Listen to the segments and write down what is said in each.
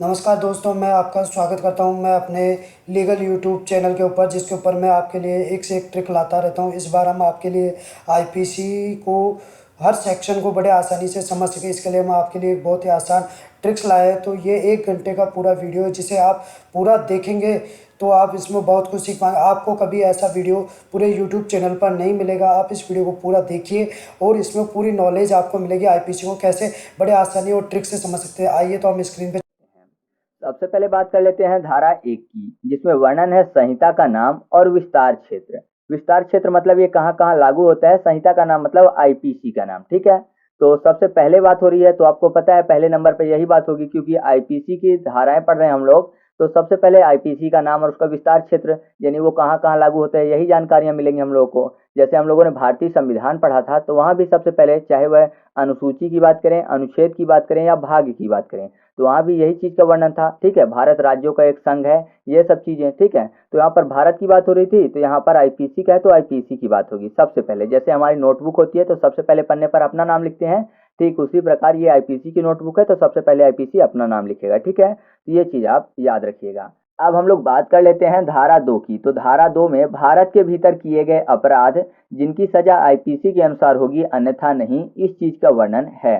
नमस्कार दोस्तों, मैं आपका स्वागत करता हूं मैं अपने लीगल यूट्यूब चैनल के ऊपर, जिसके ऊपर मैं आपके लिए एक से एक ट्रिक लाता रहता हूं। इस बार हम आपके लिए आईपीसी को हर सेक्शन को बड़े आसानी से समझ सके, इसके लिए हम आपके लिए एक बहुत ही आसान ट्रिक्स लाए हैं। तो ये 1 घंटे का पूरा वीडियो है, जिसे आप पूरा देखेंगे तो आप इसमें बहुत कुछ सीख पाएंगे। आपको कभी ऐसा वीडियो पूरे यूट्यूब चैनल पर नहीं मिलेगा। आप इस वीडियो को पूरा देखिए और इसमें पूरी नॉलेज आपको मिलेगी आईपीसी को कैसे बड़े आसानी और ट्रिक से समझ सकते हैं। आइए तो हम स्क्रीन पे सबसे पहले बात कर लेते हैं धारा 1 की, जिसमें वर्णन है संहिता का नाम और विस्तार क्षेत्र। विस्तार क्षेत्र मतलब ये कहाँ कहाँ लागू होता है, संहिता का नाम मतलब आईपीसी का नाम। ठीक है, तो सबसे पहले बात हो रही है, तो आपको पता है पहले नंबर पे यही बात होगी, क्योंकि आईपीसी की धाराएं पढ़ रहे हैं हम लोग। तो सबसे पहले आईपीसी का नाम और उसका विस्तार क्षेत्र, यानी वो कहाँ कहाँ लागू होता है, यही जानकारियां मिलेंगी हम लोगों को। जैसे हम लोगों ने भारतीय संविधान पढ़ा था, तो वहां भी सबसे पहले चाहे वह अनुसूची की बात करें, अनुच्छेद की बात करें या भाग की बात करें, तो वहां भी यही चीज का वर्णन था। ठीक है, भारत राज्यों का एक संघ है, ये सब चीजें। ठीक है, तो यहाँ पर भारत की बात हो रही थी, तो यहाँ पर आईपीसी का है तो आईपीसी की बात होगी सबसे पहले। जैसे हमारी नोटबुक होती है तो सबसे पहले पन्ने पर अपना नाम लिखते हैं, ठीक उसी प्रकार ये आईपीसी की नोटबुक है तो सबसे पहले आईपीसी अपना नाम लिखेगा। ठीक है, तो ये चीज आप याद रखिएगा। अब हम लोग बात कर लेते हैं धारा 2 की। तो धारा 2 में भारत के भीतर किए गए अपराध जिनकी सजा आईपीसी के अनुसार होगी अन्यथा नहीं, इस चीज का वर्णन है।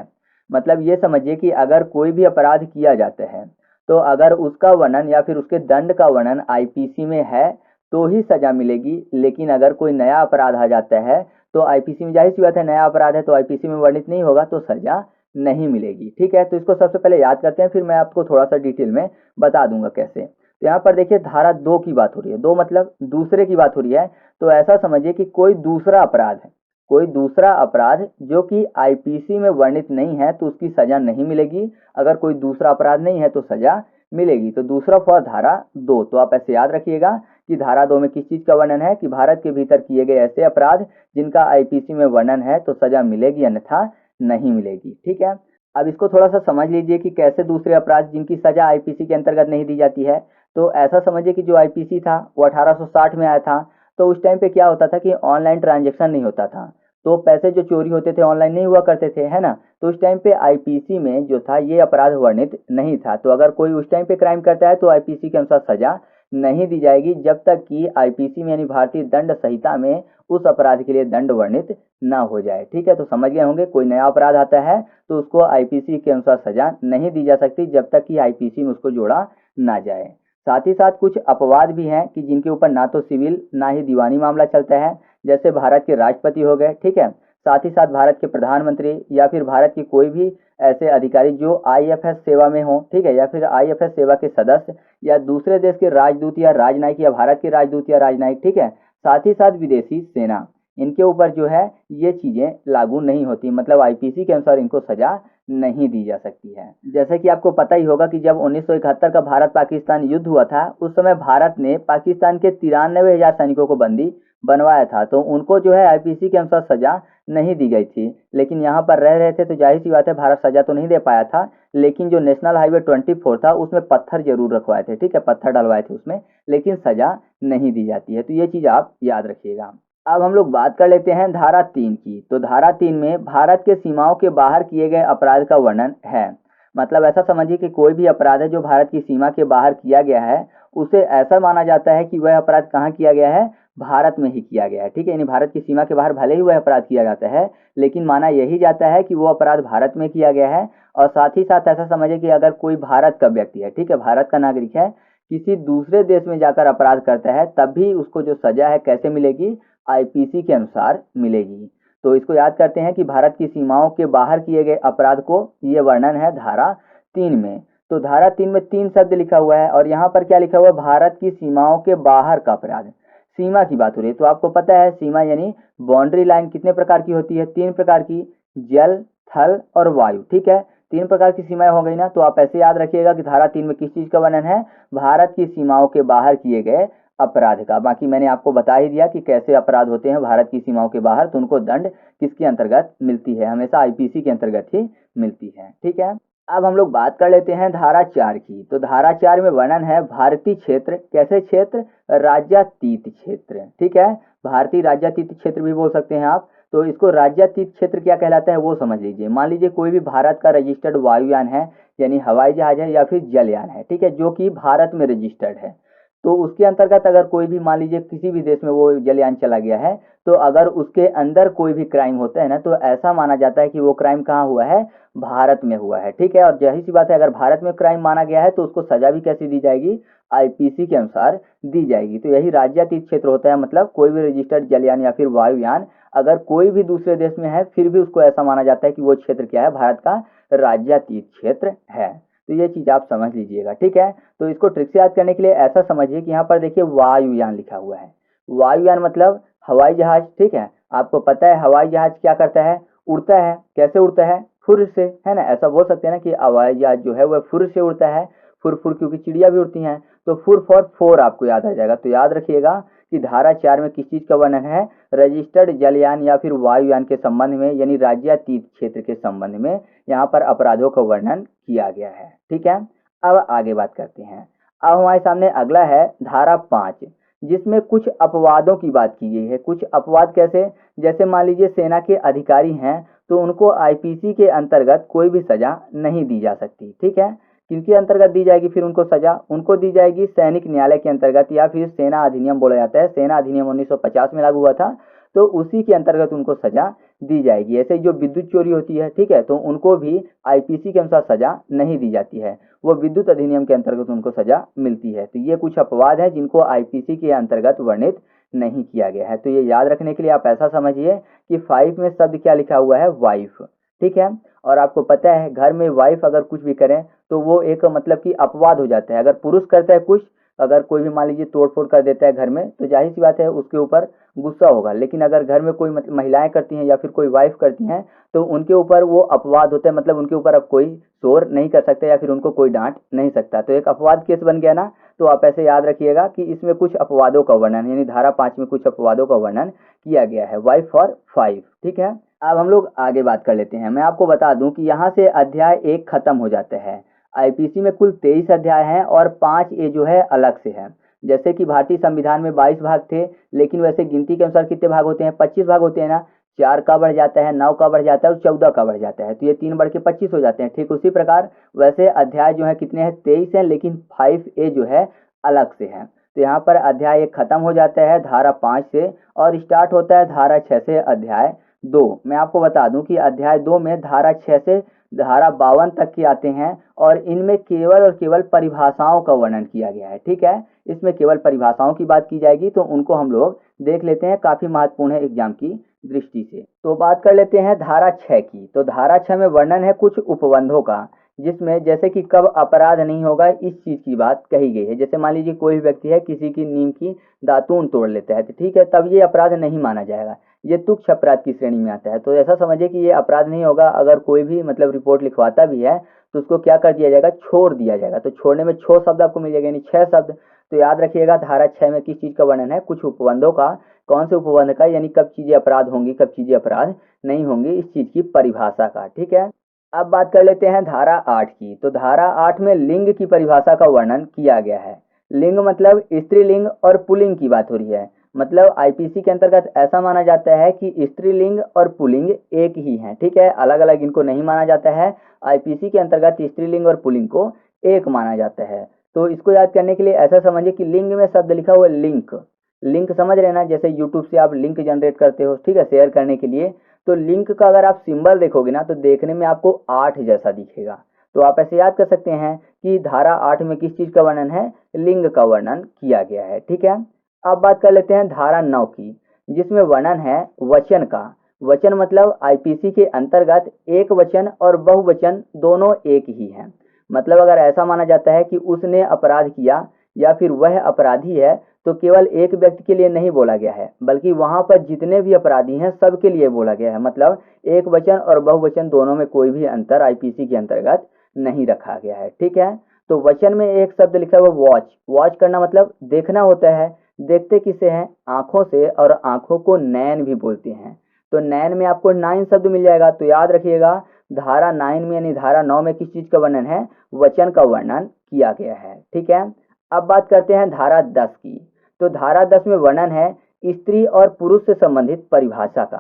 मतलब ये समझिए कि अगर कोई भी अपराध किया जाता है, तो अगर उसका वर्णन या फिर उसके दंड का वर्णन आईपीसी में है तो ही सजा मिलेगी। लेकिन अगर कोई नया अपराध आ जाता है तो आईपीसी में, जाहिर सी बात है नया अपराध है तो आईपीसी में वर्णित नहीं होगा तो सजा नहीं मिलेगी। ठीक है, तो इसको सबसे पहले याद करते हैं, फिर मैं आपको थोड़ा सा डिटेल में बता दूंगा कैसे। तो यहाँ पर देखिए धारा 2 की बात हो रही है, 2 मतलब दूसरे की बात हो रही है। तो ऐसा समझिए कि कोई दूसरा अपराध है, कोई दूसरा अपराध जो कि आईपीसी में वर्णित नहीं है तो उसकी सजा नहीं मिलेगी। अगर कोई दूसरा अपराध नहीं है तो सजा मिलेगी। तो दूसरा फॉर धारा 2, तो आप ऐसे याद रखिएगा कि धारा 2 में किस चीज का वर्णन है, कि भारत के भीतर किए गए ऐसे अपराध जिनका आईपीसी में वर्णन है तो सजा मिलेगी अन्यथा नहीं मिलेगी। ठीक है, अब इसको थोड़ा सा समझ लीजिए कि कैसे दूसरे अपराध जिनकी सजा आईपीसी के अंतर्गत नहीं दी जाती है। तो ऐसा समझिए कि जो आईपीसी था वो 1860 में आया था। तो उस टाइम पे क्या होता था कि ऑनलाइन ट्रांजेक्शन नहीं होता था, तो पैसे जो चोरी होते थे ऑनलाइन नहीं हुआ करते थे, है ना। तो उस टाइम पे आईपीसी में जो था ये अपराध वर्णित नहीं था। तो अगर कोई उस टाइम पे क्राइम करता है तो आईपीसी के अनुसार सजा नहीं दी जाएगी जब तक कि आईपीसी में यानी भारतीय दंड संहिता में उस अपराध के लिए दंड वर्णित ना हो जाए। ठीक है, तो समझ गए होंगे, कोई नया अपराध आता है तो उसको आईपीसी के अनुसार सजा नहीं दी जा सकती जब तक कि आईपीसी में उसको जोड़ा ना जाए। साथ ही साथ कुछ अपवाद भी हैं कि जिनके ऊपर ना तो सिविल ना ही दीवानी मामला चलता है। जैसे भारत के राष्ट्रपति हो गए, ठीक है, साथ ही साथ भारत के प्रधानमंत्री या फिर भारत की कोई भी ऐसे अधिकारी जो आईएफएस सेवा में हो, ठीक है, या फिर आईएफएस सेवा के सदस्य या दूसरे देश के राजदूत या राजनयिक या भारत के राजदूत या राजनयिक। ठीक है, साथ ही साथ विदेशी सेना, इनके ऊपर जो है ये चीजें लागू नहीं होती, मतलब आईपीसी के अनुसार इनको सजा नहीं दी जा सकती है। जैसे कि आपको पता ही होगा कि जब 1971 का भारत पाकिस्तान युद्ध हुआ था, उस समय भारत ने पाकिस्तान के 93,000 सैनिकों को बंदी बनवाया था, तो उनको जो है आईपीसी के अनुसार सजा नहीं दी गई थी। लेकिन यहाँ पर रह रहे थे तो जाहिर सी बात है भारत सजा तो नहीं दे पाया था। लेकिन जो नेशनल हाईवे 24 था उसमें पत्थर जरूर रखवाए थे, ठीक है, पत्थर डलवाए थे उसमें, लेकिन सजा नहीं दी जाती है। तो ये चीज आप याद रखिएगा। अब हम लोग बात कर लेते हैं धारा 3 की। तो धारा 3 में भारत के सीमाओं के बाहर किए गए अपराध का वर्णन है। मतलब ऐसा समझिए कि कोई भी अपराध है जो भारत की सीमा के बाहर किया गया है, उसे ऐसा माना जाता है कि वह अपराध कहाँ किया गया है, भारत में ही किया गया है। ठीक है, यानी भारत की सीमा के बाहर भले ही वह अपराध किया जाता है, लेकिन माना यही जाता है कि वो अपराध भारत में किया गया है। और साथ ही साथ ऐसा समझिए कि अगर कोई भारत का व्यक्ति है, ठीक है, भारत का नागरिक है, किसी दूसरे देश में जाकर अपराध करता है, तब भी उसको जो सजा है कैसे मिलेगी, आईपीसी के अनुसार मिलेगी। तो इसको याद करते हैं कि भारत की सीमाओं के बाहर किए गए अपराध को ये वर्णन है धारा 3 में। तो धारा 3 में 3 शब्द लिखा हुआ है और यहाँ पर क्या लिखा हुआ है, भारत की सीमाओं के बाहर का अपराध। सीमा की बात हो रही है, तो आपको पता है सीमा यानी बाउंड्री लाइन कितने प्रकार की होती है, 3 प्रकार की, जल, थल और वायु। ठीक है, 3 प्रकार की सीमाएं हो गई ना। तो आप ऐसे याद रखिएगा कि धारा 3 में किस चीज का वर्णन है, भारत की सीमाओं के बाहर किए गए अपराध का। बाकी मैंने आपको बता ही दिया कि कैसे अपराध होते हैं भारत की सीमाओं के बाहर, तो उनको दंड किसके अंतर्गत मिलती है, हमेशा आईपीसी के अंतर्गत ही मिलती है। ठीक है, अब हम लोग बात कर लेते हैं धारा 4 की। तो धारा 4 में वर्णन है भारतीय क्षेत्र, कैसे क्षेत्र, राज्यातीत क्षेत्र। ठीक है, भारतीय राज्यातीत क्षेत्र भी बोल सकते हैं आप। तो इसको राज्यातीत क्षेत्र क्या कहलाता है वो समझ लीजिए। मान लीजिए कोई भी भारत का रजिस्टर्ड वायुयान है, यानी हवाई जहाज है या फिर जलयान है, ठीक है, जो कि भारत में रजिस्टर्ड है, तो उसके अंतर्गत अगर कोई भी मान लीजिए किसी भी देश में वो जलयान चला गया है, तो अगर उसके अंदर कोई भी क्राइम होता है ना, तो ऐसा माना जाता है कि वो क्राइम कहाँ हुआ है, भारत में हुआ है, ठीक है। और जाहिर सी बात है, अगर भारत में क्राइम माना गया है तो उसको सजा भी कैसी दी जाएगी, आईपीसी के अनुसार दी जाएगी। तो यही राज्यातीत क्षेत्र होता है, मतलब कोई भी रजिस्टर्ड जलयान या फिर वायुयान अगर कोई भी दूसरे देश में है, फिर भी उसको ऐसा माना जाता है कि वो क्षेत्र क्या है, भारत का राज्यातीत क्षेत्र है। तो ये चीज आप समझ लीजिएगा, ठीक है। तो इसको ट्रिक से याद करने के लिए ऐसा समझिए कि यहाँ पर देखिए वायुयान लिखा हुआ है। वायुयान मतलब हवाई जहाज, ठीक है। आपको पता है हवाई जहाज क्या करता है, उड़ता है। कैसे उड़ता है, फुर से, है ना। ऐसा बोल सकते हैं ना कि हवाई जहाज जो है वह फुर से उड़ता है। फुर फुर क्योंकि चिड़िया भी उड़ती हैं, तो फुर फॉर फोर आपको याद आ जाएगा। तो याद रखिएगा कि धारा 4 में किस चीज का वर्णन है, रजिस्टर्ड जलयान या फिर वायुयान के संबंध में, यानी राज्यातीत क्षेत्र के संबंध में यहाँ पर अपराधों का वर्णन किया गया है, ठीक है। अब आगे बात करते हैं। अब हमारे सामने अगला है धारा 5, जिसमें कुछ अपवादों की बात की गई है। कुछ अपवाद कैसे, जैसे मान लीजिए सेना के अधिकारी हैं, तो उनको आईपीसी के अंतर्गत कोई भी सजा नहीं दी जा सकती, ठीक है। किनके अंतर्गत दी जाएगी फिर उनको सजा, उनको दी जाएगी सैनिक न्यायालय के अंतर्गत, या फिर सेना अधिनियम बोला जाता है। सेना अधिनियम 1950 में लागू हुआ था, तो उसी के अंतर्गत उनको सजा दी जाएगी। ऐसे ही जो विद्युत चोरी होती है, ठीक है, तो उनको भी आईपीसी के अनुसार सजा नहीं दी जाती है, वो विद्युत अधिनियम के अंतर्गत उनको सजा मिलती है। तो ये कुछ अपवाद है जिनको आईपीसी के अंतर्गत वर्णित नहीं किया गया है। तो ये याद रखने के लिए आप ऐसा समझिए कि 5 में शब्द क्या लिखा हुआ है, वाइफ, ठीक है। और आपको पता है घर में वाइफ अगर कुछ भी करें तो वो एक मतलब कि अपवाद हो जाता है। अगर पुरुष करता है कुछ, अगर कोई भी मान लीजिए तोड़फोड़ कर देता है घर में, तो जाहिर सी बात है उसके ऊपर गुस्सा होगा। लेकिन अगर घर में कोई मतलब महिलाएं करती हैं या फिर कोई वाइफ करती हैं, तो उनके ऊपर वो अपवाद होता है, मतलब उनके ऊपर अब कोई शोर नहीं कर सकता या फिर उनको कोई डांट नहीं सकता। तो एक अपवाद केस बन गया ना। तो आप ऐसे याद रखिएगा कि इसमें कुछ अपवादों का वर्णन, यानी धारा 5 में कुछ अपवादों का वर्णन किया गया है, वाइफ और 5, ठीक है। अब हम लोग आगे बात कर लेते हैं। मैं आपको बता दूं कि यहाँ से अध्याय 1 खत्म हो जाता है। आईपीसी में कुल 23 अध्याय हैं और 5 ए जो है अलग से है। जैसे कि भारतीय संविधान में 22 भाग थे, लेकिन वैसे गिनती के अनुसार कितने भाग होते हैं, 25 भाग होते हैं ना। 4 का बढ़ जाता है, 9 का बढ़ जाता है और 14 का बढ़ जाता है, तो ये 3 बढ़ के 25 हो जाते हैं। ठीक उसी प्रकार वैसे अध्याय जो है कितने हैं, 23 हैं, लेकिन 5A जो है अलग से है। तो यहाँ पर अध्याय 1 खत्म हो जाता है धारा 5 से और स्टार्ट होता है धारा 6 से अध्याय 2। मैं आपको बता दूं कि अध्याय 2 में धारा 6 से धारा 52 तक के आते हैं और इनमें केवल और केवल परिभाषाओं का वर्णन किया गया है, ठीक है। इसमें केवल परिभाषाओं की बात की जाएगी, तो उनको हम लोग देख लेते हैं, काफी महत्वपूर्ण है एग्जाम की दृष्टि से। तो बात कर लेते हैं धारा 6 की। तो धारा 6 में वर्णन है कुछ उपबंधों का, जिसमें जैसे कि कब अपराध नहीं होगा इस चीज की बात कही गई है। जैसे मान लीजिए कोई व्यक्ति है किसी की नीम की दातून तोड़ लेता है, तो ठीक है, तब ये अपराध नहीं माना जाएगा, ये तुच्छ अपराध की श्रेणी में आता है। तो ऐसा समझिए कि ये अपराध नहीं होगा। अगर कोई भी मतलब रिपोर्ट लिखवाता भी है तो उसको क्या कर दिया जाएगा, छोड़ दिया जाएगा। तो छोड़ने में 6 शब्द आपको मिल जाएगा, यानी 6 शब्द। तो याद रखिएगा धारा 6 में किस चीज का वर्णन है, कुछ उपबंधों का। कौन से उपबंध का, यानी कब चीजें अपराध होंगी कब चीजें अपराध नहीं होंगी, इस चीज की परिभाषा का, ठीक है। अब बात कर लेते हैं धारा 8 की। तो धारा 8 में लिंग की परिभाषा का वर्णन किया गया है। लिंग मतलब स्त्रीलिंग और पुल्लिंग की बात हो रही है। मतलब आईपीसी के अंतर्गत ऐसा माना जाता है कि स्त्रीलिंग और पुल्लिंग एक ही हैं, ठीक है, अलग अलग इनको नहीं माना जाता है। आईपीसी के अंतर्गत स्त्रीलिंग और पुल्लिंग को एक माना जाता है। तो इसको याद करने के लिए ऐसा समझिए कि लिंग में शब्द लिखा हुआ है लिंक। लिंक समझ रहे हैं ना, जैसे यूट्यूब से आप लिंक जनरेट करते हो, ठीक है, शेयर करने के लिए। तो लिंक का अगर आप सिंबल देखोगे ना, तो देखने में आपको 8 जैसा दिखेगा। तो आप ऐसे याद कर सकते हैं कि धारा 8 में किस चीज का वर्णन है, लिंग का वर्णन किया गया है, ठीक है। अब बात कर लेते हैं धारा 9 की, जिसमें वर्णन है वचन का। वचन मतलब आईपीसी के अंतर्गत एक वचन और बहुवचन दोनों एक ही हैं। मतलब अगर ऐसा माना जाता है कि उसने अपराध किया या फिर वह अपराधी है, तो केवल एक व्यक्ति के लिए नहीं बोला गया है, बल्कि वहां पर जितने भी अपराधी हैं सबके लिए बोला गया है। मतलब एक वचन और बहुवचन दोनों में कोई भी अंतर आईपीसी के अंतर्गत नहीं रखा गया है, ठीक है। तो वचन में एक शब्द लिखा हुआ वॉच। वॉच करना मतलब देखना होता है। देखते किसे हैं, आंखों से, और आंखों को नैन भी बोलते हैं। तो नैन में आपको 9 शब्द मिल जाएगा। तो याद रखिएगा धारा 9 में यानी धारा 9 में किस चीज का वर्णन है, वचन का वर्णन किया गया है, ठीक है। अब बात करते हैं धारा 10 की। तो धारा 10 में वर्णन है स्त्री और पुरुष से संबंधित परिभाषा का।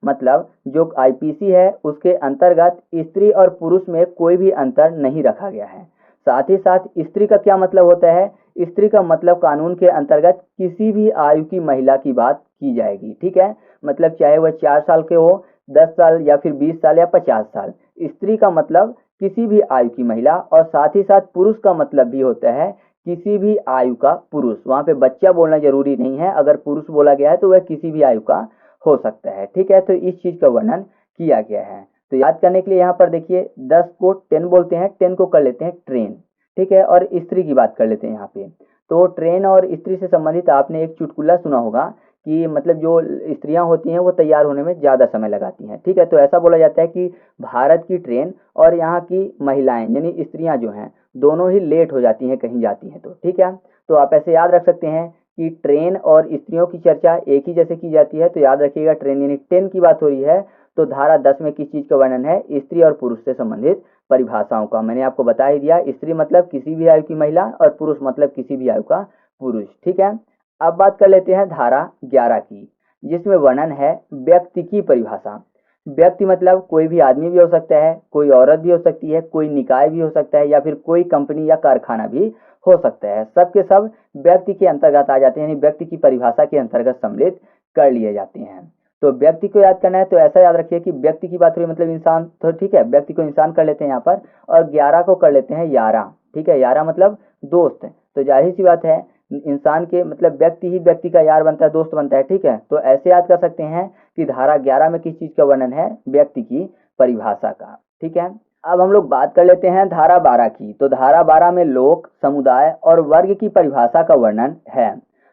मतलब जो आईपीसी है उसके अंतर्गत स्त्री और पुरुष में कोई भी अंतर नहीं रखा गया है। साथ ही साथ स्त्री का क्या मतलब होता है, स्त्री का मतलब कानून के अंतर्गत किसी भी आयु की महिला की बात की जाएगी, ठीक है। मतलब चाहे वह 4 साल के हो, 10 साल या फिर 20 साल या 50 साल, स्त्री का मतलब किसी भी आयु की महिला। और साथ ही साथ पुरुष का मतलब भी होता है किसी भी आयु का पुरुष। वहां पे बच्चा बोलना जरूरी नहीं है, अगर पुरुष बोला गया है तो वह किसी भी आयु का हो सकता है, ठीक है। तो इस चीज का वर्णन किया गया है। तो याद करने के लिए यहाँ पर देखिए 10 को 10 बोलते हैं, 10 को कर लेते हैं ट्रेन, ठीक है। और स्त्री की बात कर लेते हैं यहाँ पे। तो ट्रेन और स्त्री से संबंधित आपने एक चुटकुला सुना होगा कि मतलब जो स्त्रियां होती हैं वो तैयार होने में ज़्यादा समय लगाती हैं, ठीक है। तो ऐसा बोला जाता है कि भारत की ट्रेन और यहाँ की महिलाएं यानी स्त्रियां जो हैं दोनों ही लेट हो जाती हैं कहीं जाती हैं तो, ठीक है। तो आप ऐसे याद रख सकते हैं कि ट्रेन और स्त्रियों की चर्चा एक ही जैसे की जाती है। तो याद रखिएगा ट्रेन यानी 10 की बात हो रही है, तो धारा 10 में किस चीज़ का वर्णन है, स्त्री और पुरुष से संबंधित परिभाषाओं का। मैंने आपको बता ही दिया, स्त्री मतलब किसी भी आयु की महिला और पुरुष मतलब किसी भी आयु का पुरुष, ठीक है। अब बात कर लेते हैं धारा 11 की, जिसमें वर्णन है व्यक्ति की परिभाषा। व्यक्ति मतलब कोई भी आदमी भी हो सकता है, कोई औरत भी हो सकती है, कोई निकाय भी हो सकता है, या फिर कोई कंपनी या कारखाना भी हो सकता है। सब के सब व्यक्ति के अंतर्गत आ जाते हैं, यानी व्यक्ति की परिभाषा के अंतर्गत सम्मिलित कर लिए जाते हैं। तो व्यक्ति को याद करना है तो ऐसा याद रखिए कि व्यक्ति की बात हुई मतलब इंसान, तो ठीक है, व्यक्ति को इंसान कर लेते हैं यहाँ पर। और 11 को कर लेते हैं यारा, ठीक है। यारा मतलब दोस्त। तो जाहिर सी बात है इंसान के मतलब व्यक्ति ही व्यक्ति का यार बनता है, दोस्त बनता है, ठीक है। तो ऐसे याद कर सकते हैं कि धारा 11 में किस चीज का वर्णन है, व्यक्ति की परिभाषा का, ठीक है। अब हम लोग बात कर लेते हैं धारा 12 की। तो धारा 12 में लोक, समुदाय और वर्ग की परिभाषा का वर्णन है।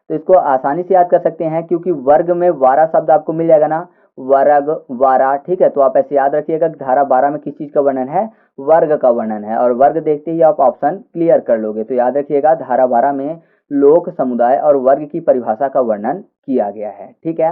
तो इसको आसानी से याद कर सकते हैं क्योंकि वर्ग में वारा शब्द आपको मिल जाएगा ना, वर्ग, वारा, ठीक है। तो आप ऐसे याद रखिएगा धारा 12 में किस चीज का वर्णन है, वर्ग का वर्णन है। और वर्ग देखते ही आप ऑप्शन क्लियर कर लोगे। तो याद रखिएगा धारा 12 में लोक, समुदाय और वर्ग की परिभाषा का वर्णन किया गया है, ठीक है।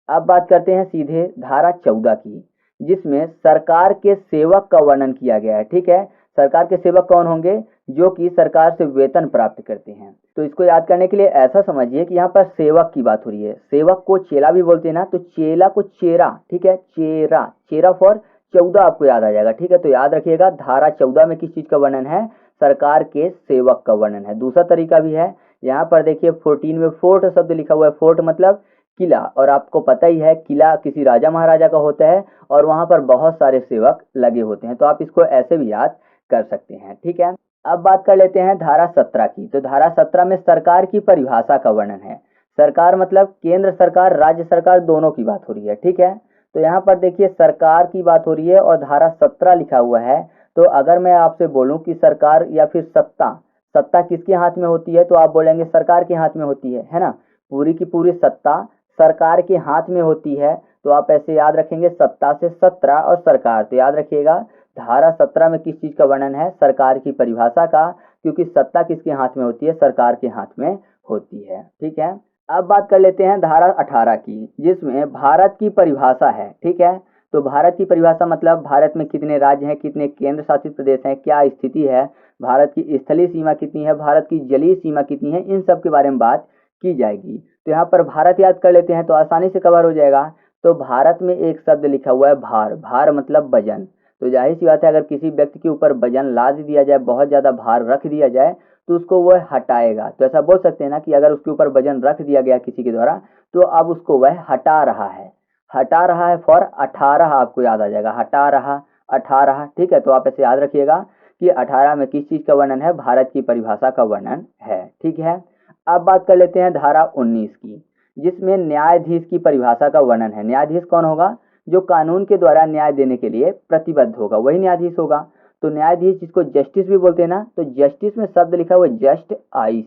अब बात करते हैं सीधे धारा 14 की, जिसमें सरकार के सेवक का वर्णन किया गया है, ठीक है। सरकार के सेवक कौन होंगे, जो कि सरकार से वेतन प्राप्त करते हैं। तो इसको याद करने के लिए ऐसा समझिए कि यहाँ पर सेवक की बात हो रही है। सेवक को चेला भी बोलते हैं ना, तो चेला को चेरा, ठीक है, चेरा, चेरा फॉर 14 आपको याद आ जाएगा, ठीक है। तो याद रखिएगा धारा 14 में किस चीज का वर्णन है, सरकार के सेवक का वर्णन है। दूसरा तरीका भी है, यहाँ पर देखिए 14 में फोर्ट शब्द लिखा हुआ है। फोर्ट मतलब किला, और आपको पता ही है किला किसी राजा महाराजा का होता है और वहां पर बहुत सारे सेवक लगे होते हैं। तो आप इसको ऐसे भी याद कर सकते हैं, ठीक है। अब बात कर लेते हैं धारा 17 की। तो धारा 17 में सरकार की परिभाषा का वर्णन है। सरकार मतलब केंद्र सरकार, राज्य सरकार, दोनों की बात हो रही है, ठीक है। तो यहाँ पर देखिए सरकार की बात हो रही है और धारा 17 लिखा हुआ है। तो अगर मैं आपसे बोलूं कि सरकार या फिर सत्ता, सत्ता किसके हाथ में होती है, तो आप बोलेंगे सरकार के हाथ में होती है ना। पूरी की पूरी सत्ता सरकार के हाथ में होती है। तो आप ऐसे याद रखेंगे सत्ता से 17 और सरकार। तो याद रखिएगा धारा 17 में किस चीज का वर्णन है, सरकार की परिभाषा का, क्योंकि सत्ता किसके हाथ में होती है, सरकार के हाथ में होती है, ठीक है। अब बात कर लेते हैं धारा 18 की, जिसमें भारत की परिभाषा है, ठीक है। तो भारत की परिभाषा मतलब भारत में कितने राज्य हैं, कितने केंद्र शासित प्रदेश हैं, क्या स्थिति है, भारत की स्थलीय सीमा कितनी है, भारत की जलीय सीमा कितनी है, इन सब के बारे में बात की जाएगी। तो यहाँ पर भारत याद कर लेते हैं तो आसानी से कवर हो जाएगा। तो भारत में एक शब्द लिखा हुआ है भार, भार मतलब वजन। तो जाहिर सी बात है अगर किसी व्यक्ति के ऊपर वजन लाद दिया जाए, बहुत ज्यादा भार रख दिया जाए, तो उसको वह हटाएगा। तो ऐसा बोल सकते हैं ना कि अगर उसके ऊपर वजन रख दिया गया किसी के द्वारा, तो अब उसको वह हटा रहा है। हटा रहा है फॉर 18 आपको याद आ जाएगा, हटा रहा, 18, ठीक है। तो आप ऐसे याद रखिएगा कि 18 में किस चीज का वर्णन है, भारत की परिभाषा का वर्णन है, ठीक है। अब बात कर लेते हैं धारा 19 की, जिसमें न्यायाधीश की परिभाषा का वर्णन है। न्यायाधीश कौन होगा, जो कानून के द्वारा न्याय देने के लिए प्रतिबद्ध होगा, वही न्यायाधीश होगा। तो न्यायाधीश जिसको जस्टिस भी बोलते हैं ना, तो जस्टिस में शब्द लिखा हुआ जस्ट आइस,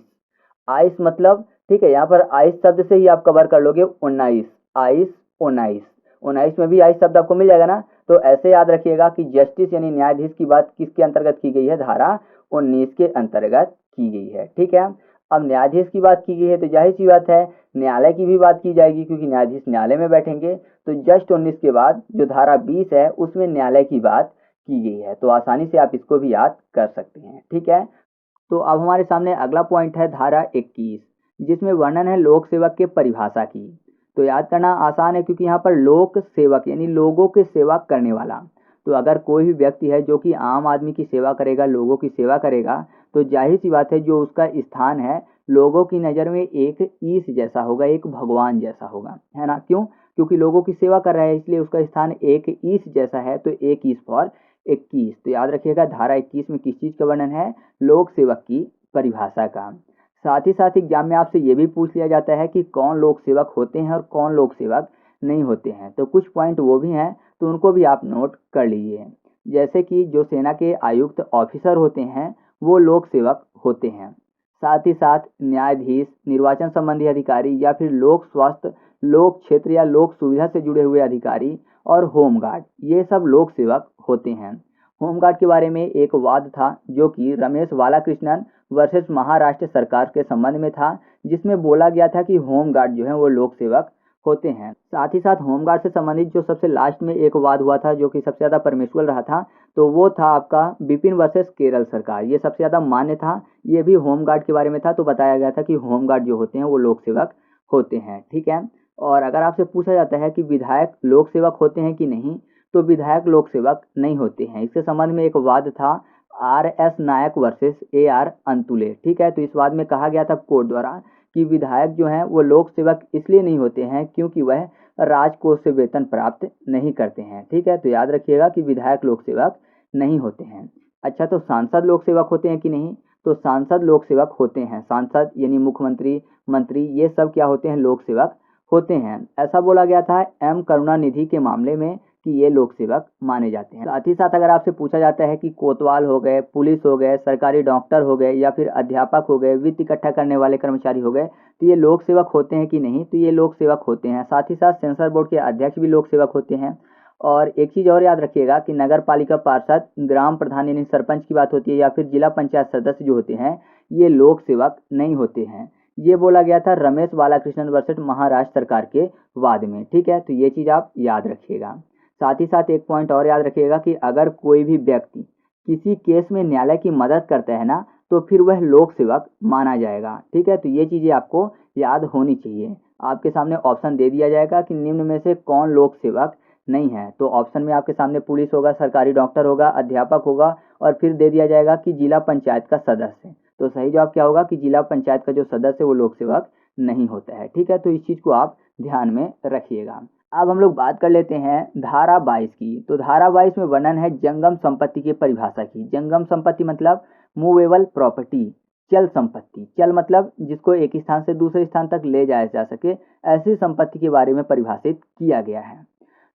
आइस मतलब, ठीक है, यहाँ पर आइस शब्द से ही आप कवर कर लोगे 19, आइस 19, 19 में भी आइस शब्द आपको मिल जाएगा ना। तो ऐसे याद रखिएगा कि जस्टिस यानी न्यायाधीश की बात किसके अंतर्गत की गई है, धारा 19 के अंतर्गत की गई है, ठीक है। अब न्यायाधीश की बात की गई है तो जाहिर सी बात है न्यायालय की भी बात की जाएगी, क्योंकि न्यायाधीश न्यायालय में बैठेंगे। तो जस्ट 19 के बाद जो धारा 20 है उसमें न्यायालय की बात की गई है। तो आसानी से आप इसको भी याद कर सकते हैं, ठीक है। तो अब हमारे सामने अगला पॉइंट है धारा 21, जिसमें वर्णन है लोक सेवक के परिभाषा की। तो याद करना आसान है क्योंकि यहाँ पर लोक सेवक यानी लोगों की सेवा करने वाला। तो अगर कोई भी व्यक्ति है जो कि आम आदमी की सेवा करेगा, लोगों की सेवा करेगा, तो जाहिर सी बात है जो उसका स्थान है लोगों की नज़र में एक ईश जैसा होगा, एक भगवान जैसा होगा, है ना। क्यों? क्योंकि लोगों की सेवा कर रहा है, इसलिए उसका स्थान एक ईश जैसा है। तो एक ईश फॉर 21। तो याद रखिएगा धारा 21 में किस चीज़ का वर्णन है? लोक सेवक की परिभाषा का। साथ ही साथ एग्जाम में आपसे ये भी पूछ लिया जाता है कि कौन लोक सेवक होते हैं और कौन लोक सेवक नहीं होते हैं। तो कुछ पॉइंट वो भी हैं, तो उनको भी आप नोट कर लीजिए। जैसे कि जो सेना के आयुक्त ऑफिसर होते हैं वो लोक सेवक होते हैं। साथ ही साथ न्यायाधीश, निर्वाचन संबंधी अधिकारी या फिर लोक स्वास्थ्य, लोक क्षेत्र या लोक सुविधा से जुड़े हुए अधिकारी और होमगार्ड, ये सब लोक सेवक होते हैं। होमगार्ड के बारे में एक वाद था जो कि रमेश बालाकृष्णन वर्सेस महाराष्ट्र सरकार के संबंध में था, जिसमें बोला गया था कि होमगार्ड जो है वो लोक सेवक होते हैं। साथ ही साथ होमगार्ड से संबंधित जो सबसे लास्ट में एक वाद हुआ था जो कि सबसे ज़्यादा परमेश्वर रहा था, तो वो था आपका बिपिन वर्सेस केरल सरकार। ये सबसे ज़्यादा मान्य था, ये भी होमगार्ड के बारे में था। तो बताया गया था कि होमगार्ड जो होते हैं वो लोक सेवक होते हैं, ठीक है। और अगर आपसे पूछा जाता है कि विधायक लोक सेवक होते हैं कि नहीं, तो विधायक लोक सेवक नहीं होते हैं। इसके संबंध में एक वाद था RS नायक वर्सेस AR अंतुले, ठीक है। तो इस वाद में कहा गया था कोर्ट द्वारा कि विधायक जो हैं वो लोक सेवक इसलिए नहीं होते हैं क्योंकि वह राजकोष से वेतन प्राप्त नहीं करते हैं, ठीक है। तो याद रखिएगा कि विधायक लोक सेवक नहीं होते हैं। अच्छा, तो सांसद लोक सेवक होते हैं कि नहीं? तो सांसद लोक सेवक होते हैं। सांसद यानी मुख्यमंत्री, मंत्री, ये सब क्या होते हैं? लोक सेवक होते हैं। ऐसा बोला गया था M करुणानिधि के मामले में कि ये लोक सेवक माने जाते हैं। साथ ही साथ अगर आपसे पूछा जाता है कि कोतवाल हो गए, पुलिस हो गए, सरकारी डॉक्टर हो गए या फिर अध्यापक हो गए, वित्त इकट्ठा करने वाले कर्मचारी हो गए, तो ये लोक सेवक होते हैं कि नहीं? तो ये लोक सेवक होते हैं। साथ ही साथ सेंसर बोर्ड के अध्यक्ष भी लोक सेवक होते हैं। और एक चीज़ और याद रखिएगा कि नगर पालिका पार्षद, ग्राम प्रधान यानी सरपंच की बात होती है या फिर जिला पंचायत सदस्य जो होते हैं ये लोक सेवक नहीं होते हैं। ये बोला गया था रमेश बालाकृष्णन वर्सेस महाराष्ट्र सरकार के वाद में, ठीक है। तो ये चीज़ आप याद रखिएगा। साथ ही साथ एक पॉइंट और याद रखिएगा कि अगर कोई भी व्यक्ति किसी केस में न्यायालय की मदद करता है ना, तो फिर वह लोक सेवक माना जाएगा, ठीक है। तो ये चीज़ें आपको याद होनी चाहिए। आपके सामने ऑप्शन दे दिया जाएगा कि निम्न में से कौन लोक सेवक नहीं है। तो ऑप्शन में आपके सामने पुलिस होगा, सरकारी डॉक्टर होगा, अध्यापक होगा और फिर दे दिया जाएगा कि जिला पंचायत का सदस्य। तो सही जवाब क्या होगा कि जिला पंचायत का जो सदस्य है वो लोक सेवक नहीं होता है, ठीक है। तो इस चीज़ को आप ध्यान में रखिएगा। अब हम लोग बात कर लेते हैं धारा 22 की। तो धारा 22 में वर्णन है जंगम संपत्ति की परिभाषा की। जंगम संपत्ति मतलब मूवेबल प्रॉपर्टी, चल संपत्ति। चल मतलब जिसको एक स्थान से दूसरे स्थान तक ले जाया जा सके, ऐसी संपत्ति के बारे में परिभाषित किया गया है।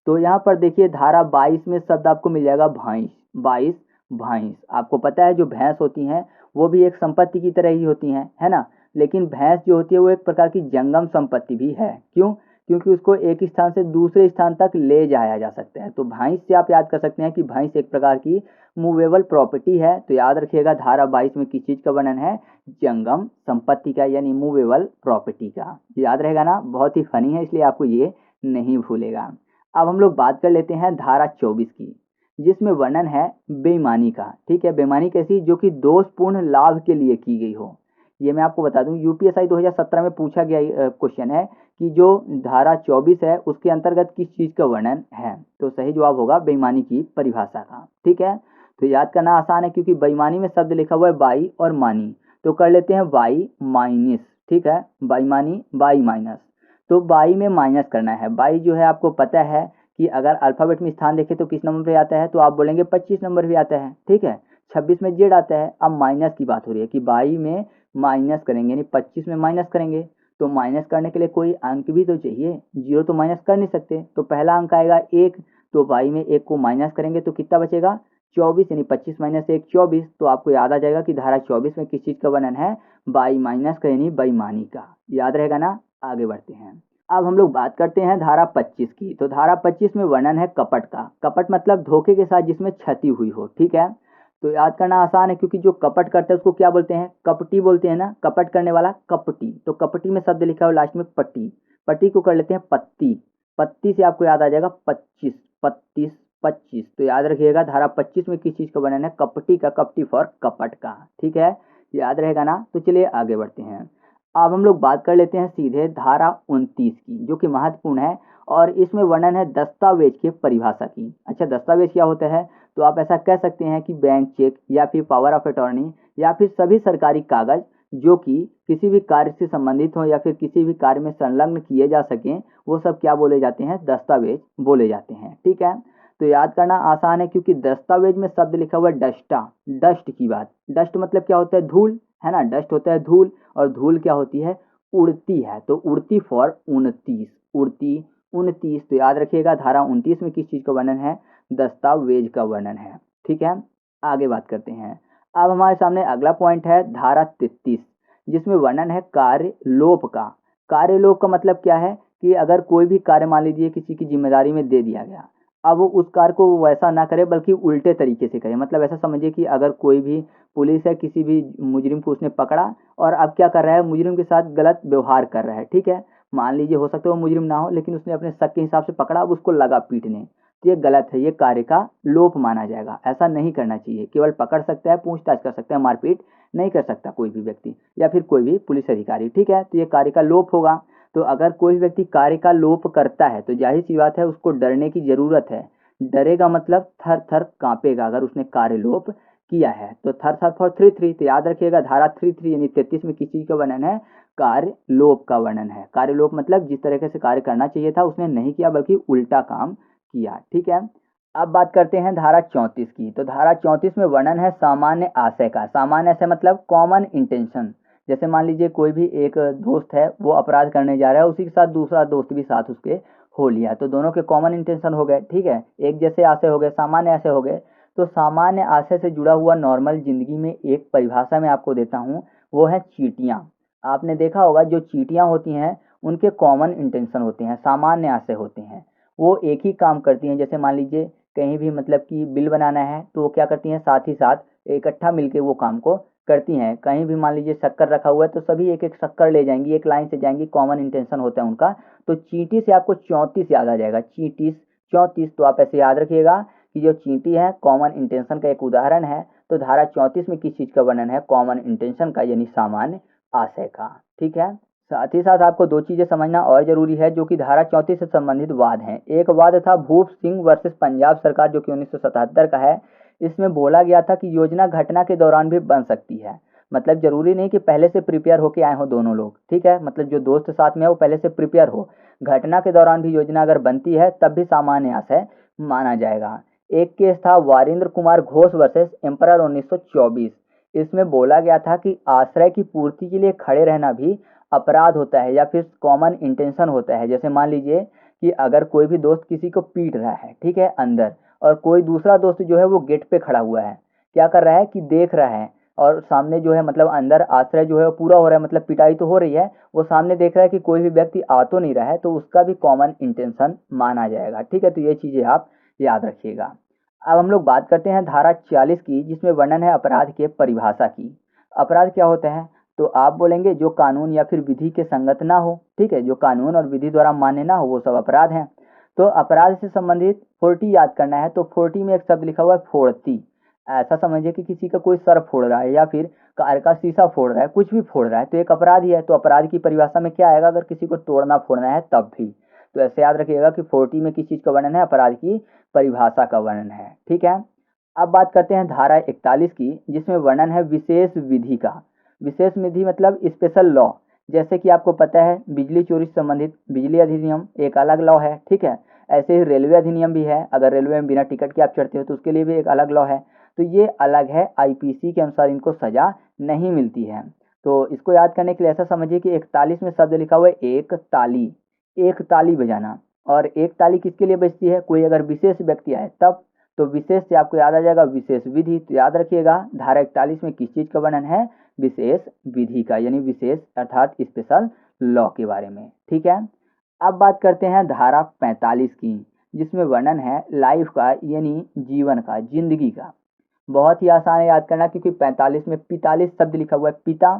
तो यहाँ पर देखिए धारा 22 में शब्द आपको मिल जाएगा भैंस। 22 भैंस, आपको पता है जो भैंस होती हैं वो भी एक संपत्ति की तरह ही होती हैं, है ना। लेकिन भैंस जो होती है वो एक प्रकार की जंगम संपत्ति भी है। क्यों? क्योंकि उसको एक स्थान से दूसरे स्थान तक ले जाया जा सकता है। तो भैंस से आप याद कर सकते हैं कि भैंस एक प्रकार की मूवेबल प्रॉपर्टी है। तो याद रखिएगा धारा 22 में किस चीज़ का वर्णन है? जंगम संपत्ति का यानी मूवेबल प्रॉपर्टी का। याद रहेगा ना, बहुत ही फनी है इसलिए आपको ये नहीं भूलेगा। अब हम लोग बात कर लेते हैं धारा 24 की, जिसमें वर्णन है बेईमानी का, ठीक है। बेईमानी कैसी? जो कि दोषपूर्ण लाभ के लिए की गई हो। ये मैं आपको बता दूं यूपीएसआई 2017 में पूछा गया क्वेश्चन है कि जो धारा 24 है उसके अंतर्गत किस चीज़ का वर्णन है। तो सही जवाब होगा बेईमानी की परिभाषा का, ठीक है। तो याद करना आसान है क्योंकि बेईमानी में शब्द लिखा हुआ है बाई और मानी। तो कर लेते हैं बाई माइनस, ठीक है। बेईमानी बाई माइनस, तो बाई में माइनस करना है। बाई जो है आपको पता है कि अगर अल्फ़ाबेट में स्थान देखें तो किस नंबर पे आता है? तो आप बोलेंगे 25 नंबर पे आता है, ठीक है। 26 में जेड आता है। अब माइनस की बात हो रही है कि बाई में माइनस करेंगे यानी 25 में माइनस करेंगे। तो माइनस करने के लिए कोई अंक भी तो चाहिए, जीरो तो माइनस कर नहीं सकते। तो पहला अंक आएगा 1, तो बाई में 1 को माइनस करेंगे तो कितना बचेगा? 24, यानी 25 माइनस 1 24। तो आपको याद आ जाएगा कि धारा 24 में किस चीज़ का वर्णन है? बाई माइनस का यानी बेईमानी का। याद रहेगा ना। आगे बढ़ते हैं। अब हम लोग बात करते हैं धारा 25 की। तो धारा 25 में वर्णन है कपट का। कपट मतलब धोखे के साथ जिसमें क्षति हुई हो, ठीक है। तो याद करना आसान है क्योंकि जो कपट करता है उसको क्या बोलते हैं? कपटी बोलते हैं ना। कपट करने वाला कपटी। तो कपटी में शब्द लिखा हो लास्ट में पट्टी। पट्टी को कर लेते हैं पत्ती। पत्ती से आपको याद आ जाएगा 25, 25, 25। तो याद रखिएगा धारा 25 में किस चीज़ का वर्णन है? कपटी का, कपटी फॉर कपट का, ठीक है। याद रहेगा ना। तो चलिए आगे बढ़ते हैं। अब हम लोग बात कर लेते हैं सीधे धारा 29 की, जो कि महत्वपूर्ण है और इसमें वर्णन है दस्तावेज के परिभाषा की। अच्छा, दस्तावेज क्या होता है? तो आप ऐसा कह सकते हैं कि बैंक चेक या फिर पावर ऑफ अटॉर्नी या फिर सभी सरकारी कागज जो कि किसी भी कार्य से संबंधित हो या फिर किसी भी कार्य में संलग्न किए जा सकें, वो सब क्या बोले जाते हैं? दस्तावेज बोले जाते हैं। ठीक है, तो याद करना आसान है क्योंकि दस्तावेज में शब्द लिखा हुआ है डस्टा, डस्ट की बात। डस्ट मतलब क्या होता है? धूल, है ना। डस्ट होता है धूल, और धूल क्या होती है? उड़ती है। तो उड़ती फॉर 29, उड़ती 29। तो याद रखिएगा धारा 29 में किस चीज का वर्णन है? दस्तावेज का वर्णन है। ठीक है, आगे बात करते हैं। अब हमारे सामने अगला पॉइंट है धारा 33, जिसमें वर्णन है कार्य लोप का। कार्य लोप का मतलब क्या है कि अगर कोई भी कार्य मान लीजिए किसी की जिम्मेदारी में दे दिया गया, अब वो उस कार्य को वैसा ना करे बल्कि उल्टे तरीके से करे। मतलब ऐसा समझिए कि अगर कोई भी पुलिस है, किसी भी मुजरिम को उसने पकड़ा और अब क्या कर रहा है? मुजरिम के साथ गलत व्यवहार कर रहा है। ठीक है, मान लीजिए हो सकता है वो मुजरिम ना हो, लेकिन उसने अपने शक के हिसाब से पकड़ा, अब उसको लगा पीटने, तो ये गलत है, ये कार्य का लोप माना जाएगा। ऐसा नहीं करना चाहिए। केवल पकड़ सकता है, पूछताछ कर सकता है, मारपीट नहीं कर सकता कोई भी व्यक्ति या फिर कोई भी पुलिस अधिकारी। ठीक है, तो ये कार्य का लोप होगा। तो अगर कोई व्यक्ति कार्य का लोप करता है तो जाहिर सी बात है उसको डरने की जरूरत है। डरेगा मतलब थर थर कांपेगा अगर उसने कार्य लोप किया है। तो थर थर फॉर 33। तो याद रखिएगा धारा 33 यानी 33 में किस चीज का वर्णन है? कार्य लोप का वर्णन है। कार्य लोप मतलब जिस तरीके से कार्य करना चाहिए था उसने नहीं किया बल्कि उल्टा काम किया। ठीक है, अब बात करते हैं धारा 34 की। तो धारा 34 में वर्णन है सामान्य आशय का। सामान्य आशय मतलब कॉमन इंटेंशन। जैसे मान लीजिए कोई भी एक दोस्त है, वो अपराध करने जा रहा है, उसी के साथ दूसरा दोस्त भी साथ उसके हो लिया, तो दोनों के कॉमन इंटेंशन हो गए। ठीक है, एक जैसे आशय हो गए, सामान्य आशय हो गए। तो सामान्य आशय से जुड़ा हुआ नॉर्मल जिंदगी में एक परिभाषा मैं आपको देता हूँ, वो है चींटियाँ। आपने देखा होगा जो चींटियाँ होती हैं उनके कॉमन इंटेंशन होते हैं, सामान्य आशय होते हैं। वो एक ही काम करती हैं। जैसे मान लीजिए कहीं भी मतलब कि बिल बनाना है तो वो क्या करती हैं? साथ ही साथ इकट्ठा मिलके वो काम को करती हैं। कहीं भी मान लीजिए शक्कर रखा हुआ है तो सभी एक एक शक्कर ले जाएंगी, एक लाइन से जाएंगी, कॉमन इंटेंशन होता है उनका। तो चींटी से आपको 34 याद आ जाएगा, चींटी 34। तो आप ऐसे याद रखिएगा कि जो चींटी है कॉमन इंटेंशन का एक उदाहरण है। तो धारा 34 में किस चीज का वर्णन है? कॉमन इंटेंशन का, यानी सामान्य आशय का। ठीक है, साथ ही साथ आपको दो चीजें समझना और जरूरी है जो कि धारा 34 से संबंधित वाद हैं। एक वाद था भूप सिंह वर्सेस पंजाब सरकार, जो कि 1977 का है। इसमें बोला गया था कि योजना घटना के दौरान भी बन सकती है। मतलब जरूरी नहीं कि पहले से प्रिपेयर होके आए हो दोनों लोग। ठीक है, मतलब जो दोस्त साथ में है वो पहले से प्रिपेयर हो, घटना के दौरान भी योजना अगर बनती है तब भी सामान्य आशय माना जाएगा। एक केस था वारिंद्र कुमार घोष वर्सेस एम्परर 1924। इसमें बोला गया था कि आश्रय की पूर्ति के लिए खड़े रहना भी अपराध होता है या फिर कॉमन इंटेंशन होता है। जैसे मान लीजिए कि अगर कोई भी दोस्त किसी को पीट रहा है, ठीक है, अंदर, और कोई दूसरा दोस्त जो है वो गेट पे खड़ा हुआ है, क्या कर रहा है कि देख रहा है, और सामने जो है मतलब अंदर आश्रय जो है वो पूरा हो रहा है, मतलब पिटाई तो हो रही है, वो सामने देख रहा है कि कोई भी व्यक्ति आ तो नहीं रहा है, तो उसका भी कॉमन इंटेंशन माना जाएगा। ठीक है, तो ये चीजें आप याद रखिएगा। अब हम लोग बात करते हैं धारा 40 की, जिसमें वर्णन है अपराध के परिभाषा की। अपराध क्या होता है? तो आप बोलेंगे जो कानून या फिर विधि के संगत ना हो। ठीक है, जो कानून और विधि द्वारा मान्य ना हो वो सब अपराध हैं। तो अपराध से संबंधित 40 याद करना है। तो 40 में एक शब्द लिखा हुआ है फोड़ती। ऐसा समझिए कि किसी का कोई सर फोड़ रहा है या फिर कार का शीशा फोड़ रहा है, कुछ भी फोड़ रहा है, तो एक अपराध ही है। तो अपराध की परिभाषा में क्या आएगा? अगर किसी को तोड़ना फोड़ना है तब भी। तो ऐसे याद रखिएगा कि 40 में किस चीज का वर्णन है? अपराध की परिभाषा का वर्णन है। ठीक है, अब बात करते हैं धारा 41 की, जिसमें वर्णन है विशेष विधि का। विशेष विधि मतलब स्पेशल लॉ। जैसे कि आपको पता है बिजली चोरी से संबंधित बिजली अधिनियम एक अलग लॉ है। ठीक है, ऐसे ही रेलवे अधिनियम भी है। अगर रेलवे में बिना टिकट के आप चढ़ते हो तो उसके लिए भी एक अलग लॉ है। तो ये अलग है, आईपीसी के अनुसार इनको सजा नहीं मिलती है। तो इसको याद करने के लिए ऐसा समझिए कि 41 में शब्द लिखा हुआ है एक ताली, एक ताली बजाना। और एक ताली किसके लिए बजती है? कोई अगर विशेष व्यक्ति आए तब। तो विशेष से आपको याद आ जाएगा विशेष विधि। तो याद रखिएगा धारा 41 में किस चीज का वर्णन है? विशेष विधि का, यानी विशेष अर्थात स्पेशल लॉ के बारे में। ठीक है, अब बात करते हैं धारा 45 की, जिसमें वर्णन है लाइफ का, यानी जीवन का, जिंदगी का। बहुत ही आसान है याद करना, क्योंकि 45 में 45 शब्द लिखा हुआ है। पिता,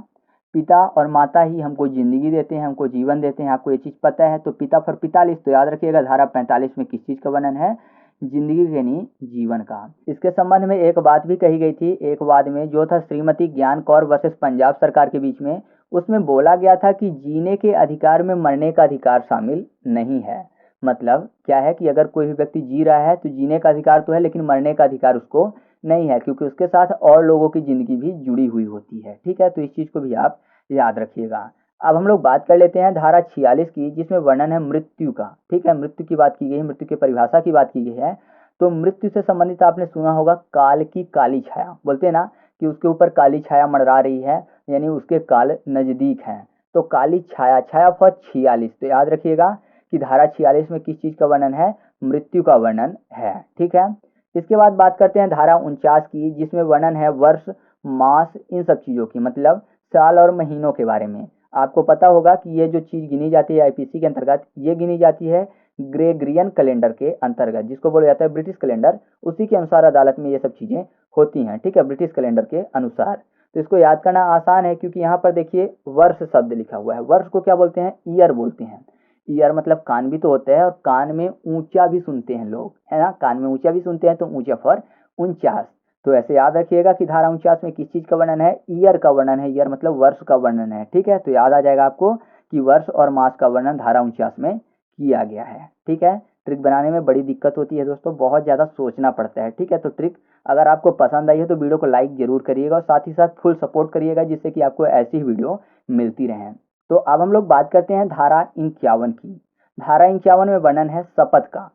पिता और माता ही हमको जिंदगी देते हैं, हमको जीवन देते हैं। आपको ये चीज पता है। तो पिता फॉर 45। तो याद रखिएगा धारा 45 में किस चीज का वर्णन है? जिंदगी यानी जीवन का। इसके संबंध में एक बात भी कही गई थी एक वाद में, जो था श्रीमती ज्ञान कौर वर्सेस पंजाब सरकार के बीच में। उसमें बोला गया था कि जीने के अधिकार में मरने का अधिकार शामिल नहीं है। मतलब क्या है कि अगर कोई भी व्यक्ति जी रहा है तो जीने का अधिकार तो है, लेकिन मरने का अधिकार उसको नहीं है, क्योंकि उसके साथ और लोगों की ज़िंदगी भी जुड़ी हुई होती है। ठीक है, तो इस चीज़ को भी आप याद रखिएगा। अब हम लोग बात कर लेते हैं धारा 46 की, जिसमें वर्णन है मृत्यु का। ठीक है, मृत्यु की बात की गई है, मृत्यु की परिभाषा की बात की गई है। तो मृत्यु से संबंधित आपने सुना होगा काल की काली छाया, बोलते हैं ना कि उसके ऊपर काली छाया मंडरा रही है, यानी उसके काल नज़दीक हैं। तो काली छाया, छाया फॉर 46, तो याद रखिएगा कि धारा 46 में किस चीज़ का वर्णन है, मृत्यु का वर्णन है। ठीक है, इसके बाद बात करते हैं धारा 49 की, जिसमें वर्णन है वर्ष, मास, इन सब चीज़ों की, मतलब साल और महीनों के बारे में। आपको पता होगा कि ये जो चीज़ गिनी जाती है आईपीसी के अंतर्गत, ये गिनी जाती है ग्रेगरियन कैलेंडर के अंतर्गत, जिसको बोला जाता है ब्रिटिश कैलेंडर। उसी के अनुसार अदालत में ये सब चीज़ें होती हैं। ठीक है, ब्रिटिश कैलेंडर के अनुसार। तो इसको याद करना आसान है, क्योंकि यहाँ पर देखिए वर्ष शब्द लिखा हुआ है। वर्ष को क्या बोलते हैं, ईयर बोलते हैं। ईयर मतलब कान भी तो होता है, और कान में ऊंचा भी सुनते हैं लोग, है ना, कान में ऊंचा भी सुनते हैं, तो ऊंचा फॉर 49। तो ऐसे याद रखिएगा कि धारा 49 में किस चीज़ का वर्णन है, ईयर का वर्णन है। ईयर मतलब वर्ष का वर्णन है। ठीक है, तो याद आ जाएगा आपको कि वर्ष और मास का वर्णन धारा 49 में किया गया है। ठीक है, ट्रिक बनाने में बड़ी दिक्कत होती है दोस्तों, बहुत ज़्यादा सोचना पड़ता है। ठीक है, तो ट्रिक अगर आपको पसंद आई है तो वीडियो को लाइक जरूर करिएगा, और साथ ही साथ फुल सपोर्ट करिएगा, जिससे कि आपको ऐसी ही वीडियो मिलती रहें। तो अब हम लोग बात करते हैं धारा 51 की। धारा 51 में वर्णन है शपथ का।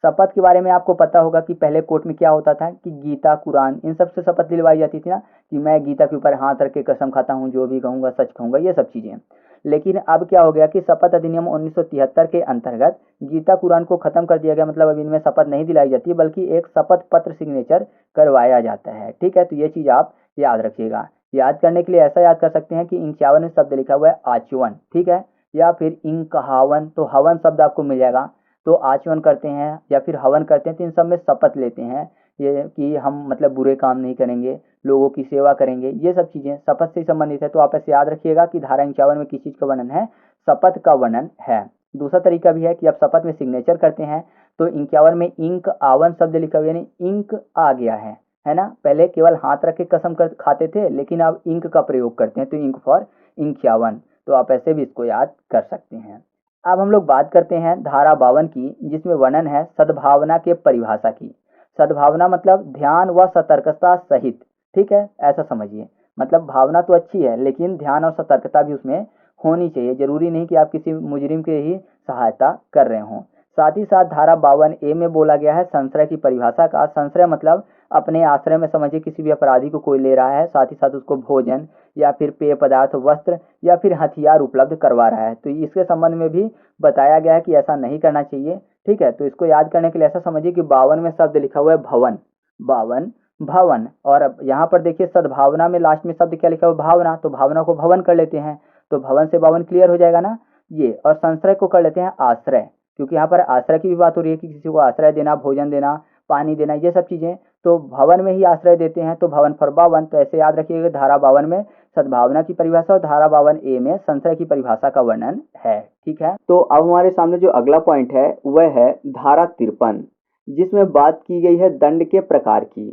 शपथ के बारे में आपको पता होगा कि पहले कोर्ट में क्या होता था कि गीता, कुरान, इन सब से शपथ दिलवाई जाती थी ना, कि मैं गीता के ऊपर हाथ रख के कसम खाता हूँ, जो भी कहूँगा सच कहूँगा, ये सब चीज़ें। लेकिन अब क्या हो गया कि शपथ अधिनियम 1973 के अंतर्गत गीता, कुरान को खत्म कर दिया गया। मतलब अब इनमें शपथ नहीं दिलाई जाती, बल्कि एक शपथ पत्र सिग्नेचर करवाया जाता है। ठीक है, तो ये चीज़ आप याद रखिएगा। याद करने के लिए ऐसा याद कर सकते हैं कि 51 में शब्द लिखा हुआ है आचवन। ठीक है, या फिर इंकहावन, तो हवन शब्द आपको मिल जाएगा। तो आचमन करते हैं या फिर हवन करते हैं, तो इन सब में शपथ लेते हैं ये कि हम मतलब बुरे काम नहीं करेंगे, लोगों की सेवा करेंगे, ये सब चीज़ें शपथ से संबंधित है। तो आप ऐसे याद रखिएगा कि धारा 51 में किस चीज़ का वर्णन है, शपथ का वर्णन है। दूसरा तरीका भी है कि आप शपथ में सिग्नेचर करते हैं, तो 51 में इंक आवन शब्द लिखा हुआ, यानी इंक आ गया है ना। पहले केवल हाथ रख के कसम कर खाते थे, लेकिन अब इंक का प्रयोग करते हैं, तो इंक फॉर 51। तो आप ऐसे भी इसको याद कर सकते हैं। अब हम लोग बात करते हैं धारा 52 की, जिसमें वर्णन है सद्भावना के परिभाषा की। सद्भावना मतलब ध्यान व सतर्कता सहित। ठीक है, ऐसा समझिए, मतलब भावना तो अच्छी है, लेकिन ध्यान और सतर्कता भी उसमें होनी चाहिए। जरूरी नहीं कि आप किसी मुजरिम के ही सहायता कर रहे हों। साथ ही साथ धारा 52A में बोला गया है संश्रय की परिभाषा का। संश्रय मतलब अपने आश्रय में समझिए किसी भी अपराधी को कोई ले रहा है, साथ ही साथ उसको भोजन या फिर पेय पदार्थ, वस्त्र या फिर हथियार उपलब्ध करवा रहा है। तो इसके संबंध में भी बताया गया है कि ऐसा नहीं करना चाहिए। ठीक है, तो इसको याद करने के लिए ऐसा समझिए कि 52 में शब्द लिखा हुआ है भवन, 52 भवन। और अब यहाँ पर देखिए सद्भावना में लास्ट में शब्द क्या लिखा हुआ है, भावना, तो भावना को भवन कर लेते हैं, तो भवन से 52 क्लियर हो जाएगा ना ये। और संश्रय को कर लेते हैं आश्रय, क्योंकि यहाँ पर आश्रय की भी बात हो रही है कि किसी को आश्रय देना, भोजन देना, पानी देना, ये सब चीज़ें तो भवन में ही आश्रय देते हैं, तो भवन फॉर 52। तो ऐसे याद रखिएगा धारा 52 में सद्भावना की परिभाषा और धारा 52A में संश्रय की परिभाषा का वर्णन है। ठीक है, तो अब हमारे सामने जो अगला पॉइंट है वह है धारा 53, जिसमें बात की गई है दंड के प्रकार की।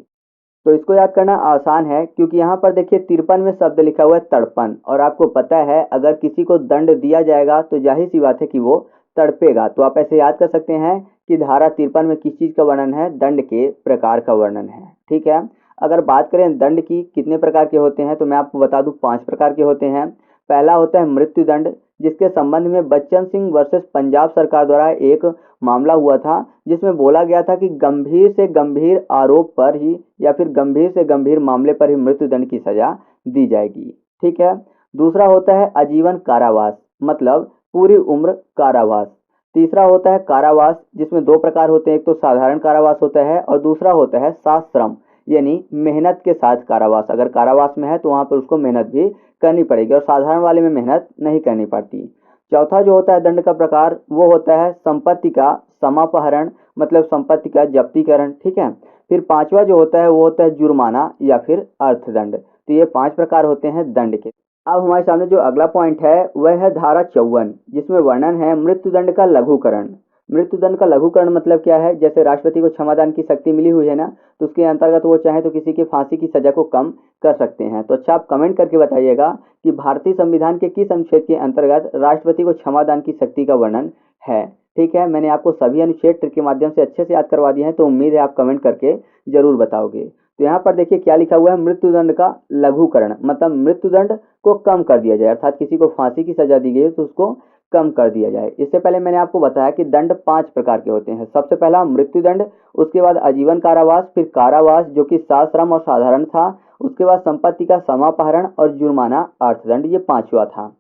तो इसको याद करना आसान है, क्योंकि यहाँ पर देखिए 53 में शब्द लिखा हुआ है तड़पन, और आपको पता है अगर किसी को दंड दिया जाएगा तो जाहिर सी बात है कि वो तड़पेगा। तो आप ऐसे याद कर सकते हैं कि धारा 53 में किस चीज़ का वर्णन है, दंड के प्रकार का वर्णन है। ठीक है, अगर बात करें दंड की कितने प्रकार के होते हैं, तो मैं आपको बता दूं 5 प्रकार के होते हैं। पहला होता है मृत्यु दंड, जिसके संबंध में बच्चन सिंह वर्सेस पंजाब सरकार द्वारा एक मामला हुआ था, जिसमें बोला गया था कि गंभीर से गंभीर आरोप पर ही या फिर गंभीर से गंभीर मामले पर ही मृत्युदंड की सजा दी जाएगी। ठीक है, दूसरा होता है आजीवन कारावास, मतलब पूरी उम्र कारावास। तीसरा होता है कारावास, जिसमें 2 प्रकार होते हैं, एक तो साधारण कारावास होता है और दूसरा होता है साश्रम, यानी मेहनत के साथ कारावास। अगर कारावास में है तो वहां पर उसको मेहनत भी करनी पड़ेगी, और साधारण वाले में मेहनत नहीं करनी पड़ती। चौथा जो होता है दंड का प्रकार, वो होता है संपत्ति का समापहरण, मतलब संपत्ति का जब्तीकरण। ठीक है, फिर पांचवा जो होता है वो होता है जुर्माना या फिर अर्थदंड। तो ये 5 प्रकार होते हैं दंड के। अब हमारे सामने जो अगला पॉइंट है वह है धारा 54, जिसमें वर्णन है मृत्युदंड का लघुकरण। मृत्युदंड का लघुकरण मतलब क्या है? जैसे राष्ट्रपति को क्षमादान की शक्ति मिली हुई है ना, तो उसके अंतर्गत वो चाहे तो किसी की फांसी की सजा को कम कर सकते हैं। तो अच्छा, आप कमेंट करके बताइएगा कि भारतीय संविधान के किस अनुच्छेद के अंतर्गत राष्ट्रपति को क्षमादान की शक्ति का वर्णन है। ठीक है, मैंने आपको सभी अनुच्छेद ट्रिक के माध्यम से अच्छे से याद करवा दिए हैं, तो उम्मीद है आप कमेंट करके जरूर बताओगे। तो यहाँ पर देखिए क्या लिखा हुआ है, मृत्युदंड का लघुकरण मतलब मृत्युदंड को कम कर दिया जाए, अर्थात किसी को फांसी की सजा दी गई है तो उसको कम कर दिया जाए। इससे पहले मैंने आपको बताया कि दंड 5 प्रकार के होते हैं। सबसे पहला मृत्युदंड, उसके बाद आजीवन कारावास, फिर कारावास जो कि सश्रम और साधारण था, उसके बाद संपत्ति का समापहरण और जुर्माना अर्थदंड, ये पांचवा था।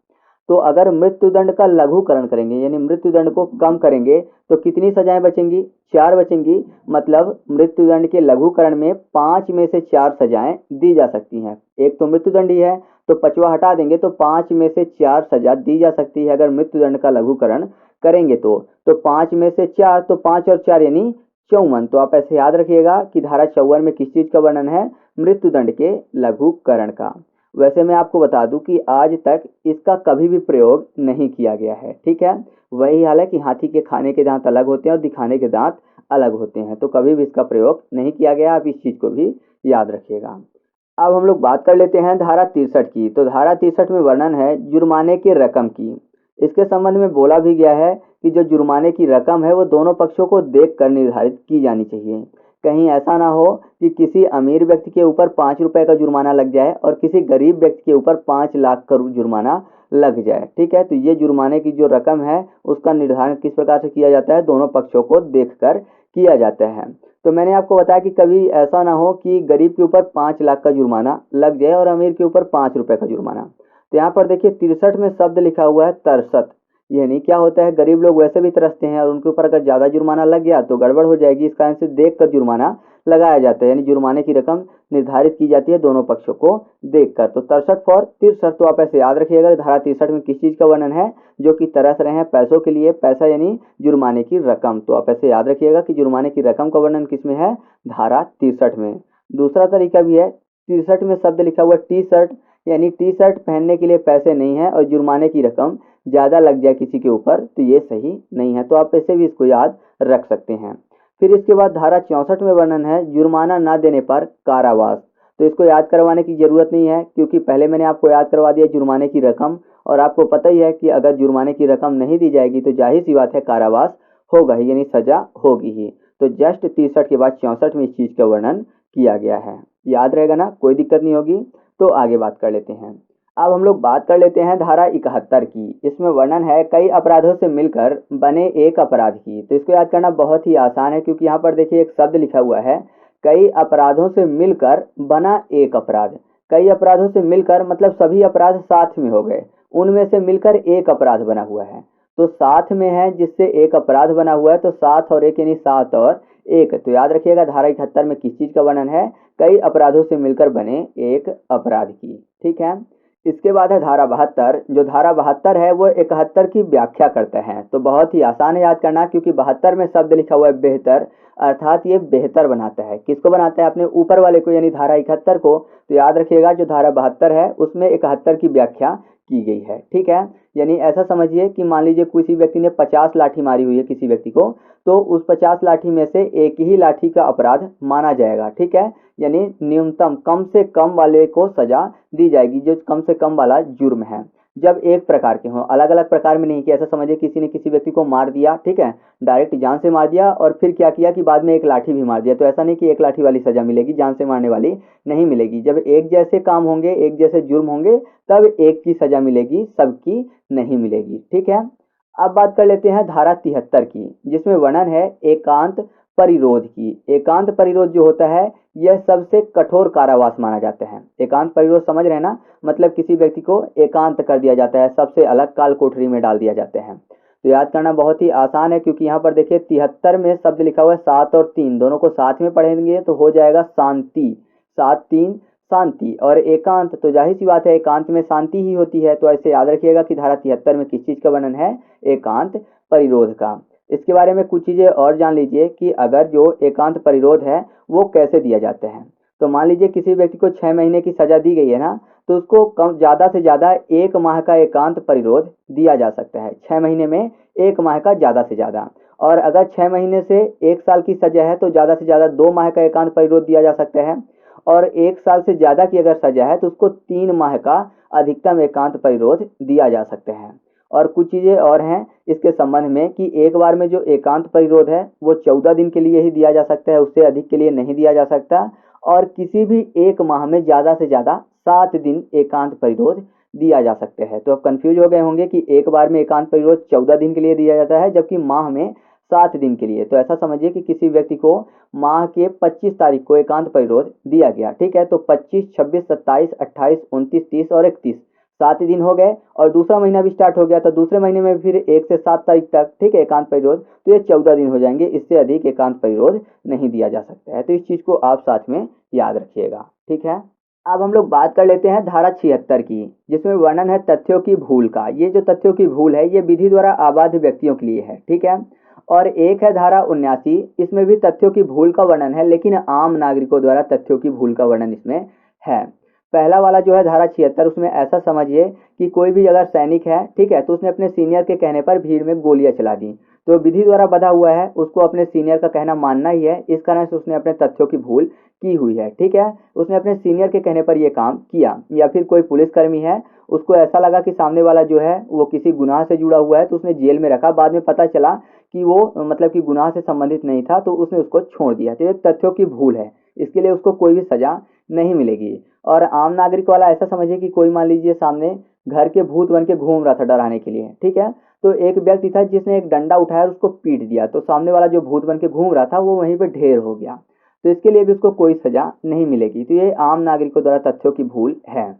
तो अगर मृत्युदंड का लघुकरण करेंगे यानी मृत्युदंड को कम करेंगे तो कितनी सजाएं बचेंगी? 4 बचेंगी। मतलब मृत्युदंड के लघुकरण में 5 में से 4 सजाएं दी जा सकती हैं। एक तो मृत्युदंड ही है, तो 5वां हटा देंगे तो 5 में से 4 सजा दी जा सकती है अगर मृत्युदंड का लघुकरण करेंगे तो 5 में से 4, तो 5 और 4 यानी 54। तो आप ऐसे याद रखिएगा कि धारा 54 में किस चीज का वर्णन है? मृत्युदंड के लघुकरण का। वैसे मैं आपको बता दूं कि आज तक इसका कभी भी प्रयोग नहीं किया गया है। ठीक है, वही हाल है कि हाथी के खाने के दांत अलग होते हैं और दिखाने के दांत अलग होते हैं, तो कभी भी इसका प्रयोग नहीं किया गया। आप इस चीज को भी याद रखिएगा। अब हम लोग बात कर लेते हैं धारा 63 की। तो धारा 63 में वर्णन है जुर्माने की रकम की। इसके संबंध में बोला भी गया है कि जो जुर्माने की रकम है वो दोनों पक्षों को देख कर निर्धारित की जानी चाहिए। कहीं ऐसा ना हो कि किसी अमीर व्यक्ति के ऊपर 5 रुपए का जुर्माना लग जाए और किसी गरीब व्यक्ति के ऊपर 5 लाख का जुर्माना लग जाए। ठीक है, तो ये जुर्माने की जो रकम है उसका निर्धारण किस प्रकार से किया जाता है? दोनों पक्षों को देखकर किया जाता है। तो मैंने आपको बताया कि कभी ऐसा ना हो कि गरीब के ऊपर 5 लाख का जुर्माना लग जाए और अमीर के ऊपर 5 रुपए का जुर्माना। तो यहाँ पर देखिए 63 में शब्द लिखा हुआ है तरसत। यानी क्या होता है, गरीब लोग वैसे भी तरसते हैं और उनके ऊपर अगर ज्यादा जुर्माना लग गया तो गड़बड़ हो जाएगी। इस कारण से देख कर जुर्माना लगाया जाता है, यानी जुर्माने की रकम निर्धारित की जाती है दोनों पक्षों को देखकर। तो 63 फॉर 63, तो आप ऐसे याद रखिएगा धारा 63 में किस चीज का वर्णन है? जो कि तरस रहे हैं पैसों के लिए, पैसा यानी जुर्माने की रकम। तो आप ऐसे याद रखिएगा कि जुर्माने की रकम का वर्णन किस में है? धारा 63 में। दूसरा तरीका भी है, 63 में शब्द लिखा हुआ टी शर्ट, यानी टी शर्ट पहनने के लिए पैसे नहीं है और जुर्माने की रकम ज्यादा लग जाए किसी के ऊपर तो ये सही नहीं है। तो आप ऐसे भी इसको याद रख सकते हैं। फिर इसके बाद धारा 64 में वर्णन है जुर्माना न देने पर कारावास। तो इसको याद करवाने की जरूरत नहीं है क्योंकि पहले मैंने आपको याद करवा दिया जुर्माने की रकम, और आपको पता ही है कि अगर जुर्माने की रकम नहीं दी जाएगी तो जाहिर सी बात है कारावास होगा ही, यानी सजा होगी ही। तो जस्ट 63 के बाद 64 में इस चीज का वर्णन किया गया है। याद रहेगा ना, कोई दिक्कत नहीं होगी। तो आगे बात कर लेते हैं। अब हम लोग बात कर लेते हैं धारा 71 की। इसमें वर्णन है कई अपराधों से मिलकर बने एक अपराध की। तो इसको याद करना बहुत ही आसान है क्योंकि यहाँ पर देखिए एक शब्द लिखा हुआ है कई अपराधों से मिलकर बना एक अपराध। कई अपराधों से मिलकर मतलब सभी अपराध साथ में हो गए, उनमें से मिलकर एक अपराध बना हुआ है। तो साथ में है जिससे एक अपराध बना हुआ है, तो 7 और 1 यानी 7 और 1। तो याद रखिएगा धारा 71 में किस चीज का वर्णन है? कई अपराधों से मिलकर बने एक अपराध की। ठीक है, इसके बाद है धारा 72। जो धारा 72 है वो 71 की व्याख्या करता है। तो बहुत ही आसान है याद करना क्योंकि 72 में शब्द लिखा हुआ है बेहतर, अर्थात ये बेहतर बनाता है। किसको बनाता है? अपने ऊपर वाले को, यानी धारा 71 को। तो याद रखिएगा जो धारा 72 है उसमें 71 की व्याख्या की गई है। ठीक है, यानी ऐसा समझिए कि मान लीजिए किसी व्यक्ति ने 50 लाठी मारी हुई है किसी व्यक्ति को, तो उस 50 लाठी में से एक ही लाठी का अपराध माना जाएगा। ठीक है, यानी न्यूनतम कम से कम वाले को सजा दी जाएगी, जो कम से कम वाला जुर्म है। जब एक प्रकार के हों, अलग अलग प्रकार में नहीं कि ऐसा समझिए किसी ने किसी व्यक्ति को मार दिया, ठीक है, डायरेक्ट जान से मार दिया और फिर क्या किया कि बाद में एक लाठी भी मार दिया। तो ऐसा नहीं कि एक लाठी वाली सजा मिलेगी, जान से मारने वाली नहीं मिलेगी। जब एक जैसे काम होंगे, एक जैसे जुर्म होंगे, तब एक की सजा मिलेगी, सबकी नहीं मिलेगी। ठीक है, अब बात कर लेते हैं धारा 73 की, जिसमें वर्णन है एकांत परिरोध की। एकांत परिरोध जो होता है यह सबसे कठोर कारावास माना जाता है। एकांत परिरोध समझ रहे हैं ना, मतलब किसी व्यक्ति को एकांत कर दिया जाता है, सबसे अलग काल कोठरी में डाल दिया जाते हैं। तो याद करना बहुत ही आसान है क्योंकि यहाँ पर देखिए 73 में शब्द लिखा हुआ है 7 और 3, दोनों को साथ में पढ़ेंगे तो हो जाएगा शांति। 7 3 शांति, और एकांत तो जाहिर सी बात है एकांत में शांति ही होती है। तो ऐसे याद रखिएगा कि धारा 73 में किस चीज का वर्णन है? एकांत परिरोध का। इसके बारे में कुछ चीजें और जान लीजिए कि अगर जो एकांत परिरोध है वो कैसे दिया जाता है। तो मान लीजिए किसी व्यक्ति को 6 महीने की सजा दी गई है ना, तो उसको कम ज्यादा से ज्यादा 1 माह का एकांत परिरोध दिया जा सकता है। 6 महीने में 1 माह का ज्यादा से ज्यादा। और अगर 6 महीने से 1 साल की सजा है तो ज़्यादा से ज़्यादा 2 माह का एकांत परिरोध दिया जा सकता है, और 1 साल से ज़्यादा की अगर सजा है तो उसको 3 माह का अधिकतम एकांत परिरोध दिया जा सकता है। और कुछ चीज़ें और हैं इसके संबंध में कि एक बार में जो एकांत परिरोध है वो 14 दिन के लिए ही दिया जा सकता है, उससे अधिक के लिए नहीं दिया जा सकता। और किसी भी एक माह में ज़्यादा से ज़्यादा 7 दिन एकांत परिरोध दिया जा सकते हैं। तो अब कंफ्यूज हो गए होंगे कि एक बार में एकांत परिरोध 14 दिन के लिए दिया जाता है जबकि माह में 7 दिन के लिए। तो ऐसा समझिए कि किसी व्यक्ति को माह के 25 तारीख को एकांत परिरोध दिया गया, ठीक है। तो 25, 26, 27, 28, 29, 30 और 31 7 दिन हो गए, और दूसरा महीना भी स्टार्ट हो गया तो दूसरे महीने में फिर 1 से 7 तारीख तक, ठीक है, एकांत परिरोध। तो ये 14 दिन हो जाएंगे, इससे अधिक एकांत परिरोध नहीं दिया जा सकता है। तो इस चीज को आप साथ में याद रखिएगा, ठीक है। अब हम लोग बात कर लेते हैं धारा 76 की, जिसमें वर्णन है तथ्यों की भूल का। ये जो तथ्यों की भूल है ये विधि द्वारा आबाद व्यक्तियों के लिए है, ठीक है। और एक है धारा 79, इसमें भी तथ्यों की भूल का वर्णन है, लेकिन आम नागरिकों द्वारा तथ्यों की भूल का वर्णन इसमें है। पहला वाला जो है धारा 76, उसमें ऐसा समझिए कि कोई भी अगर सैनिक है, ठीक है, तो उसने अपने सीनियर के कहने पर भीड़ में गोलियां चला दी, तो विधि द्वारा बंधा हुआ है, उसको अपने सीनियर का कहना मानना ही है। इस कारण से उसने अपने तथ्यों की भूल की हुई है, ठीक है। उसने अपने सीनियर के कहने पर यह काम किया। या फिर कोई पुलिसकर्मी है, उसको ऐसा लगा कि सामने वाला जो है वो किसी गुनाह से जुड़ा हुआ है, तो उसने जेल में रखा। बाद में पता चला कि वो मतलब कि गुनाह से संबंधित नहीं था, तो उसने उसको छोड़ दिया। तो ये तथ्यों की भूल है, इसके लिए उसको कोई भी सजा नहीं मिलेगी। और आम नागरिक वाला ऐसा समझिए कि कोई मान लीजिए सामने घर के भूत बन के घूम रहा था डराने के लिए, ठीक है। तो एक व्यक्ति था जिसने एक डंडा उठाया और उसको पीट दिया, तो सामने वाला जो भूत बन के घूम रहा था वो वहीं पे ढेर हो गया, तो इसके लिए भी उसको कोई सजा नहीं मिलेगी। तो ये आम नागरिकों द्वारा तथ्यों की भूल है।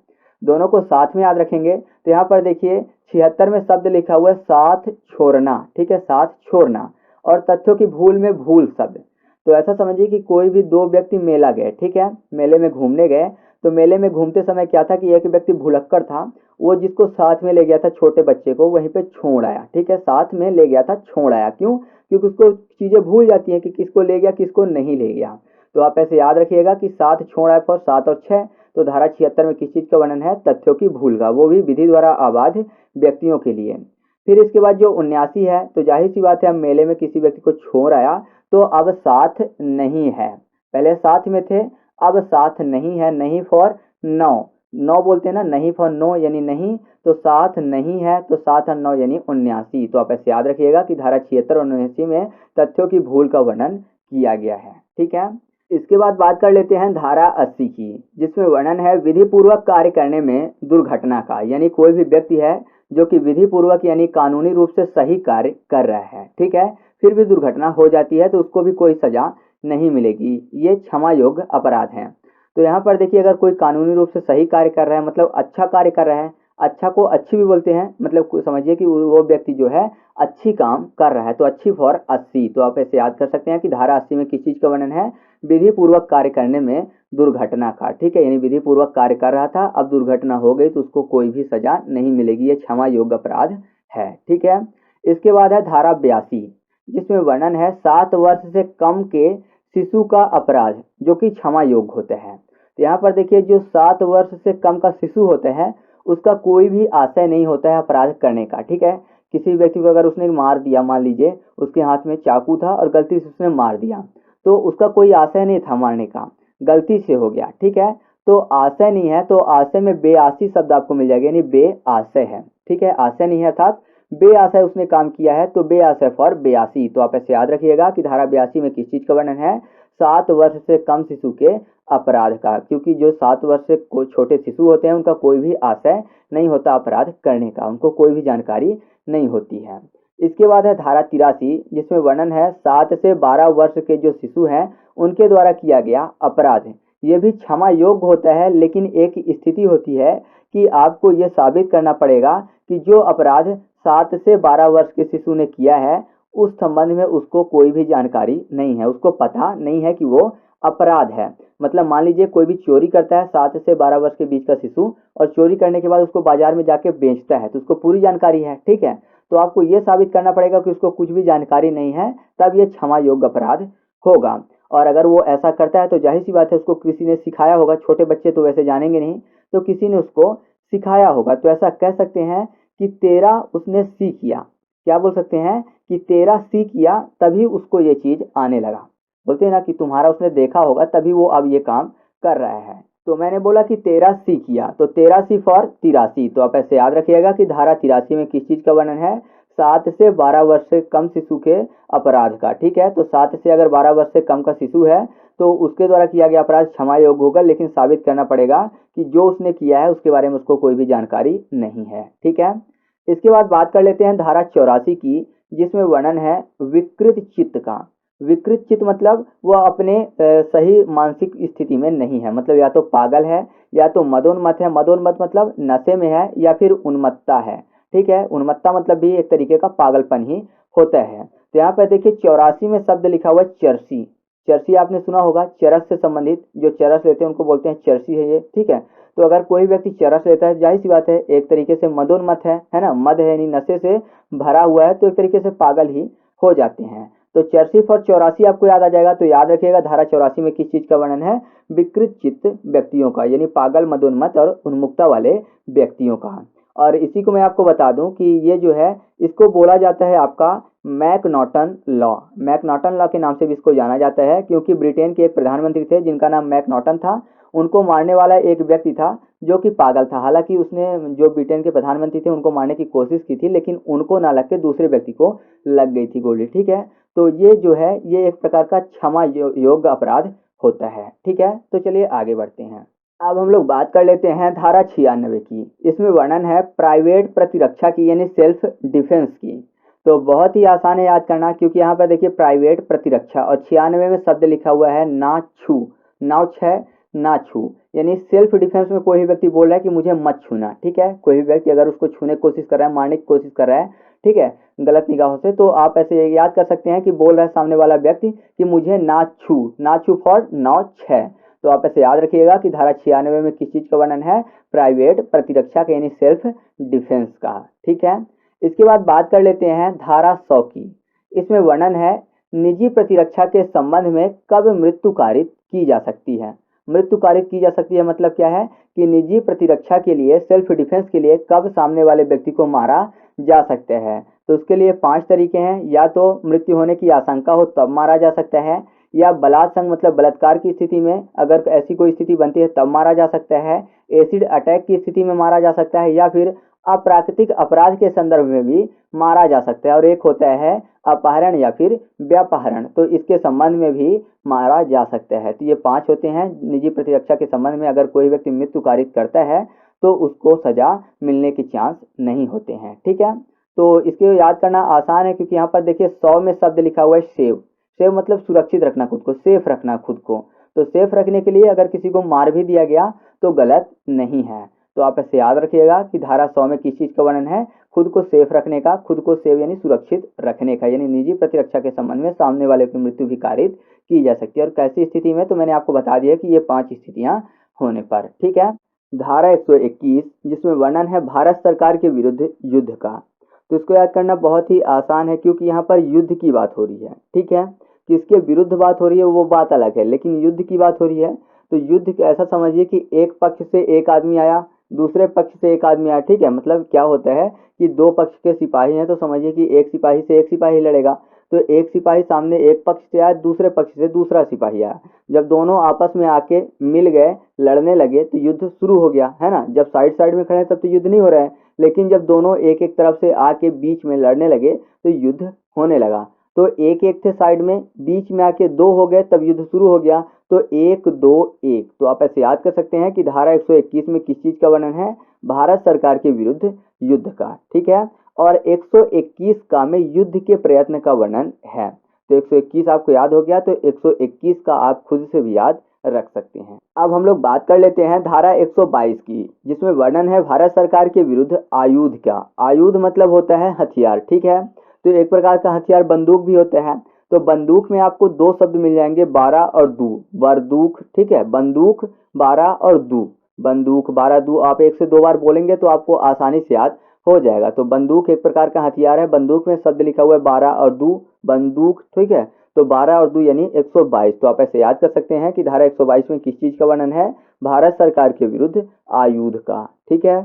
दोनों को साथ में याद रखेंगे। तो यहाँ पर देखिए 76 में शब्द लिखा हुआ है साथ छोड़ना, ठीक है, साथ छोड़ना। और तथ्यों की भूल में भूल शब्द। तो ऐसा समझिए कि कोई भी दो व्यक्ति मेला गए, ठीक है, मेले में घूमने गए। तो मेले में घूमते समय क्या था कि एक व्यक्ति भुलक्कड़ था, वो जिसको साथ में ले गया था छोटे बच्चे को वहीं पे छोड़ आया, ठीक है, साथ में ले गया था छोड़ आया। क्यों? क्योंकि उसको चीजें भूल जाती हैं कि किसको ले गया किसको नहीं ले गया। तो आप ऐसे याद रखिएगा कि 7 छोड़ आया फॉर 7 और 6। तो धारा 76 में किस चीज का वर्णन है? तथ्यों की भूल का, वो भी विधि द्वारा आबाद व्यक्तियों के लिए। फिर इसके बाद जो 79 है, तो जाहिर सी बात है अब मेले में किसी व्यक्ति को छोड़ आया तो अब साथ नहीं है। पहले साथ में थे, अब साथ नहीं है। नहीं फॉर 9, 9 बोलते हैं ना, नहीं फॉर 9 यानी नहीं, तो साथ नहीं है, तो 7 और 9 यानी 79। तो आप ऐसे याद रखिएगा कि धारा 76 और 79 में तथ्यों की भूल का वर्णन किया गया है, ठीक है। इसके बाद बात कर लेते हैं धारा 80 की, जिसमें वर्णन है विधि पूर्वक कार्य करने में दुर्घटना का। यानी कोई भी व्यक्ति है जो कि विधि पूर्वक यानी कानूनी रूप से सही कार्य कर रहा है, ठीक है, फिर भी दुर्घटना हो जाती है तो उसको भी कोई सजा नहीं मिलेगी। ये क्षमा योग्य अपराध है। तो यहाँ पर देखिए अगर कोई कानूनी रूप से सही कार्य कर रहा है मतलब अच्छा कार्य कर रहा है, अच्छा को अच्छी भी बोलते हैं, मतलब समझिए कि वो व्यक्ति जो है अच्छी काम कर रहा है, तो अच्छी फॉर 80। तो आप ऐसे याद कर सकते हैं कि धारा 80 में किस चीज का वर्णन है? विधि पूर्वक कार्य करने में दुर्घटना का, ठीक है। यानी विधि पूर्वक कार्य कर रहा था, अब दुर्घटना हो गई तो उसको कोई भी सजा नहीं मिलेगी। ये क्षमा योग्य अपराध है, ठीक है। इसके बाद है धारा 82, जिसमें वर्णन है 7 वर्ष से कम के शिशु का अपराध जो कि क्षमा योग्य होते हैं। तो यहाँ पर देखिए जो 7 वर्ष से कम का शिशु होता है उसका कोई भी आशय नहीं होता है अपराध करने का, ठीक है। किसी व्यक्ति को अगर उसने मार दिया, मान लीजिए उसके हाथ में चाकू था और गलती से उसने मार दिया, तो उसका कोई आशय नहीं था मारने का, गलती से हो गया, ठीक है। तो आशय नहीं है, तो आशय में बेआसी शब्द आपको मिल जाएगा, यानी बेआशय है, ठीक है। आशय नहीं है अर्थात बेआशय उसने काम किया है, तो बेआशय फॉर 82। तो आप ऐसे याद रखिएगा कि धारा 82 में किस चीज का वर्णन है? 7 वर्ष से कम शिशु के अपराध का, क्योंकि जो 7 वर्ष से छोटे शिशु होते हैं उनका कोई भी आशय नहीं होता अपराध करने का, उनको कोई भी जानकारी नहीं होती है। इसके बाद है धारा 83, जिसमें वर्णन है 7 से 12 वर्ष के जो शिशु हैं उनके द्वारा किया गया अपराध। ये भी क्षमा योग्य होता है, लेकिन एक स्थिति होती है कि आपको यह साबित करना पड़ेगा कि जो अपराध 7 से 12 वर्ष के शिशु ने किया है उस संबंध में उसको कोई भी जानकारी नहीं है, उसको पता नहीं है कि वो अपराध है। मतलब मान लीजिए कोई भी चोरी करता है 7 से 12 वर्ष के बीच का शिशु, और चोरी करने के बाद उसको बाजार में जाके बेचता है, तो उसको पूरी जानकारी है, ठीक है। तो आपको यह साबित करना पड़ेगा कि उसको कुछ भी जानकारी नहीं है, तब ये क्षमा योग्य अपराध होगा। और अगर वो ऐसा करता है तो जाहिर सी बात है उसको किसी ने सिखाया होगा, छोटे बच्चे तो वैसे जानेंगे नहीं, तो किसी ने उसको सिखाया होगा। तो ऐसा कह सकते हैं कि तेरा उसने सीख किया, क्या बोल सकते हैं कि तेरा सी किया तभी उसको ये चीज आने लगा। बोलते हैं ना कि तुम्हारा उसने देखा होगा तभी वो अब ये काम कर रहा है। तो मैंने बोला कि 13C किया, तो 13C फॉर 83। तो आप ऐसे याद रखिएगा कि धारा 83 में किस चीज का वर्णन है, 7 से 12 वर्ष से कम शिशु के अपराध का। ठीक है, तो 7 से अगर 12 वर्ष से कम का शिशु है तो उसके द्वारा किया गया अपराध क्षमा योग्य होगा, लेकिन साबित करना पड़ेगा कि जो उसने किया है उसके बारे में उसको कोई भी जानकारी नहीं है। ठीक है, इसके बाद बात कर लेते हैं धारा 84 की, जिसमें वर्णन है विकृत चित्त का। विकृत चित्त मतलब वह अपने सही मानसिक स्थिति में नहीं है, मतलब या तो पागल है या तो मदोन्मत्त है। मदोन्मत्त मतलब नशे में है या फिर उन्मत्ता है। ठीक है, उन्मत्ता मतलब भी एक तरीके का पागलपन ही होता है। तो यहाँ पर देखिए 84 में शब्द लिखा हुआ है चरसी। चरसी आपने सुना होगा, चरस से संबंधित, जो चरस लेते हैं उनको बोलते हैं चरसी है ये। ठीक है, तो अगर कोई व्यक्ति चरस लेता है, जाहिर सी बात है एक तरीके से मदोन्मत्त है ना, मद है यानी नशे से भरा हुआ है, तो एक तरीके से पागल ही हो जाते हैं। तो चरसी फॉर 84 आपको याद आ जाएगा। तो याद रखिएगा धारा 84 में किस चीज का वर्णन है, विकृत चित्त व्यक्तियों का, यानी पागल मदोन्मत्त और उन्मुक्ता वाले व्यक्तियों का। और इसी को मैं आपको बता दूं कि ये जो है इसको बोला जाता है आपका मैकनॉटन लॉ। मैकनॉटन लॉ के नाम से भी इसको जाना जाता है, क्योंकि ब्रिटेन के एक प्रधानमंत्री थे जिनका नाम मैकनॉटन था। उनको मारने वाला एक व्यक्ति था जो कि पागल था। हालांकि उसने, जो ब्रिटेन के प्रधानमंत्री थे, उनको मारने की कोशिश की थी, लेकिन उनको ना लग के दूसरे व्यक्ति को लग गई थी गोली। ठीक है, तो ये जो है ये एक प्रकार का क्षमा योग्य अपराध होता है। ठीक है, तो चलिए आगे बढ़ते हैं। अब हम लोग बात कर लेते हैं धारा 96 की। इसमें वर्णन है प्राइवेट प्रतिरक्षा की, यानी सेल्फ डिफेंस की। तो बहुत ही आसान है याद करना, क्योंकि यहाँ पर देखिए प्राइवेट प्रतिरक्षा और 96 में शब्द लिखा हुआ है ना छू। नाव है ना छू, यानी सेल्फ डिफेंस में कोई भी व्यक्ति बोल रहा है कि मुझे मत छूना। ठीक है, कोई भी व्यक्ति अगर उसको छूने की कोशिश कर रहा है, मारने की कोशिश कर रहा है, ठीक है, गलत निगाहों से, तो आप ऐसे याद कर सकते हैं कि बोल रहा है सामने वाला व्यक्ति कि मुझे ना छू। ना छू फॉर 96। तो आप ऐसे याद रखिएगा कि धारा 96 में किस चीज का वर्णन है, प्राइवेट प्रतिरक्षा का, यानी सेल्फ डिफेंस का। ठीक है, इसके बाद बात कर लेते हैं धारा 100 की। इसमें वर्णन है निजी प्रतिरक्षा के संबंध में कब मृत्यु कारित की जा सकती है। मृत्यु कारित की जा सकती है मतलब क्या है कि निजी प्रतिरक्षा के लिए, सेल्फ डिफेंस के लिए कब सामने वाले व्यक्ति को मारा जा सकता है। तो उसके लिए 5 तरीके हैं, या तो मृत्यु होने की आशंका हो तब मारा जा सकता है, या बलात्संग मतलब बलात्कार की स्थिति में अगर ऐसी कोई स्थिति बनती है तब मारा जा सकता है, एसिड अटैक की स्थिति में मारा जा सकता है, या फिर अप्राकृतिक अपराध के संदर्भ में भी मारा जा सकता है, और एक होता है अपहरण या फिर व्यापहरण, तो इसके संबंध में भी मारा जा सकता है। तो ये 5 होते हैं। निजी प्रतिरक्षा के संबंध में अगर कोई व्यक्ति मृत्यु कारित करता है तो उसको सजा मिलने के चांस नहीं होते हैं। ठीक है, तो इसके याद करना आसान है, क्योंकि यहाँ पर देखिए 100 में शब्द लिखा हुआ है सेव। सेव मतलब सुरक्षित रखना खुद को, सेफ रखना खुद को। तो सेफ रखने के लिए अगर किसी को मार भी दिया गया तो गलत नहीं है। तो आप ऐसे याद रखिएगा कि धारा 100 में किस चीज का वर्णन है, खुद को सेफ रखने का। खुद को सेफ यानी सुरक्षित रखने का, यानी निजी प्रतिरक्षा के संबंध में सामने वाले की मृत्यु भी कारित की जा सकती है। और कैसी स्थिति में, तो मैंने आपको बता दिया कि ये 5 स्थितियां होने पर। ठीक है, धारा 121 जिसमें वर्णन है भारत सरकार के विरुद्ध युद्ध का। तो इसको याद करना बहुत ही आसान है, क्योंकि यहाँ पर युद्ध की बात हो रही है। ठीक है, किसके विरुद्ध बात हो रही है वो बात अलग है, लेकिन युद्ध की बात हो रही है। तो युद्ध ऐसा समझिए कि एक पक्ष से एक आदमी आया, दूसरे पक्ष से एक आदमी आया। ठीक है, मतलब क्या होता है कि 2 पक्ष के सिपाही हैं, तो समझिए कि एक सिपाही से एक सिपाही लड़ेगा। तो एक सिपाही सामने एक पक्ष से आया, दूसरे पक्ष से दूसरा सिपाही आया। जब दोनों आपस में आके मिल गए, लड़ने लगे, तो युद्ध शुरू हो गया, है ना। जब साइड साइड में खड़े हैं तब तो युद्ध नहीं हो रहा है, लेकिन जब दोनों एक एक तरफ से आके बीच में लड़ने लगे तो युद्ध होने लगा। तो एक एक थे साइड में, बीच में आके 2 हो गए, तब युद्ध शुरू हो गया। तो 1 2 1। तो आप ऐसे याद कर सकते हैं कि धारा 121 में किस चीज का वर्णन है, भारत सरकार के विरुद्ध युद्ध का। ठीक है, और 121 का में युद्ध के प्रयत्न का वर्णन है। तो 121 आपको याद हो गया, तो 121 का आप खुद से भी याद रख सकते हैं। अब हम लोग बात कर लेते हैं धारा 122 की, जिसमें वर्णन है भारत सरकार के विरुद्ध आयुध का। आयुध मतलब होता है हथियार। ठीक है, तो एक प्रकार का हथियार बंदूक भी होता है। तो बंदूक में आपको 2 शब्द मिल जाएंगे, 12 और दू, बरदूक। ठीक है, बंदूक 12 और दू, बंदूक 12 दू। आप 1 से 2 बार बोलेंगे तो आपको आसानी से याद हो जाएगा। तो बंदूक एक प्रकार का हथियार है। बंदूक में शब्द लिखा हुआ है 12 और दू, बंदूक। ठीक है, तो 12 और 2 यानी 122। तो आप ऐसे याद कर सकते हैं कि धारा 122 में किस चीज का वर्णन है, भारत सरकार के विरुद्ध आयुध का। ठीक है,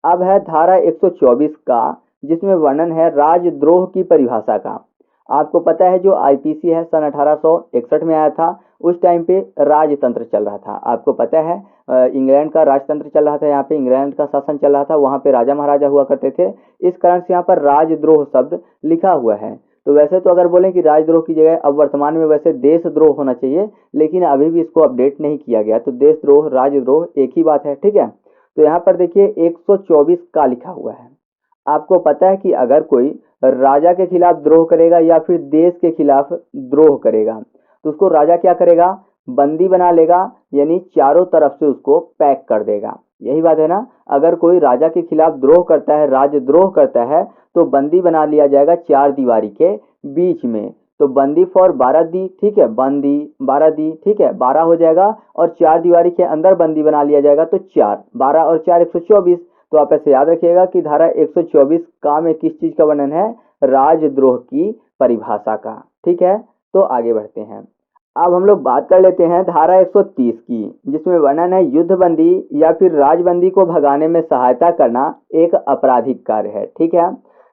अब है धारा 124 का, जिसमें वर्णन है राजद्रोह की परिभाषा का। आपको पता है जो आईपीसी है सन 1861 में आया था, उस टाइम पे राजतंत्र चल रहा था। आपको पता है इंग्लैंड का राजतंत्र चल रहा था, यहाँ पे इंग्लैंड का शासन चल रहा था, वहाँ पे राजा महाराजा हुआ करते थे, इस कारण से यहाँ पर राजद्रोह शब्द लिखा हुआ है। तो वैसे तो अगर बोलें कि राजद्रोह की जगह अब वर्तमान में वैसे देशद्रोह होना चाहिए, लेकिन अभी भी इसको अपडेट नहीं किया गया, तो देशद्रोह राजद्रोह एक ही बात है, ठीक है। तो यहाँ पर देखिए 124 का लिखा हुआ है। आपको पता है कि अगर कोई राजा के खिलाफ द्रोह करेगा या फिर देश के खिलाफ द्रोह करेगा तो उसको राजा क्या करेगा, बंदी बना लेगा, यानी चारों तरफ से उसको पैक कर देगा। यही बात है ना, अगर कोई राजा के खिलाफ द्रोह करता है, राजद्रोह करता है, तो बंदी बना लिया जाएगा चार दीवारी के बीच में। तो बंदी फॉर 12 दी, ठीक है, बंदी 12 दी, ठीक है, 12 हो जाएगा, और चार दीवारी के अंदर बंदी बना लिया जाएगा, तो 4, 12 और 4 124। तो आप ऐसे याद रखिएगा कि धारा 124 का में किस चीज का वर्णन है, राजद्रोह की परिभाषा का, ठीक है। तो आगे बढ़ते हैं। अब हम लोग बात कर लेते हैं धारा 130 की, जिसमें वर्णन है युद्धबंदी या फिर राजबंदी को भगाने में सहायता करना एक आपराधिक कार्य है, ठीक है।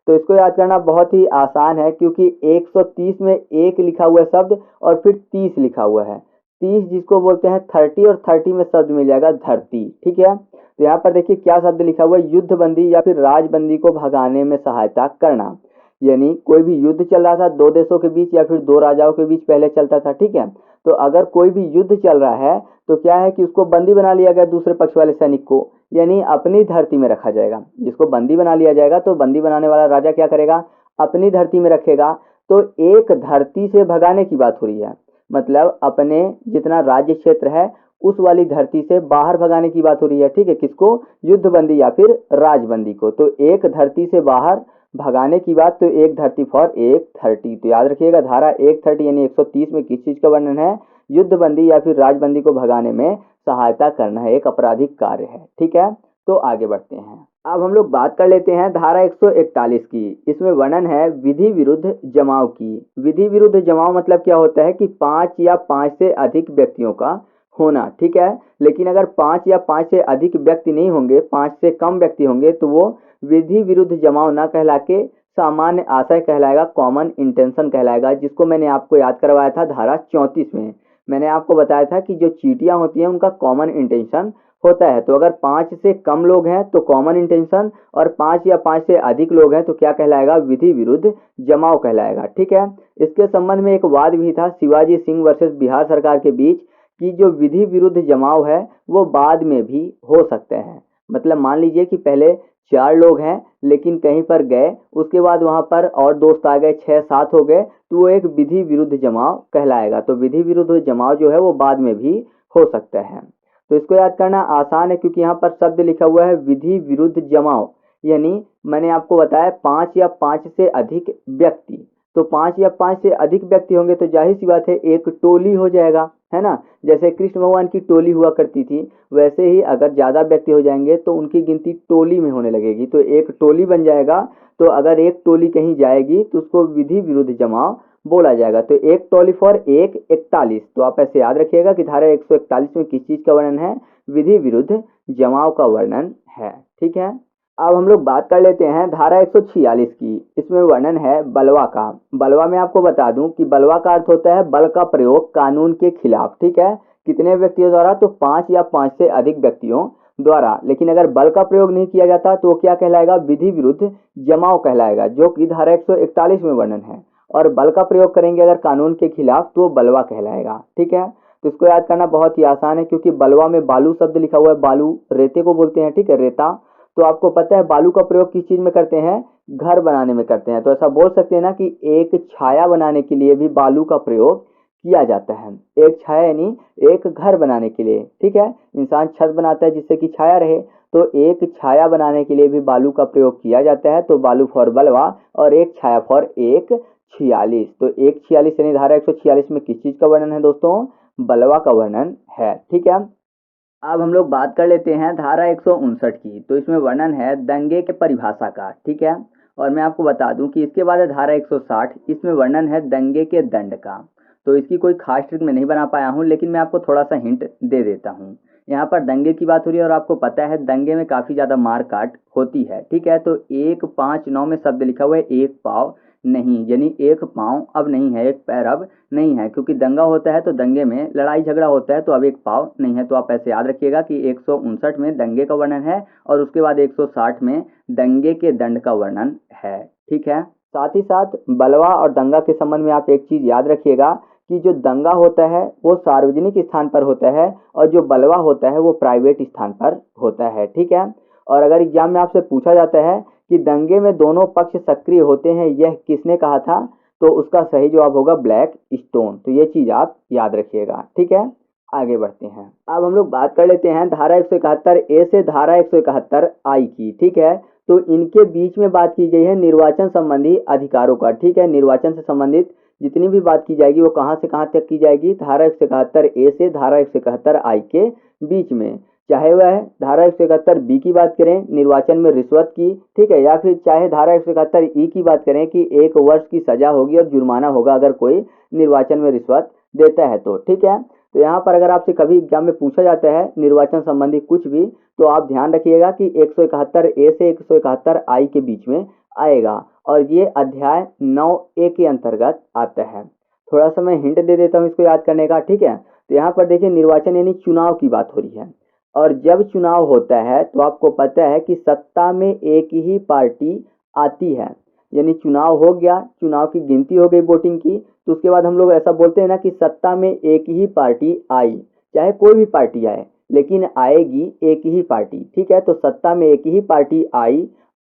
तो इसको याद करना बहुत ही आसान है, क्योंकि 130 में एक लिखा हुआ है शब्द और फिर 30 लिखा हुआ है। 30 जिसको बोलते हैं 30, और 30 में शब्द मिल जाएगा धरती, ठीक है। तो यहाँ पर देखिए क्या शब्द लिखा हुआ है, युद्धबंदी या फिर राजबंदी को भगाने में सहायता करना। यानी कोई भी युद्ध चल रहा था दो देशों के बीच या फिर दो राजाओं के बीच पहले चलता था, ठीक है। तो अगर कोई भी युद्ध चल रहा है तो क्या है कि उसको बंदी बना लिया गया दूसरे पक्ष वाले सैनिक को, यानी अपनी धरती में रखा जाएगा। जिसको बंदी बना लिया जाएगा तो बंदी बनाने वाला राजा क्या करेगा, अपनी धरती में रखेगा। तो एक धरती से भगाने की बात हो रही है, मतलब अपने जितना राज्य क्षेत्र है उस वाली धरती से बाहर भगाने की बात हो रही है, ठीक है। किसको, युद्धबंदी या फिर राजबंदी को। तो एक धरती से बाहर भगाने की बात, तो एक धरती फॉर 130। तो याद रखिएगा धारा 130 यानी 130 में किस चीज का वर्णन है, युद्धबंदी या फिर राजबंदी को भगाने में सहायता करना है, एक आपराधिक कार्य है, ठीक है। तो आगे बढ़ते हैं। अब हम लोग बात कर लेते हैं धारा 141 की। इसमें वर्णन है विधि विरुद्ध जमाव की। विधि विरुद्ध जमाव मतलब क्या होता है कि 5 या 5 से अधिक व्यक्तियों का होना, ठीक है। लेकिन अगर 5 या 5 से अधिक व्यक्ति नहीं होंगे, 5 से कम व्यक्ति होंगे, तो वो विधि विरुद्ध जमाव न कहला के सामान्य आशय कहलाएगा, कॉमन इंटेंशन कहलाएगा, जिसको मैंने आपको याद करवाया था धारा 34 में। मैंने आपको बताया था कि जो चीटियां होती हैं उनका कॉमन इंटेंशन होता है। तो अगर 5 से कम लोग हैं तो कॉमन इंटेंशन, और 5 या 5 से अधिक लोग हैं तो क्या कहलाएगा, विधि विरुद्ध जमाव कहलाएगा, ठीक है। इसके संबंध में एक वाद भी था शिवाजी सिंह वर्सेस बिहार सरकार के बीच, कि जो विधि विरुद्ध जमाव है वो बाद में भी हो सकते हैं। मतलब मान लीजिए कि पहले 4 लोग हैं लेकिन कहीं पर गए, उसके बाद वहां पर और दोस्त आ गए, 6-7 हो गए, तो वो एक विधि विरुद्ध जमाव कहलाएगा। तो विधि विरुद्ध जमाव जो है वो बाद में भी हो सकता है। तो इसको याद करना आसान है, क्योंकि यहाँ पर शब्द लिखा हुआ है विधि विरुद्ध जमाव, यानी मैंने आपको बताया 5 या 5 से अधिक व्यक्ति। तो 5 या 5 से अधिक व्यक्ति होंगे तो जाहिर सी बात है एक टोली हो जाएगा, है ना। जैसे कृष्ण भगवान की टोली हुआ करती थी, वैसे ही अगर ज्यादा व्यक्ति हो जाएंगे तो उनकी गिनती टोली में होने लगेगी, तो एक टोली बन जाएगा। तो अगर एक टोली कहीं जाएगी तो उसको विधि विरुद्ध जमाव बोला जाएगा। तो एक टोली फॉर 141। तो आप ऐसे याद रखिएगा कि धारा 141 में किस चीज का वर्णन है, विधि विरुद्ध जमाव का वर्णन है, ठीक है। अब हम लोग बात कर लेते हैं धारा 146 की। इसमें वर्णन है बलवा का। बलवा में आपको बता दूं कि बलवा का अर्थ होता है बल का प्रयोग कानून के खिलाफ, ठीक है। कितने व्यक्तियों द्वारा, तो 5 या 5 से अधिक व्यक्तियों द्वारा। लेकिन अगर बल का प्रयोग नहीं किया जाता तो क्या कहलाएगा, विधि विरुद्ध जमाव कहलाएगा, जो कि धारा 141 में वर्णन है। और बल का प्रयोग करेंगे अगर कानून के खिलाफ तो बलवा कहलाएगा, ठीक है। तो इसको याद करना बहुत ही आसान है, क्योंकि बलवा में बालू शब्द लिखा हुआ है, बालू रेते को बोलते हैं, ठीक है, रेता। तो आपको पता है बालू का प्रयोग किस चीज में करते हैं, घर बनाने में करते हैं। तो ऐसा बोल सकते हैं ना कि एक छाया बनाने के लिए भी बालू का प्रयोग किया जाता है। एक छाया यानी एक घर बनाने के लिए, ठीक है। इंसान छत बनाता है जिससे कि छाया रहे, तो एक छाया बनाने के लिए भी बालू का प्रयोग किया जाता है। तो बालू फॉर बलवा और एक छाया फॉर 146। तो 146 यानी धारा 146 में किस चीज का वर्णन है दोस्तों, बलवा का वर्णन है, ठीक है। अब हम लोग बात कर लेते हैं धारा 159 की। तो इसमें वर्णन है दंगे के परिभाषा का, ठीक है। और मैं आपको बता दूं कि इसके बाद है धारा 160। इसमें वर्णन है दंगे के दंड का। तो इसकी कोई खास ट्रिक मैं नहीं बना पाया हूं, लेकिन मैं आपको थोड़ा सा हिंट दे देता हूं। यहाँ पर दंगे की बात हो रही है और आपको पता है दंगे में काफ़ी ज़्यादा मार काट होती है, ठीक है। तो 159 में शब्द लिखा हुआ है एक पाव नहीं, यानी एक पाँव अब नहीं है, एक पैर अब नहीं है, क्योंकि दंगा होता है तो दंगे में लड़ाई झगड़ा होता है, तो अब एक पाव नहीं है। तो आप ऐसे याद रखिएगा कि 159 में दंगे का वर्णन है और उसके बाद 160 में दंगे के दंड का वर्णन है, ठीक है। साथ ही साथ बलवा और दंगा के संबंध में आप एक चीज़ याद रखिएगा कि जो दंगा होता है वो सार्वजनिक स्थान पर होता है और जो बलवा होता है वो प्राइवेट स्थान पर होता है, ठीक है। और अगर एग्जाम में आपसे पूछा जाता है कि दंगे में दोनों पक्ष सक्रिय होते हैं, यह किसने कहा था, तो उसका सही जवाब होगा ब्लैक स्टोन। तो ये चीज़ आप याद रखिएगा, ठीक है। आगे बढ़ते हैं। अब हम लोग बात कर लेते हैं धारा 171 ए से धारा 171 आई की, ठीक है। तो इनके बीच में बात की गई है निर्वाचन संबंधी अधिकारों का, ठीक है। निर्वाचन से संबंधित जितनी भी बात की जाएगी वो कहाँ से कहाँ तक की जाएगी, धारा 171 ए से धारा 171 आई के बीच में। चाहे वह धारा 171 बी की बात करें निर्वाचन में रिश्वत की, ठीक है, या फिर चाहे धारा 171 ई की बात करें कि 1 वर्ष की सजा होगी और जुर्माना होगा अगर कोई निर्वाचन में रिश्वत देता है तो, ठीक है। तो यहाँ पर अगर आपसे कभी एग्जाम में पूछा जाता है निर्वाचन संबंधी कुछ भी, तो आप ध्यान रखिएगा कि 171 ए से 171 आई के बीच में आएगा और ये अध्याय 9 ए के अंतर्गत आता है। थोड़ा सा मैं हिंट दे देता हूँ इसको याद करने का, ठीक है। तो यहाँ पर देखिए निर्वाचन यानी चुनाव की बात हो रही है और जब चुनाव होता है तो आपको पता है कि सत्ता में एक ही पार्टी आती है, यानी चुनाव हो गया, चुनाव की गिनती हो गई वोटिंग की, तो उसके बाद हम लोग ऐसा बोलते हैं ना कि सत्ता में एक ही पार्टी आई, चाहे कोई भी पार्टी आए लेकिन आएगी एक ही पार्टी, ठीक है। तो सत्ता में एक ही पार्टी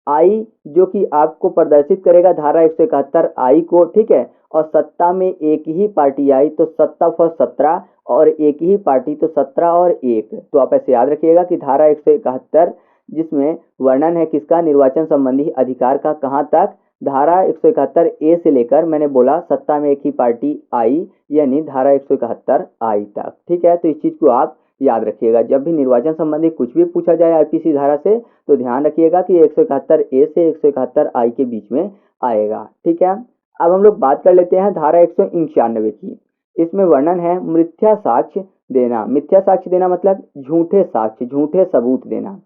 आई जो कि आपको प्रदर्शित करेगा धारा 171 आई को, ठीक है। और सत्ता में एक ही पार्टी आई तो सत्ता फॉर 17 और एक ही पार्टी तो 17 और 1। तो आप ऐसे याद रखिएगा कि धारा 171 जिसमें वर्णन है किसका, निर्वाचन संबंधी अधिकार का, कहाँ तक, धारा 171 ए से लेकर मैंने बोला सत्ता में एक ही पार्टी आई यानी धारा 171 आई तक, ठीक है। तो इस चीज़ को आप याद रखिएगा, जब भी निर्वाचन संबंधी कुछ भी पूछा जाए आईपीसी धारा से तो ध्यान रखिएगा कि 171 ए से 171 आई के बीच में आएगा, ठीक है। अब हम लोग बात कर लेते हैं धारा 191 की। इसमें वर्णन है मिथ्या साक्ष्य देना। मिथ्या साक्ष्य देना मतलब झूठे साक्ष्य, झूठे सबूत देना।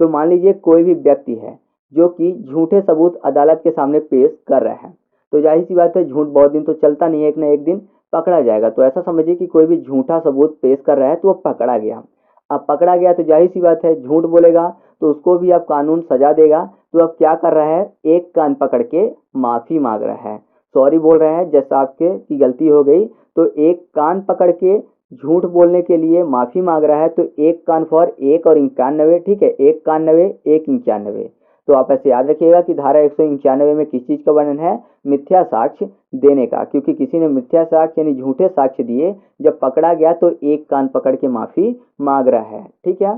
तो मान लीजिए कोई भी व्यक्ति है जो कि झूठे सबूत अदालत के सामने पेश कर रहा है, तो जाहिर सी बात है झूठ बहुत दिन तो चलता नहीं है, एक ना एक दिन पकड़ा जाएगा। तो ऐसा समझिए कि कोई भी झूठा सबूत पेश कर रहा है तो वो पकड़ा गया। अब पकड़ा गया तो जाहिर सी बात है झूठ बोलेगा तो उसको भी अब कानून सजा देगा। तो अब क्या कर रहा है, एक कान पकड़ के माफी मांग रहा है, सॉरी बोल रहा है, जैसा आपके की गलती हो गई तो एक कान पकड़ के झूठ बोलने के लिए माफी मांग रहा है। तो एक कान फॉर 1 और 91, ठीक है, 1 कान 90 1 91। तो आप ऐसे याद रखिएगा कि धारा 191 में किस चीज का वर्णन है, मिथ्या साक्ष्य देने का, क्योंकि किसी ने मिथ्या साक्ष्य यानी झूठे साक्ष्य दिए, जब पकड़ा गया तो एक कान पकड़ के माफी मांग रहा है, ठीक है।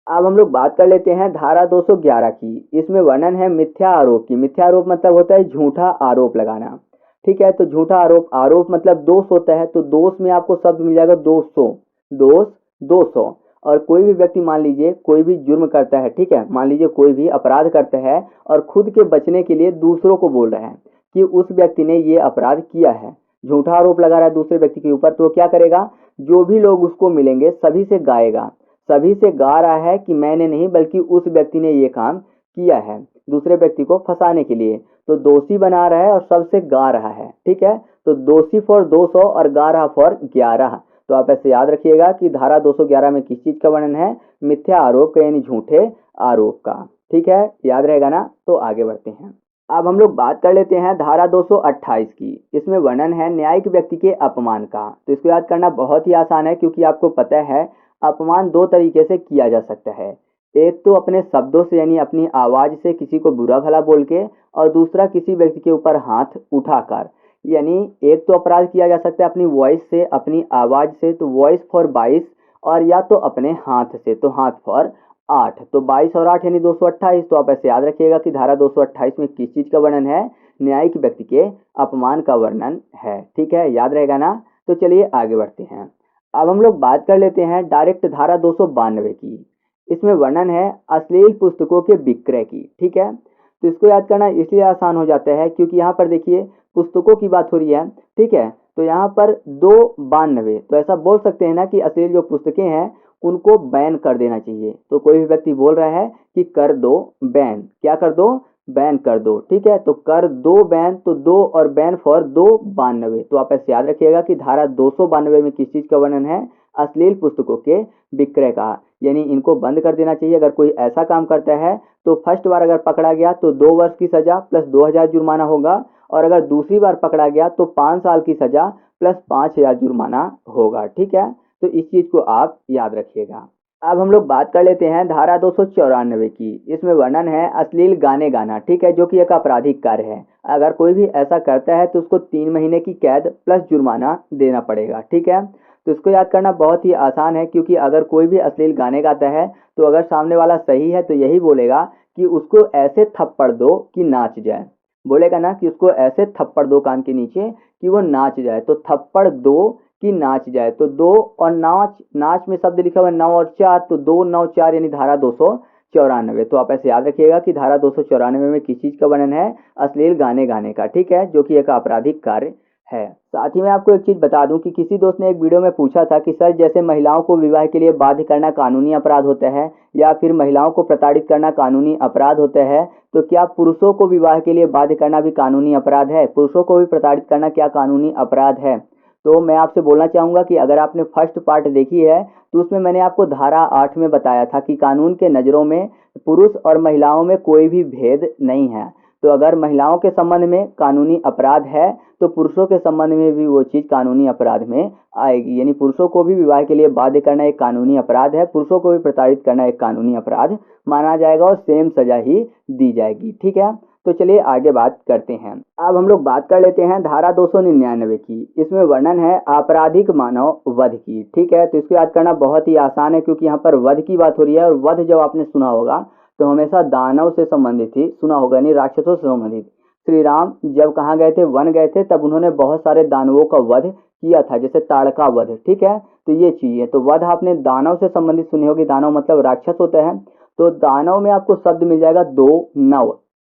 अब हम लोग बात कर लेते हैं धारा 211 की। इसमें वर्णन है मिथ्या आरोप की। मिथ्या आरोप मतलब होता है झूठा आरोप लगाना, ठीक है। तो झूठा आरोप, आरोप मतलब दोष होता है, तो दोष में आपको शब्द मिल जाएगा 200, दोष 200। और कोई भी व्यक्ति मान लीजिए कोई भी जुर्म करता है, ठीक है, मान लीजिए कोई भी अपराध करता है और खुद के बचने के लिए दूसरों को बोल रहा है कि उस व्यक्ति ने ये अपराध किया है, झूठा आरोप लगा रहा है दूसरे व्यक्ति के ऊपर, तो क्या करेगा, जो भी लोग उसको मिलेंगे सभी से गाएगा, सभी से गा रहा है कि मैंने नहीं बल्कि उस व्यक्ति ने ये काम किया है, दूसरे व्यक्ति को फंसाने के लिए। तो दोषी बना रहा है और सबसे गा रहा है, ठीक है। तो दोषी फॉर 200 और गा रहा फॉर 11। तो आप ऐसे याद रखिएगा कि धारा 211 में किस चीज का वर्णन है, मिथ्या आरोप का यानी झूठे आरोप का, ठीक है, याद रहेगा ना। तो आगे बढ़ते हैं। अब हम लोग बात कर लेते हैं धारा 228 की। इसमें वर्णन है न्यायिक व्यक्ति के अपमान का। तो इसको याद करना बहुत ही आसान है, क्योंकि आपको पता है अपमान 2 तरीके से किया जा सकता है। एक तो अपने शब्दों से यानी अपनी आवाज से किसी को बुरा भला बोल के, और दूसरा किसी व्यक्ति के ऊपर हाथ उठाकर। यानी एक तो अपराध किया जा सकता है अपनी वॉइस से, अपनी आवाज से, तो वॉइस फॉर 22, और या तो अपने हाथ से, तो हाथ फॉर 8। तो 22 और 8 यानी 228। तो आप ऐसे याद रखिएगा कि धारा 228 में किस चीज का वर्णन है, न्यायिक व्यक्ति के अपमान का वर्णन है, ठीक है, याद रहेगा ना। तो चलिए आगे बढ़ते हैं। अब हम लोग बात कर लेते हैं डायरेक्ट धारा 292 की। इसमें वर्णन है अश्लील पुस्तकों के विक्रय की, ठीक है। तो इसको याद करना इसलिए आसान हो जाता है क्योंकि यहाँ पर देखिए पुस्तकों की बात हो रही है, ठीक है। तो यहाँ पर 292, तो ऐसा बोल सकते हैं ना कि अश्लील जो पुस्तकें हैं उनको बैन कर देना चाहिए। तो कोई भी व्यक्ति बोल रहा है कि कर दो बैन, क्या कर दो, बैन कर दो, ठीक है। तो कर दो बैन, तो दो और बैन फॉर 292। तो आप ऐसे याद रखिएगा कि धारा 292 में किस चीज का वर्णन है, अश्लील पुस्तकों के विक्रय का, यानी इनको बंद कर देना चाहिए। अगर कोई ऐसा काम करता है तो फर्स्ट बार अगर पकड़ा गया तो 2 वर्ष की सजा प्लस 2000 जुर्माना होगा, और अगर दूसरी बार पकड़ा गया तो 5 साल की सजा प्लस 5000 जुर्माना होगा, ठीक है। तो इस चीज को आप याद रखिएगा। अब हम लोग बात कर लेते हैं धारा 294 की। इसमें वर्णन है अश्लील गाने गाना, ठीक है, जो कि एक आपराधिक कार्य है। अगर कोई भी ऐसा करता है तो उसको 3 महीने की कैद प्लस जुर्माना देना पड़ेगा, ठीक है। तो इसको याद करना बहुत ही आसान है, क्योंकि अगर कोई भी अश्लील गाने गाता है तो अगर सामने वाला सही है तो यही बोलेगा कि उसको ऐसे थप्पड़ दो कि नाच जाए, बोलेगा ना कि उसको ऐसे थप्पड़ दो कान के नीचे कि वो नाच जाए। तो थप्पड़ दो कि नाच जाए, तो दो और नाच, नाच में शब्द लिखा हुआ है 9 और 4, तो 2 9 4 यानी धारा 294। तो आप ऐसे याद रखिएगा कि धारा 294 में किस चीज का वर्णन है, अश्लील गाने गाने का, ठीक है, जो कि एक आपराधिक कार्य है। साथ ही मैं आपको एक चीज बता दूं कि किसी दोस्त ने एक वीडियो में पूछा था कि सर जैसे महिलाओं को विवाह के लिए बाध्य करना कानूनी अपराध होता है, या फिर महिलाओं को प्रताड़ित करना कानूनी अपराध होता है, तो क्या पुरुषों को विवाह के लिए बाध्य करना भी कानूनी अपराध है, पुरुषों को भी प्रताड़ित करना क्या कानूनी अपराध है। तो मैं आपसे बोलना चाहूंगा कि अगर आपने फर्स्ट पार्ट देखी है तो उसमें मैंने आपको धारा 8 में बताया था कि कानून के नज़रों में पुरुष और महिलाओं में कोई भी भेद नहीं है। तो अगर महिलाओं के संबंध में कानूनी अपराध है तो पुरुषों के संबंध में भी वो चीज़ कानूनी अपराध में आएगी, यानी पुरुषों को भी विवाह के लिए बाध्य करना एक कानूनी अपराध है, पुरुषों को भी प्रताड़ित करना एक कानूनी अपराध माना जाएगा और सेम सजा ही दी जाएगी, ठीक है। तो चलिए आगे बात करते हैं। अब हम लोग बात कर लेते हैं धारा 299 की। इसमें वर्णन है आपराधिक मानव वध की, ठीक है। तो इसको याद करना बहुत ही आसान है, क्योंकि यहाँ पर वध की बात हो रही है, और वध जब आपने सुना होगा तो हमेशा दानव से संबंधित ही सुना होगा, यानी राक्षसों से संबंधित। श्री राम जब कहाँ गए थे, वन गए थे, तब उन्होंने बहुत सारे दानवों का वध किया था, जैसे ताड़का वध, ठीक है। तो ये चीज है, तो वध आपने दानव से संबंधित सुनी होगी, दानव मतलब राक्षस होते हैं। तो दानव में आपको शब्द मिल जाएगा 2 9,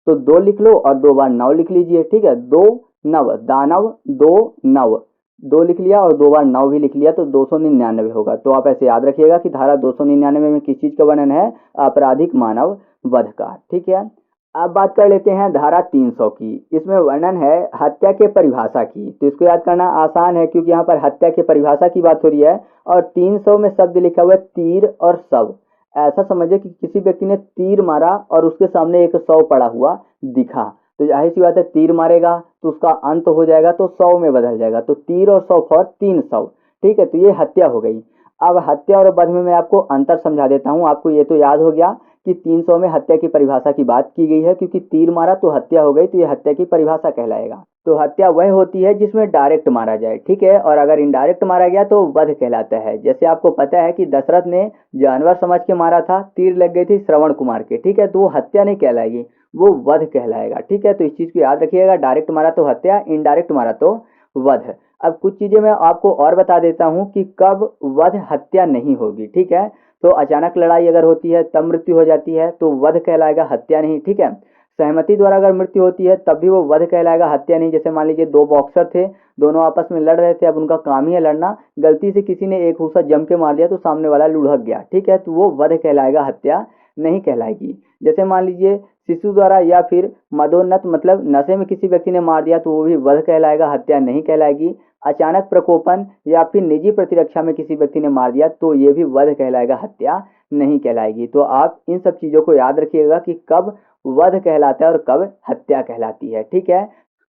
तो 2 लिख लो और 2 बार 9 लिख लीजिए, ठीक है। 2 9 दानव, 2 9, 2 लिख लिया और 2 बार 9 भी लिख लिया, तो 299 होगा। तो आप ऐसे याद रखिएगा कि धारा 299 में किस चीज का वर्णन है, आपराधिक मानव वध का, ठीक है। अब बात कर लेते हैं धारा 300 की। इसमें वर्णन है हत्या के परिभाषा की। तो इसको याद करना आसान है, क्योंकि यहाँ पर हत्या के परिभाषा की बात हो रही है, और 300 में शब्द लिखा हुआ है तीर और शव। ऐसा समझिए कि किसी व्यक्ति ने तीर मारा और उसके सामने एक शव पड़ा हुआ दिखा, तो जाहिर सी बात है तीर मारेगा तो उसका अंत हो जाएगा, तो शव में बदल जाएगा। तो तीर और शव फॉर 300, ठीक है। तो ये हत्या हो गई। अब हत्या और वध में मैं आपको अंतर समझा देता हूँ। आपको ये तो याद हो गया कि 300 में हत्या की परिभाषा की बात की गई है, क्योंकि तीर मारा तो हत्या हो गई, तो ये हत्या की परिभाषा कहलाएगा। तो हत्या वह होती है जिसमें डायरेक्ट मारा जाए, ठीक है, और अगर इनडायरेक्ट मारा गया तो वध कहलाता है। जैसे आपको पता है कि दशरथ ने जानवर समझ के मारा था, तीर लग गई थी श्रवण कुमार के, ठीक है, तो वो हत्या नहीं कहलाएगी, वो वध कहलाएगा, ठीक है। तो इस चीज को याद रखिएगा, डायरेक्ट मारा तो हत्या, इनडायरेक्ट मारा तो वध। अब कुछ चीजें मैं आपको और बता देता हूँ कि कब वध हत्या नहीं होगी, ठीक है। तो अचानक लड़ाई अगर होती है तब मृत्यु हो जाती है तो वध कहलाएगा, हत्या नहीं, ठीक है। सहमति द्वारा अगर मृत्यु होती है तब भी वो वध कहलाएगा, हत्या नहीं। जैसे मान लीजिए 2 बॉक्सर थे, दोनों आपस में लड़ रहे थे, अब उनका काम ही है लड़ना, गलती से किसी ने एक हुस्सा जम के मार दिया तो सामने वाला लुढ़क गया, ठीक है, तो वो वध कहलाएगा, हत्या नहीं कहलाएगी। जैसे मान लीजिए शिशु द्वारा या फिर मदोन्नत मतलब नशे में किसी व्यक्ति ने मार दिया तो वो भी वध कहलाएगा, हत्या नहीं कहलाएगी। अचानक प्रकोपन या फिर निजी प्रतिरक्षा में किसी व्यक्ति ने मार दिया तो ये भी वध कहलाएगा, हत्या नहीं कहलाएगी। तो आप इन सब चीजों को याद रखिएगा कि कब वध कहलाता है और कब हत्या कहलाती है, ठीक है।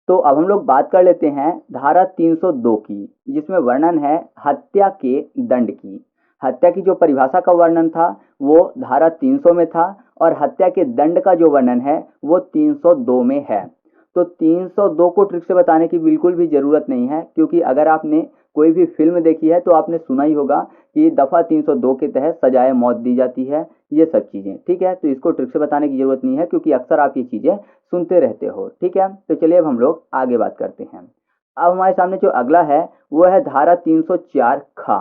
तो अब हम लोग बात कर लेते हैं धारा 302 की, जिसमें वर्णन है हत्या के दंड की। हत्या की जो परिभाषा का वर्णन था वो धारा 300 में था, और हत्या के दंड का जो वर्णन है वो 302 में है। तो 302 को ट्रिक से बताने की बिल्कुल भी जरूरत नहीं है, क्योंकि अगर आपने कोई भी फिल्म देखी है तो आपने सुना ही होगा कि दफा 302 के तहत सजाए मौत दी जाती है, ये सब चीजें, ठीक है। तो इसको ट्रिक से बताने की जरूरत नहीं है, क्योंकि अक्सर आप ये चीजें सुनते रहते हो, ठीक है। तो चलिए अब हम लोग आगे बात करते हैं। अब हमारे सामने जो अगला है वो है धारा 304 खा,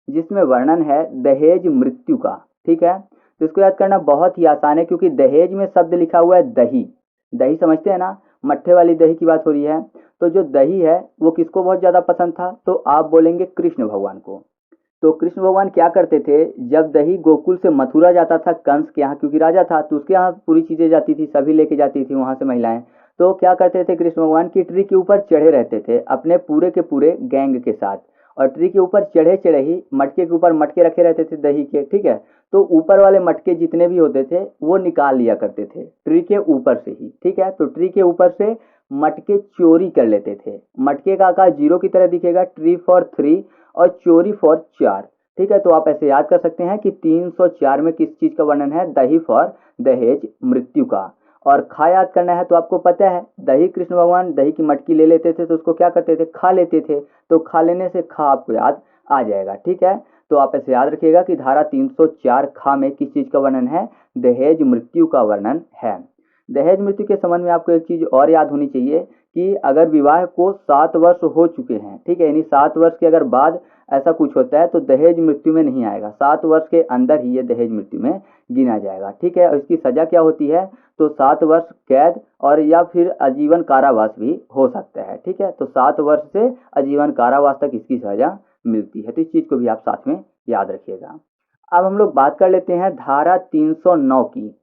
जिसमें वर्णन है दहेज मृत्यु का, ठीक है। तो इसको याद करना बहुत ही आसान है, क्योंकि दहेज में शब्द लिखा हुआ है दही। दही समझते हैं ना, मट्ठे वाली दही की बात हो रही है। तो जो दही है वो किसको बहुत ज्यादा पसंद था, तो आप बोलेंगे कृष्ण भगवान को। तो कृष्ण भगवान क्या करते थे, जब दही गोकुल से मथुरा जाता था कंस के यहाँ, क्योंकि राजा था तो उसके यहाँ पूरी चीजें जाती थी, सभी लेके जाती थी वहां से महिलाएं। तो क्या करते थे, कृष्ण भगवान की ट्री के ऊपर चढ़े रहते थे अपने पूरे के पूरे गैंग के साथ, और ट्री के ऊपर चढ़े चढ़े ही मटके के ऊपर मटके रखे रहते थे दही के, ठीक है। तो ऊपर वाले मटके जितने भी होते थे वो निकाल लिया करते थे ट्री के ऊपर से ही, ठीक है। तो ट्री के ऊपर से मटके चोरी कर लेते थे। मटके का आकार जीरो की तरह दिखेगा, ट्री फॉर 3 और चोरी फॉर 4, ठीक है। तो आप ऐसे याद कर सकते हैं कि 304 में किस चीज का वर्णन है, दही फॉर दहेज मृत्यु का। और खा याद करना है तो आपको पता है, दही कृष्ण भगवान दही की मटकी ले लेते थे तो उसको क्या करते थे, खा लेते थे। तो खा लेने से खा आपको याद आ जाएगा, ठीक है। तो आप ऐसे याद रखिएगा कि धारा 304 खा में किस चीज का वर्णन है, दहेज मृत्यु का वर्णन है। दहेज मृत्यु के संबंध में आपको एक चीज और याद होनी चाहिए कि अगर विवाह को 7 वर्ष हो चुके हैं, ठीक है, यानी 7 वर्ष के अगर बाद ऐसा कुछ होता है तो दहेज मृत्यु में नहीं आएगा, 7 वर्ष के अंदर ही ये दहेज मृत्यु में गिना जाएगा, ठीक है। और इसकी सजा क्या होती है, तो 7 वर्ष कैद और या फिर आजीवन कारावास भी हो सकता है, ठीक है। तो 7 वर्ष से आजीवन कारावास तक इसकी सजा मिलती है, तो इस चीज को भी आप साथ में याद रखिएगा। अब हम लोग बात कर लेते हैं धारा 309 की।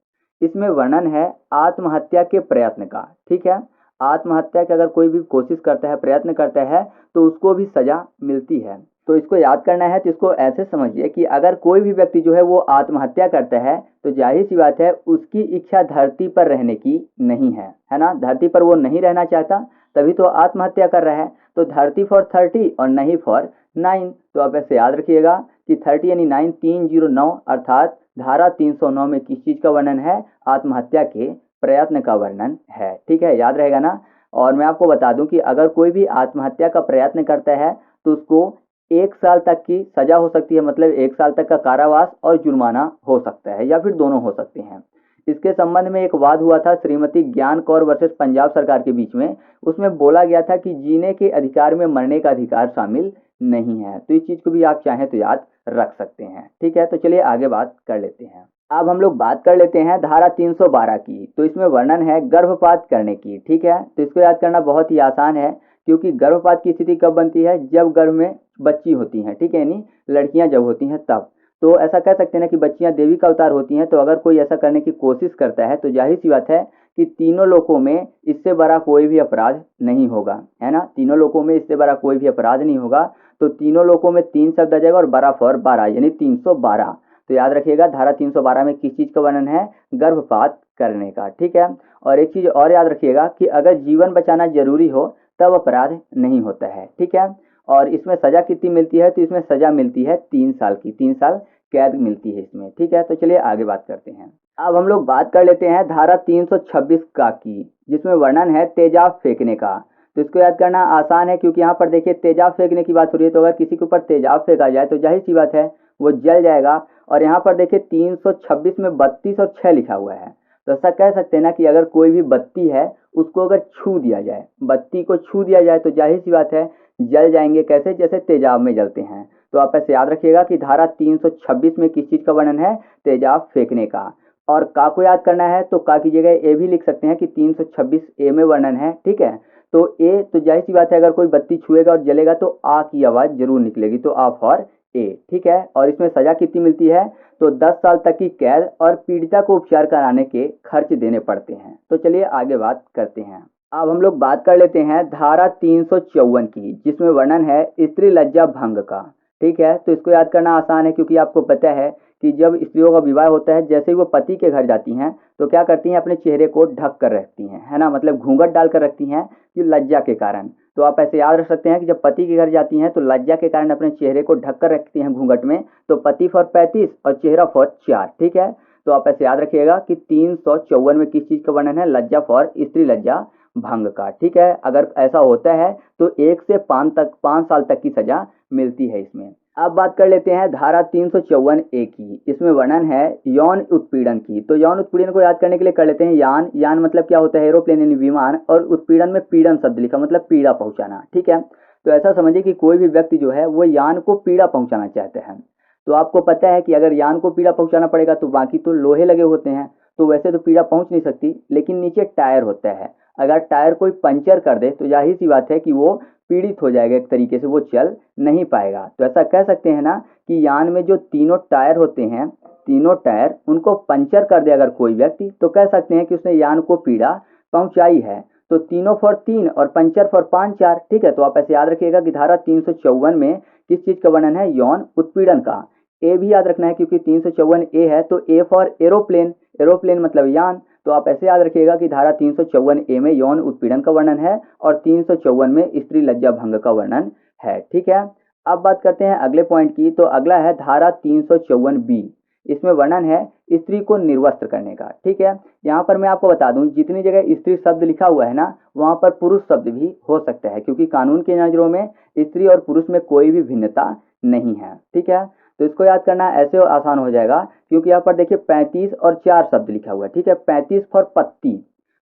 इसमें वर्णन है आत्महत्या के प्रयत्न का, ठीक है। आत्महत्या की अगर कोई भी कोशिश करता है, प्रयत्न करता है तो उसको भी सजा मिलती है। तो इसको याद करना है, तो इसको ऐसे समझिए कि अगर कोई भी व्यक्ति जो है वो आत्महत्या करता है तो जाहिर सी बात है उसकी इच्छा धरती पर रहने की नहीं है ना, धरती पर वो नहीं रहना चाहता, तभी तो आत्महत्या कर रहा है। तो धरती फॉर 30 और नहीं फॉर 9। तो आप ऐसे याद रखिएगा कि 30 यानी 9, 309, अर्थात धारा 309 में किस चीज का वर्णन है, आत्महत्या के प्रयत्न का वर्णन है, ठीक है, याद रहेगा ना। और मैं आपको बता दूं कि अगर कोई भी आत्महत्या का प्रयत्न करता है तो उसको 1 साल तक की सजा हो सकती है, मतलब 1 साल तक का कारावास और जुर्माना हो सकता है, या फिर दोनों हो सकते हैं। इसके संबंध में एक वाद हुआ था श्रीमती ज्ञान कौर वर्सेस पंजाब सरकार के बीच में। उसमें बोला गया था कि जीने के अधिकार में मरने का अधिकार शामिल नहीं है। तो इस चीज को भी आप चाहें तो याद रख सकते हैं, ठीक है। तो चलिए आगे बात कर लेते हैं। अब हम लोग बात कर लेते हैं धारा 312 की। तो इसमें वर्णन है गर्भपात करने की, ठीक है। तो इसको याद करना बहुत ही आसान है, क्योंकि गर्भपात की स्थिति कब बनती है, जब गर्भ में बच्ची होती हैं, ठीक है, यानी लड़कियां जब होती हैं तब। तो ऐसा कह सकते हैं ना कि बच्चियां देवी का अवतार होती हैं। तो अगर कोई ऐसा करने की कोशिश करता है तो जाहिर सी बात है कि तीनों लोकों में इससे बड़ा कोई भी अपराध नहीं होगा, है ना। तीनों लोकों में इससे बड़ा कोई भी अपराध नहीं होगा। तो तीनों लोकों में 3 शब्द आ जाएगा और 12 फॉर 12 यानी 312। तो याद रखिएगा धारा 312 में किस चीज का वर्णन है, गर्भपात करने का, ठीक है। और एक चीज और याद रखिएगा कि अगर जीवन बचाना जरूरी हो तब अपराध नहीं होता है, ठीक है। और इसमें सजा कितनी मिलती है, तो इसमें सजा मिलती है 3 साल की, 3 साल कैद मिलती है इसमें, ठीक है। तो चलिए आगे बात करते हैं। अब हम लोग बात कर लेते हैं धारा 326 का की, जिसमें वर्णन है तेजाब फेंकने का। तो इसको याद करना आसान है, क्योंकि यहाँ पर देखिए तेजाब फेंकने की बात हो रही है। तो अगर किसी के ऊपर तेजाब फेंका जाए तो जाहिर सी बात है वो जल जाएगा। और यहाँ पर देखिए 326 में 32 और 6 लिखा हुआ है। तो ऐसा कह सकते हैं ना कि अगर कोई भी बत्ती है उसको अगर छू दिया जाए, बत्ती को छू दिया जाए तो जाहिर सी बात है जल जाएंगे, कैसे, जैसे तेजाब में जलते हैं। तो आप ऐसे याद रखिएगा कि धारा 326 में किस चीज का वर्णन है, तेजाब फेंकने का। और का को याद करना है तो का की जगह ए भी लिख सकते हैं कि 326 ए में वर्णन है, ठीक है। तो ए, तो जाहिर सी बात है अगर कोई बत्ती छुएगा और जलेगा तो आ की आवाज जरूर निकलेगी, तो आ फॉर ए, ठीक है। और इसमें सजा कितनी मिलती है, तो 10 साल तक की कैद और पीड़िता को उपचार कराने के खर्च देने पड़ते हैं। तो चलिए आगे बात करते हैं। अब हम लोग बात कर लेते हैं धारा 354 की, जिसमें वर्णन है स्त्री लज्जा भंग का, ठीक है। तो इसको याद करना आसान है, क्योंकि आपको पता है कि जब स्त्रियों का विवाह होता है, जैसे ही वो पति के घर जाती हैं तो क्या करती हैं, अपने चेहरे को ढक कर रखती हैं, है ना, मतलब घूंघट डालकर रखती हैं कि लज्जा के कारण। तो आप ऐसे याद रख सकते हैं कि जब पति के घर जाती हैं तो लज्जा के कारण अपने चेहरे को ढक कर रखती हैं घूंघट में। तो पति फॉर 35 और चेहरा फॉर 4, ठीक है। तो आप ऐसे याद रखिएगा कि 354 में किस चीज का वर्णन है, लज्जा फॉर स्त्री लज्जा भंग का, ठीक है। अगर ऐसा होता है तो 1 से 5 साल तक की सजा मिलती है इसमें। अब बात कर लेते हैं धारा 354 ए की। इसमें वर्णन है यौन उत्पीड़न की। तो यौन उत्पीड़न को याद करने के लिए कर लेते हैं यान। यान मतलब क्या होता है, एरोप्लेन यानी विमान, और उत्पीड़न में पीड़न शब्द लिखा, मतलब पीड़ा पहुंचाना, ठीक है। तो ऐसा समझिए कि कोई भी व्यक्ति जो है वो यान को पीड़ा पहुंचाना चाहते हैं। तो आपको पता है कि अगर यान को पीड़ा पहुंचाना पड़ेगा तो बाकी तो लोहे लगे होते हैं, तो वैसे तो पीड़ा पहुंच नहीं सकती, लेकिन नीचे टायर होता है। अगर टायर कोई पंचर कर दे तो जाहिर सी बात है कि वो पीड़ित हो जाएगा, एक तरीके से वो चल नहीं पाएगा। तो ऐसा कह सकते हैं ना कि यान में जो तीनों टायर होते हैं, तीनों टायर उनको पंचर कर दे अगर कोई व्यक्ति, तो कह सकते हैं कि उसने यान को पीड़ा पहुंचाई है। तो तीनों फॉर 3 और पंचर फॉर 5 4, ठीक है। तो आप ऐसे याद रखिएगा कि धारा 354 में किस चीज का वर्णन है, यौन उत्पीड़न का। ए भी याद रखना है क्योंकि 354 ए है, तो ए फॉर एरोप्लेन, एरोप्लेन मतलब यान। तो आप ऐसे याद रखिएगा कि धारा 354 ए में यौन उत्पीड़न का वर्णन है और 354 में स्त्री लज्जा भंग का वर्णन है, ठीक है। अब बात करते हैं अगले पॉइंट की। तो अगला है धारा 354 बी। इसमें वर्णन है स्त्री को निर्वस्त्र करने का, ठीक है। यहाँ पर मैं आपको बता दूं, जितनी जगह स्त्री शब्द लिखा हुआ है ना, वहां पर पुरुष शब्द भी हो सकता है, क्योंकि कानून की नजरों में स्त्री और पुरुष में कोई भी भिन्नता नहीं है, ठीक है। तो इसको याद करना ऐसे आसान हो जाएगा, क्योंकि यहाँ पर देखिए 35 और 4 शब्द लिखा हुआ है, ठीक है। 35 फॉर पत्ती,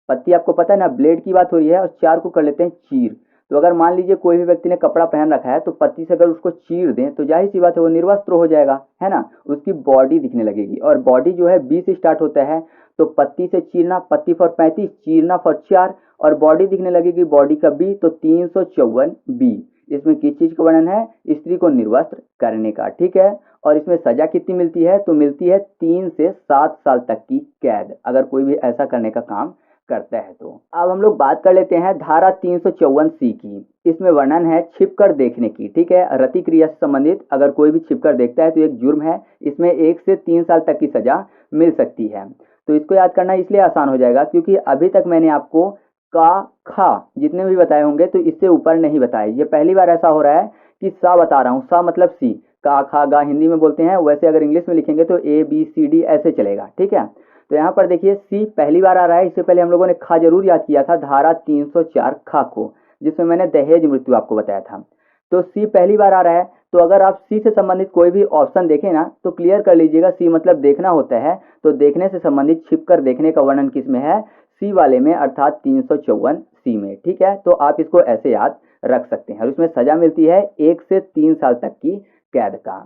पत्ती आपको पता है ना, ब्लेड की बात हो रही है, और 4 को कर लेते हैं चीर। तो अगर मान लीजिए कोई भी व्यक्ति ने कपड़ा पहन रखा है, तो पत्ती से अगर उसको चीर दें तो जाहिर सी बात है वो निर्वस्त्र हो जाएगा, है ना। उसकी बॉडी दिखने लगेगी, और बॉडी जो है बी से स्टार्ट होता है। तो पत्ती से चीरना, पत्ती फॉर 35, चीरना फॉर 4, और बॉडी दिखने लगेगी बॉडी का बी, तो 354 बी। इसमें किस चीज का वर्णन है, स्त्री को निर्वस्त्र करने का, ठीक है। और इसमें सजा कितनी मिलती है, तो मिलती है 3 से 7 साल तक की कैद, अगर कोई भी ऐसा करने का काम करता है तो। अब हम लोग बात कर लेते हैं धारा 354 सी की। इसमें वर्णन है छिपकर देखने की, ठीक है। रति क्रिया से संबंधित अगर कोई भी छिपकर देखता है तो एक जुर्म है, इसमें 1 से 3 साल तक की सजा मिल सकती है। तो इसको याद करना इसलिए आसान हो जाएगा क्योंकि अभी तक मैंने आपको का खा जितने भी बताए होंगे तो इससे ऊपर नहीं बताए। ये पहली बार ऐसा हो रहा है कि सा बता रहा हूँ, सा मतलब सी, का खा गा हिंदी में बोलते हैं, वैसे अगर इंग्लिश में लिखेंगे तो ए बी सी डी ऐसे चलेगा, ठीक है। तो यहाँ पर देखिए सी पहली बार आ रहा है, इससे पहले हम लोगों ने खा जरूर याद किया था, धारा 304 खा को, जिसमें मैंने दहेज मृत्यु आपको बताया था। तो सी पहली बार आ रहा है, तो अगर आप सी से संबंधित कोई भी ऑप्शन देखें ना तो क्लियर कर लीजिएगा, सी मतलब देखना होता है, तो देखने से संबंधित छिपकर देखने का वर्णन किस में है, सी वाले में, अर्थात 354 सी में, ठीक है। तो आप इसको ऐसे याद रख सकते हैं, और इसमें सजा मिलती है 1 से 3 साल तक की कैद का।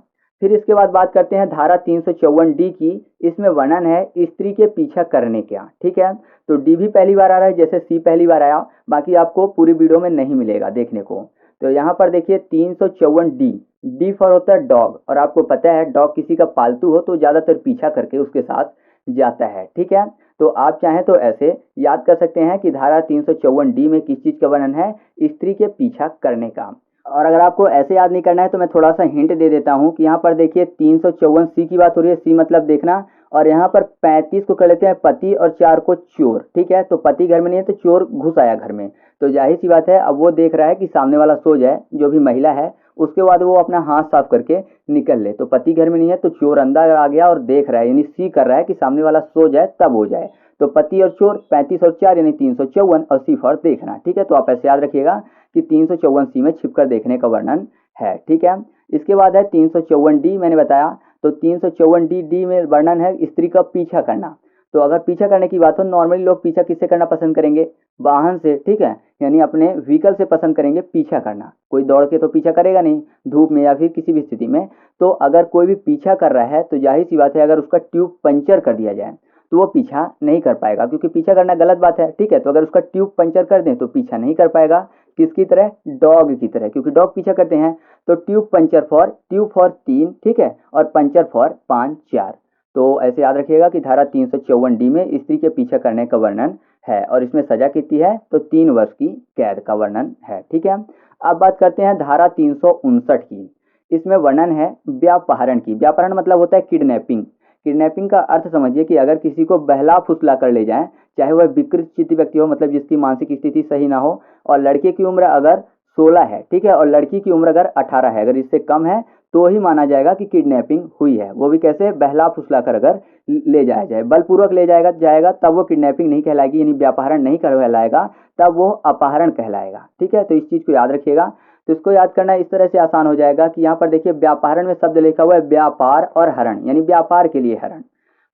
फिर इसके बाद बात करते हैं धारा 354 डी की। इसमें वर्णन है स्त्री के पीछा करने का, ठीक है। तो डी भी पहली बार आ रहा है जैसे सी पहली बार आया, बाकी आपको पूरी वीडियो में नहीं मिलेगा देखने को। तो यहाँ पर देखिए 354 डी, डी फॉर होता है डॉग, और आपको पता है डॉग किसी का पालतू हो तो ज्यादातर पीछा करके उसके साथ जाता है, ठीक है। तो आप चाहें तो ऐसे याद कर सकते हैं कि धारा 354 डी में किस चीज का वर्णन है, स्त्री के पीछा करने का। और अगर आपको ऐसे याद नहीं करना है तो मैं थोड़ा सा हिंट दे देता हूं कि यहाँ पर देखिए 354 सी की बात हो रही है, सी मतलब देखना, और यहाँ पर 35 को कर लेते हैं पति और 4 को चोर, ठीक है। तो पति घर में नहीं है तो चोर घुस आया घर में, तो जाहिर सी बात है अब वो देख रहा है कि सामने वाला सो जाए, जो भी महिला है, उसके बाद वो अपना हाथ साफ करके निकल ले। तो पति घर में नहीं है तो चोर अंदर आ गया और देख रहा है, यानी सी कर रहा है कि सामने वाला सो जाए तब हो जाए। तो पति और चोर 35 और 4 यानी 354, और सी फॉर देखना, ठीक है। तो आप ऐसे याद रखिएगा कि 354 सी में छिपकर देखने का वर्णन है, ठीक है। इसके बाद है 354 डी, मैंने बताया। तो 354 डी, डी में वर्णन है स्त्री का पीछा करना। तो अगर पीछा करने की बात हो, नॉर्मली लोग पीछा किससे करना पसंद करेंगे, वाहन से, ठीक है, यानी अपने व्हीकल से पसंद करेंगे पीछा करना। कोई दौड़ के तो पीछा करेगा नहीं, धूप में या फिर किसी भी स्थिति में। तो अगर कोई भी पीछा कर रहा है तो जाहिर सी बात है अगर उसका ट्यूब पंचर कर दिया जाए तो वो पीछा नहीं कर पाएगा, क्योंकि पीछा करना गलत बात है, ठीक है। तो अगर उसका ट्यूब पंचर कर दें तो पीछा नहीं कर पाएगा, किसकी तरह, डॉग की तरह, क्योंकि डॉग पीछा करते हैं। तो tube puncture for, tube for 3, ठीक है, और पंचर फॉर 5 4। तो ऐसे याद रखिएगा कि धारा 354 डी में स्त्री के पीछा करने का वर्णन है, और इसमें सजा कितनी है, तो 3 वर्ष की कैद का वर्णन है, ठीक है। अब बात करते हैं धारा 359 की। इसमें वर्णन है व्यापहरण की। व्यापहरण मतलब होता है किडनैपिंग। किडनैपिंग का अर्थ समझिए कि अगर किसी को बहला फुसला कर ले जाए, चाहे वह विकृत चित्त व्यक्ति हो, मतलब जिसकी मानसिक स्थिति सही ना हो, और लड़के की उम्र अगर 16 है, ठीक है, और लड़की की उम्र अगर 18 है, अगर इससे कम है तो ही माना जाएगा कि किडनैपिंग हुई है। वो भी कैसे, बहला फुसला कर अगर ले जाया जाए, बलपूर्वक ले जाएगा तब वो किडनैपिंग नहीं कहलाएगी, यानी व्यापहरण नहीं कहलाएगा, तब वो अपहरण कहलाएगा, ठीक है। तो इस चीज को याद रखिएगा। तो इसको याद करना इस तरह से आसान हो जाएगा कि यहाँ पर देखिए व्यापहरण में शब्द लिखा हुआ है व्यापार और हरण, यानी व्यापार के लिए हरण।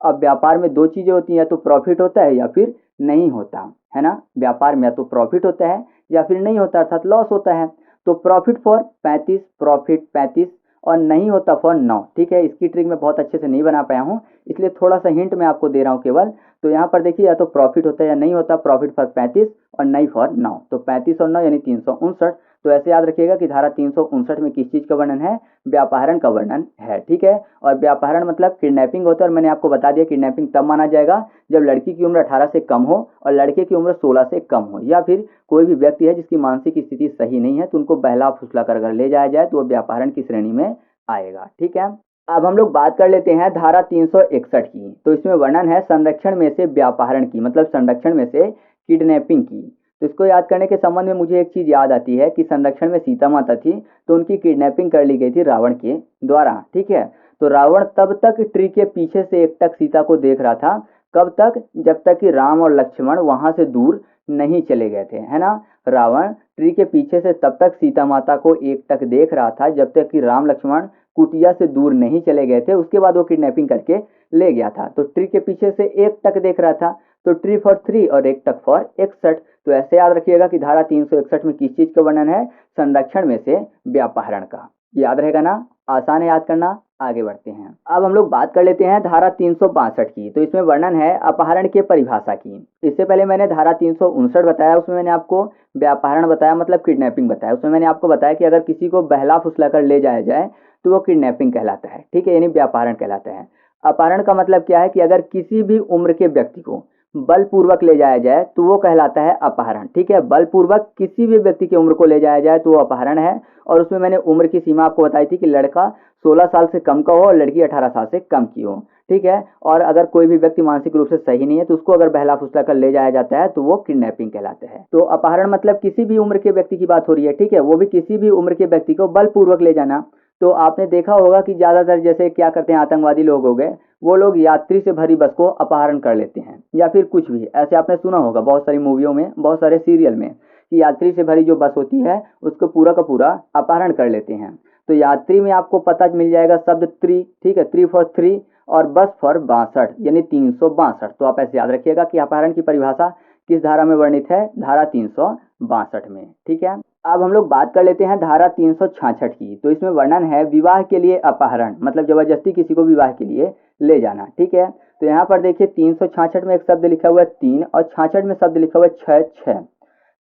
अब व्यापार में दो चीजें होती हैं, या तो प्रॉफिट होता है या फिर नहीं होता है ना। व्यापार में या तो प्रॉफिट होता है या फिर नहीं होता, अर्थात लॉस होता है। तो प्रॉफिट फॉर 35, प्रॉफिट 35, और नहीं होता फॉर 9, ठीक है। इसकी ट्रिक मैं बहुत अच्छे से नहीं बना पाया हूँ, इसलिए थोड़ा सा हिंट मैं आपको दे रहा हूँ केवल। तो यहाँ पर देखिए या तो प्रॉफिट होता है या नहीं होता, प्रॉफिट फॉर 35 और नहीं फॉर 9, तो 35 और 9 यानी 359। तो ऐसे याद रखिएगा कि धारा 359 में किस चीज़ का वर्णन है, व्यापहरण का वर्णन है, ठीक है। और व्यापहरण मतलब किडनैपिंग होता है, और मैंने आपको बता दिया किडनैपिंग तब माना जाएगा जब लड़की की उम्र 18 से कम हो और लड़के की उम्र 16 से कम हो, या फिर कोई भी व्यक्ति है जिसकी मानसिक स्थिति सही नहीं है तो उनको बहला फुसला कर अगर ले जाया जाए तो वो व्यापहरण की श्रेणी में आएगा, ठीक है। अब हम लोग बात कर लेते हैं धारा 361 की। तो इसमें वर्णन है संरक्षण में से व्यापहरण की, मतलब संरक्षण में से किडनैपिंग की। तो इसको याद करने के संबंध में मुझे एक चीज याद आती है कि संरक्षण में सीता माता थी तो उनकी किडनैपिंग कर ली गई थी रावण के द्वारा, ठीक है। तो रावण तब तक ट्री के पीछे से एकटक सीता को देख रहा था, कब तक, जब तक कि राम और लक्ष्मण वहां से दूर नहीं चले गए थे, है ना। रावण ट्री के पीछे से तब तक सीता माता को एकटक देख रहा था जब तक कि राम लक्ष्मण कुटिया से दूर नहीं चले गए थे, उसके बाद वो किडनैपिंग करके ले गया था। तो ट्री के पीछे से एक टक देख रहा था, तो ट्री फॉर 3 और एक टक फॉर 61। तो ऐसे याद रखिएगा कि धारा 361 में किस चीज का वर्णन है, संरक्षण में से व्यापहरण का। याद रहेगा ना, आसान है याद करना। आगे बढ़ते हैं, अब हम लोग बात कर लेते हैं धारा 362 की। तो इसमें वर्णन है अपहरण के परिभाषा की। इससे पहले मैंने धारा 359 बताया, उसमें मैंने आपको व्यापहरण बताया मतलब किडनैपिंग बताया। उसमें मैंने आपको बताया कि अगर किसी को बहला फुसला कर ले जाया जाए तो वो किडनैपिंग कहलाता है, ठीक है, यानी व्यापहरण कहलाता है। अपहरण का मतलब क्या है कि अगर किसी भी उम्र के व्यक्ति को बलपूर्वक ले जाया जाए तो वो कहलाता है अपहरण, ठीक है। बलपूर्वक किसी भी व्यक्ति की उम्र को ले जाया जाए तो वो अपहरण है। और उसमें मैंने उम्र की सीमा आपको बताई थी कि लड़का 16 साल से कम का हो और लड़की 18 साल से कम की हो, ठीक है। और अगर कोई भी व्यक्ति मानसिक रूप से सही नहीं है तो उसको अगर बहला फुसला कर ले जाया जाता है तो वो किडनैपिंग कहलाता है। तो अपहरण मतलब किसी भी उम्र के व्यक्ति की बात हो रही है, ठीक है, वो भी किसी भी उम्र के व्यक्ति को बलपूर्वक ले जाना। तो आपने देखा होगा कि ज्यादातर जैसे क्या करते हैं आतंकवादी लोग हो गए, वो लोग यात्री से भरी बस को अपहरण कर लेते हैं, या फिर कुछ भी ऐसे आपने सुना होगा बहुत सारी मूवियों में, बहुत सारे सीरियल में, कि यात्री से भरी जो बस होती है उसको पूरा का पूरा अपहरण कर लेते हैं। तो यात्री में आपको पता मिल जाएगा शब्द ट्री, ठीक है, 3 फॉर 3 और बस फॉर 62 यानी 362। तो आप ऐसे याद रखिएगा कि अपहरण की परिभाषा किस धारा में वर्णित है, धारा 362 में, ठीक है। अब हम लोग बात कर लेते हैं धारा 366 की। तो इसमें वर्णन है विवाह के लिए अपहरण, मतलब जबरदस्ती किसी को विवाह के लिए ले जाना, ठीक है। तो यहाँ पर देखिए 366 में एक शब्द लिखा हुआ है 3 और 66 में शब्द लिखा हुआ है 6।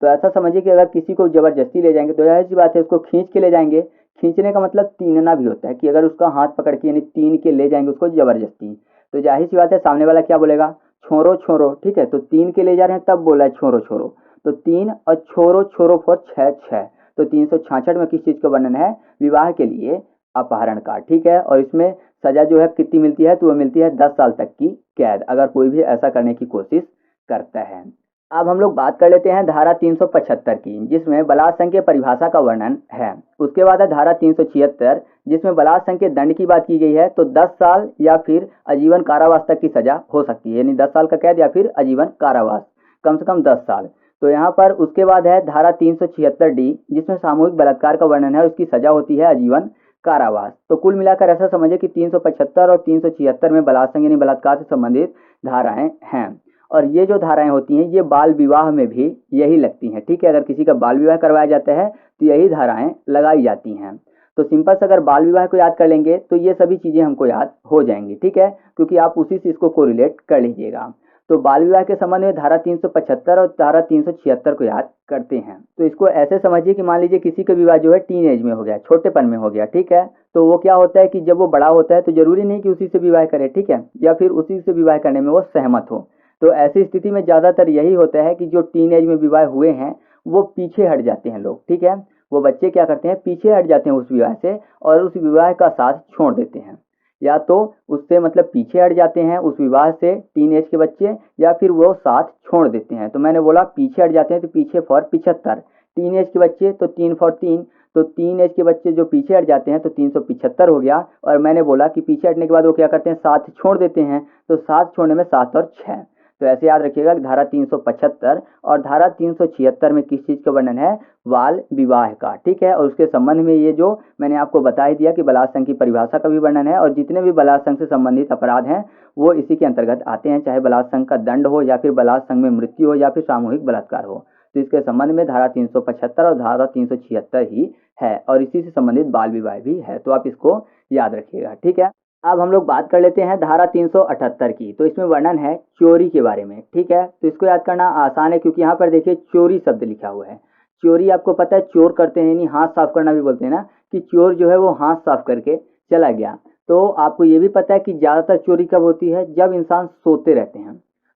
तो ऐसा समझिए कि अगर किसी को जबरदस्ती ले जाएंगे तो जाहिर सी बात है उसको खींच के ले जाएंगे। खींचने का मतलब तीनना भी होता है कि अगर उसका हाथ पकड़ के यानी तीन के ले जाएंगे उसको जबरदस्ती, तो जाहिर सी बात है सामने वाला क्या बोलेगा, छोरो छोरो, ठीक है। तो तीन के ले जा रहे हैं तब बोला है छोरो छोरो, तो 3 और छोरो छोरो फॉर 6। तो 366 में किस चीज का वर्णन है, विवाह के लिए अपहरण का, ठीक है। और इसमें सजा जो है कितनी मिलती है, तो वो मिलती है 10 साल तक की कैद अगर कोई भी ऐसा करने की कोशिश करता है। अब हम लोग बात कर लेते हैं धारा 375 की, जिसमें बलात्कार संघ के परिभाषा का वर्णन है। उसके बाद है धारा 376 जिसमें बलात्कार संघ के दंड की बात की गई है। तो 10 साल या फिर आजीवन कारावास तक की सजा हो सकती है, यानी 10 साल का कैद या फिर आजीवन कारावास, कम से कम 10 साल। तो यहाँ पर उसके बाद है धारा 376 डी जिसमें सामूहिक बलात्कार का वर्णन है, उसकी सजा होती है आजीवन कारावास। तो कुल मिलाकर ऐसा समझे कि 375 और 376 में बलात्कार संघ यानी बलात्कार से संबंधित धाराएं हैं। और ये जो धाराएं होती हैं ये बाल विवाह में भी यही लगती हैं, ठीक है। अगर किसी का बाल विवाह करवाया जाता है तो यही धाराएं लगाई जाती हैं। तो सिंपल से अगर बाल विवाह को याद कर लेंगे तो ये सभी चीजें हमको याद हो जाएंगी, ठीक है, क्योंकि आप उसी से इसको कोरिलेट कर लीजिएगा। तो बाल विवाह के संबंध में धारा 375 और धारा 376 को याद करते हैं। तो इसको ऐसे समझिए कि मान लीजिए किसी का विवाह जो है टीन एज में हो गया, छोटेपन में हो गया, ठीक है। तो वो क्या होता है कि जब वो बड़ा होता है तो जरूरी नहीं कि उसी से विवाह करे, ठीक है, या फिर उसी से विवाह करने में वो सहमत हो। तो ऐसी स्थिति में ज्यादातर यही होता है कि जो टीन एज में विवाह हुए हैं वो पीछे हट जाते हैं लोग, ठीक है। वो बच्चे क्या करते हैं, पीछे हट जाते हैं उस विवाह से और उस विवाह का साथ छोड़ देते हैं। या तो उससे मतलब पीछे हट जाते हैं उस विवाह से टीन एज के बच्चे, या फिर वो साथ छोड़ देते हैं। तो मैंने बोला पीछे हट जाते हैं तो पीछे फॉर 75, टीन एज के बच्चे तो 3 फॉर 3, तो 3 एज के बच्चे जो पीछे हट जाते हैं तो 375 हो गया। और मैंने बोला कि पीछे हटने के बाद वो क्या करते हैं, साथ छोड़ देते हैं, तो साथ छोड़ने में 7 और 6। तो ऐसे याद रखिएगा कि धारा 375 और धारा 376 में किस चीज का वर्णन है, बाल विवाह का, ठीक है। और उसके संबंध में ये जो मैंने आपको बता ही दिया कि बलात्कार संघ की परिभाषा का भी वर्णन है, और जितने भी बलात्कार संघ से संबंधित अपराध हैं वो इसी के अंतर्गत आते हैं, चाहे बलात्कार संघ का दंड हो या फिर बलात्कार संघ में मृत्यु हो या फिर सामूहिक बलात्कार हो। तो इसके संबंध में धारा 375 और धारा 376 ही है, और इसी से संबंधित बाल विवाह भी है। तो आप इसको याद रखिएगा, ठीक है। अब हम लोग बात कर लेते हैं धारा 378 की। तो इसमें वर्णन है चोरी के बारे में, ठीक है। तो इसको याद करना आसान है क्योंकि यहाँ पर देखिए चोरी शब्द लिखा हुआ है। चोरी आपको पता है चोर करते हैं, यानी हाथ साफ करना भी बोलते हैं ना, कि चोर जो है वो हाथ साफ करके चला गया। तो आपको ये भी पता है कि ज़्यादातर चोरी कब होती है, जब इंसान सोते रहते हैं।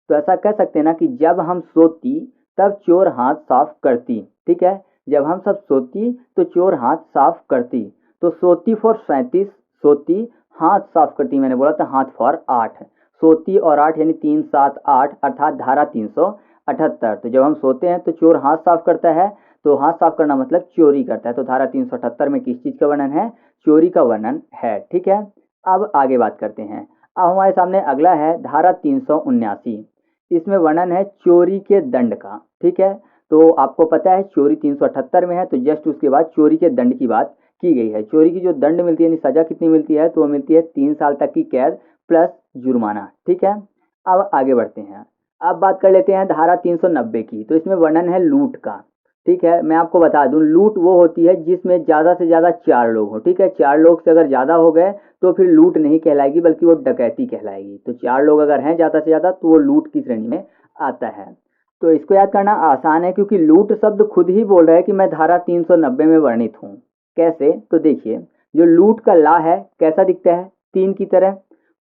तो ऐसा कह सकते हैं ना कि जब हम सोती तब चोर हाथ साफ करती, ठीक है। जब हम सब सोती तो चोर हाथ साफ करती। तो सोती फॉर 37, सोती हाथ साफ करती, मैंने बोला था हाथ फॉर 8, सोती और 8 यानी 3 7 8 अर्थात धारा 378। तो जब हम सोते हैं तो चोर हाथ साफ करता है, तो हाथ साफ करना मतलब चोरी करता है। तो धारा 378 में किस चीज़ का वर्णन है, चोरी का वर्णन है, ठीक है। अब आगे बात करते हैं। अब हमारे सामने अगला है धारा 379। इसमें वर्णन है चोरी के दंड का, ठीक है। तो आपको पता है चोरी 378 में है, तो जस्ट उसके बाद चोरी के दंड की बात की गई है। चोरी की जो दंड मिलती है यानी सजा कितनी मिलती है, तो वो मिलती है 3 साल तक की कैद प्लस जुर्माना, ठीक है। अब आगे बढ़ते हैं। अब बात कर लेते हैं धारा 390 की। तो इसमें वर्णन है लूट का, ठीक है। मैं आपको बता दूं लूट वो होती है जिसमें ज़्यादा से ज़्यादा 4 लोग हो, ठीक है। 4 लोग से अगर ज़्यादा हो गए तो फिर लूट नहीं कहलाएगी बल्कि वो डकैती कहलाएगी। तो 4 लोग अगर हैं ज़्यादा से ज़्यादा तो वो लूट की श्रेणी में आता है। तो इसको याद करना आसान है क्योंकि लूट शब्द खुद ही बोल रहा है कि मैं धारा 390 में वर्णित हूँ। कैसे, तो देखिए जो लूट का ला है कैसा दिखता है, 3 की तरह।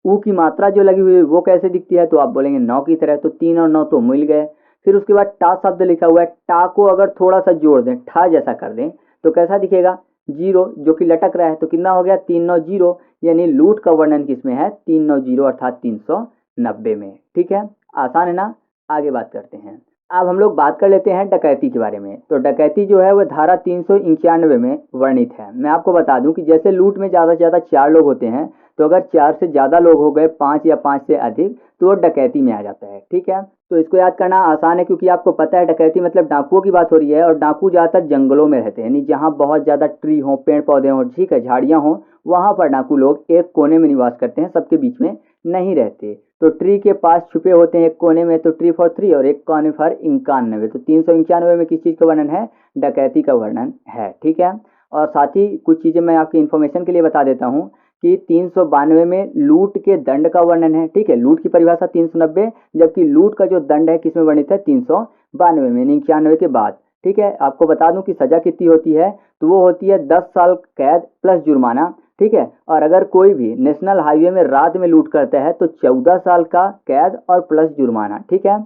ऊ की मात्रा जो लगी हुई है वो कैसे दिखती है, तो आप बोलेंगे 9 की तरह। तो 3 और 9 तो मिल गए। फिर उसके बाद टा शब्द लिखा हुआ है, टा को अगर थोड़ा सा जोड़ दें, ठा जैसा कर दें, तो कैसा दिखेगा, 0 जो कि लटक रहा है। तो कितना हो गया, 390, यानी लूट का वर्णन किसमें है, 390 अर्थात 390 में, ठीक है। आसान है ना। आगे बात करते हैं। अब हम लोग बात कर लेते हैं डकैती के बारे में। तो डकैती जो है वो धारा 391 में वर्णित है। मैं आपको बता दूं कि जैसे लूट में ज़्यादा से ज़्यादा 4 लोग होते हैं, तो अगर 4 से ज़्यादा लोग हो गए, 5 या 5 से अधिक, तो वो डकैती में आ जाता है, ठीक है। तो इसको याद करना आसान है क्योंकि आपको पता है डकैती मतलब डाकुओं की बात हो रही है, और डाकू ज़्यादातर जंगलों में रहते हैं, यानी जहाँ बहुत ज़्यादा ट्री हो, पेड़ पौधे हों, ठीक है, झाड़ियाँ हों, वहाँ पर डाकू लोग एक कोने में निवास करते हैं, सबके बीच में नहीं रहते। तो ट्री के पास छुपे होते हैं एक कोने में। तो ट्री फॉर 3 और एक कोने फॉर 91। तो 391 में किस चीज़ का वर्णन है, डकैती का वर्णन है, ठीक है। और साथ ही कुछ चीज़ें मैं आपकी इन्फॉर्मेशन के लिए बता देता हूँ कि 392 में लूट के दंड का वर्णन है, ठीक है। लूट की परिभाषा 390, जबकि लूट का जो दंड है किसमें वर्णित है, 392 में, 91 के बाद, ठीक है। आपको बता दूं कि सजा कितनी होती है, तो वो होती है 10 साल कैद प्लस जुर्माना, ठीक है। और अगर कोई भी नेशनल हाईवे में रात में लूट करता है तो 14 साल का कैद और प्लस जुर्माना, ठीक है।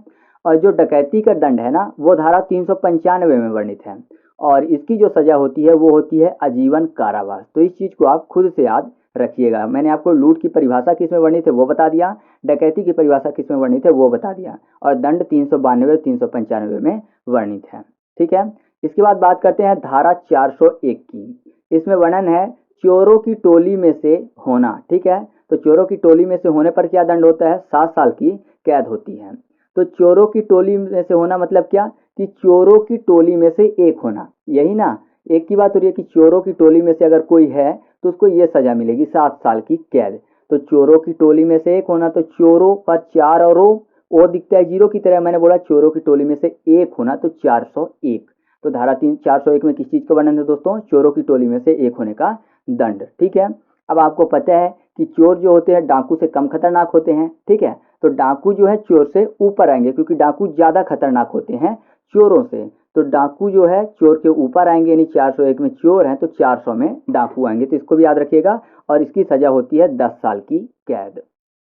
और जो डकैती का दंड है ना, वो धारा 395 में वर्णित है, और इसकी जो सजा होती है वो होती है आजीवन कारावास। तो इस चीज़ को आप खुद से याद रखिएगा। मैंने आपको लूट की परिभाषा किसमें वर्णित है वो बता दिया, डकैती की परिभाषा किसमें वर्णित है वो बता दिया, और दंड 392 और 395 में वर्णित है, ठीक है। इसके बाद बात करते हैं धारा 401 की। इसमें वर्णन है चोरों की टोली में से होना, ठीक है। तो चोरों की टोली में से होने पर क्या दंड होता है, 7 साल की कैद होती है। तो चोरों की टोली में से होना मतलब क्या, कि चोरों की टोली में से एक होना, यही ना। एक की बात हो रही है कि चोरों की टोली में से अगर कोई है तो उसको ये सजा मिलेगी 7 साल की कैद। तो चोरों की टोली में से एक होना, तो चोरों पर 4 और ओ दिखता है 0 की तरह। मैंने बोला चोरों की टोली में से एक होना, तो 401। तो धारा 401 में किस चीज़ का वर्णन है दोस्तों, चोरों की टोली में से एक होने का दंड, ठीक है। अब आपको पता है कि चोर जो होते हैं डाकू से कम खतरनाक होते हैं, ठीक है। तो डाकू जो है चोर से ऊपर आएंगे क्योंकि डाकू ज़्यादा खतरनाक होते हैं चोरों से। तो डाकू जो है चोर के ऊपर आएंगे, यानी 401 में चोर हैं तो 400 में डाकू आएंगे। तो इसको भी याद रखिएगा, और इसकी सजा होती है 10 साल की कैद।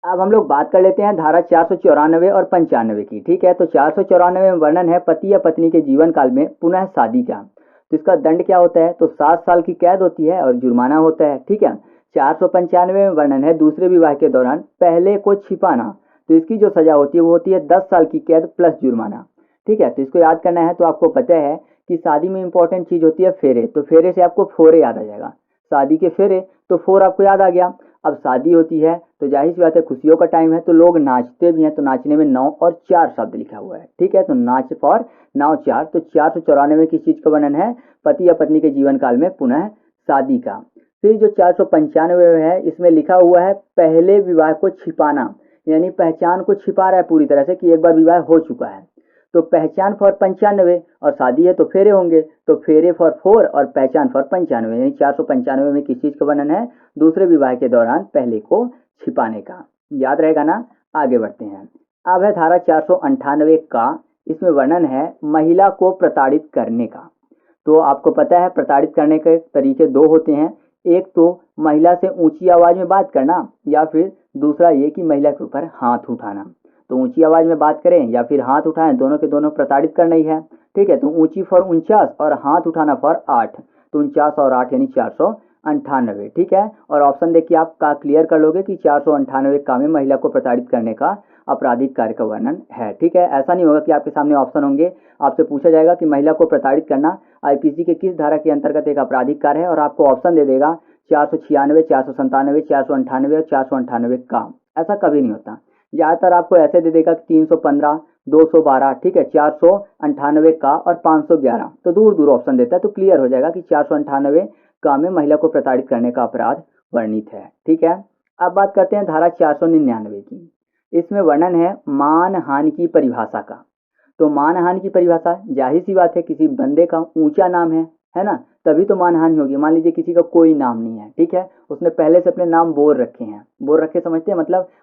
अब हम लोग बात कर लेते हैं धारा 494 और 95 की, ठीक है। तो 494 में वर्णन है पति या पत्नी के जीवन काल में पुनः शादी का। तो इसका दंड क्या होता है, तो 7 साल की कैद होती है और जुर्माना होता है, ठीक है। 495 में वर्णन है दूसरे विवाह के दौरान पहले को छिपाना। तो इसकी जो सजा होती है वो होती है 10 साल की कैद प्लस जुर्माना, ठीक है। तो इसको याद करना है। तो आपको पता है कि शादी में इंपॉर्टेंट चीज़ होती है फेरे। तो फेरे से आपको फोरे याद आ जाएगा, शादी के फेरे, तो फोर आपको याद आ गया। अब शादी होती है तो जाहिर सी बात है खुशियों का टाइम है, तो लोग नाचते भी हैं। तो नाचने में 9 और 4 शब्द लिखा हुआ है, ठीक है। तो नाच फॉर 9 4। तो 494 में किस चीज़ का वर्णन है, पति या पत्नी के जीवन काल में पुनः शादी का। फिर जो 495 है इसमें लिखा हुआ है पहले विवाह को छिपाना, यानी पहचान को छिपा रहा है पूरी तरह से कि एक बार विवाह हो चुका है। तो पहचान फॉर 95 और शादी है तो फेरे होंगे, तो फेरे फॉर 4 और पहचान फॉर 95, यानी 495 में किस चीज़ का वर्णन है? दूसरे विवाह के दौरान पहले को छिपाने का। याद रहेगा ना? आगे बढ़ते हैं। अब है धारा 498 का, इसमें वर्णन है महिला को प्रताड़ित करने का। तो आपको पता है प्रताड़ित करने के तरीके दो होते हैं, एक तो महिला से ऊंची आवाज में बात करना, या फिर दूसरा ये कि महिला के ऊपर हाथ उठाना। तो ऊंची आवाज में बात करें या फिर हाथ उठाएं, दोनों के दोनों प्रताड़ित करना ही है। ठीक है, तो ऊंची फॉर 49 और हाथ उठाना फॉर 8, तो 49 और 8 यानी 498। ठीक है, और ऑप्शन देखिए आप का क्लियर कर लोगे कि 498 का में महिला को प्रताड़ित करने का आपराधिक कार्य का वर्णन है। ठीक है, ऐसा नहीं होगा कि आपके सामने ऑप्शन होंगे, आपसे पूछा जाएगा कि महिला को प्रताड़ित करना आईपीसी के किस धारा के अंतर्गत एक आपराधिक कार्य है, और आपको ऑप्शन दे देगा 496, 497, 498 और 498 का। ऐसा कभी नहीं होता, ज़्यादातर आपको ऐसे दे देगा कि 315, 212, ठीक है, 498 का और 511, तो दूर दूर ऑप्शन देता है, तो क्लियर हो जाएगा कि 498 का में महिला को प्रताड़ित करने का अपराध वर्णित है। ठीक है, अब बात करते हैं धारा 499 की। इसमें वर्णन है मानहानि की परिभाषा का। तो मानहानि की परिभाषा, जाहिर सी बात है किसी बंदे का ऊंचा नाम है ना, तभी तो मानहानि होगी। मान लीजिए किसी का कोई नाम नहीं है, ठीक है, उसने पहले से अपने नाम बोल रखे हैं, बोल रखे समझते हैं,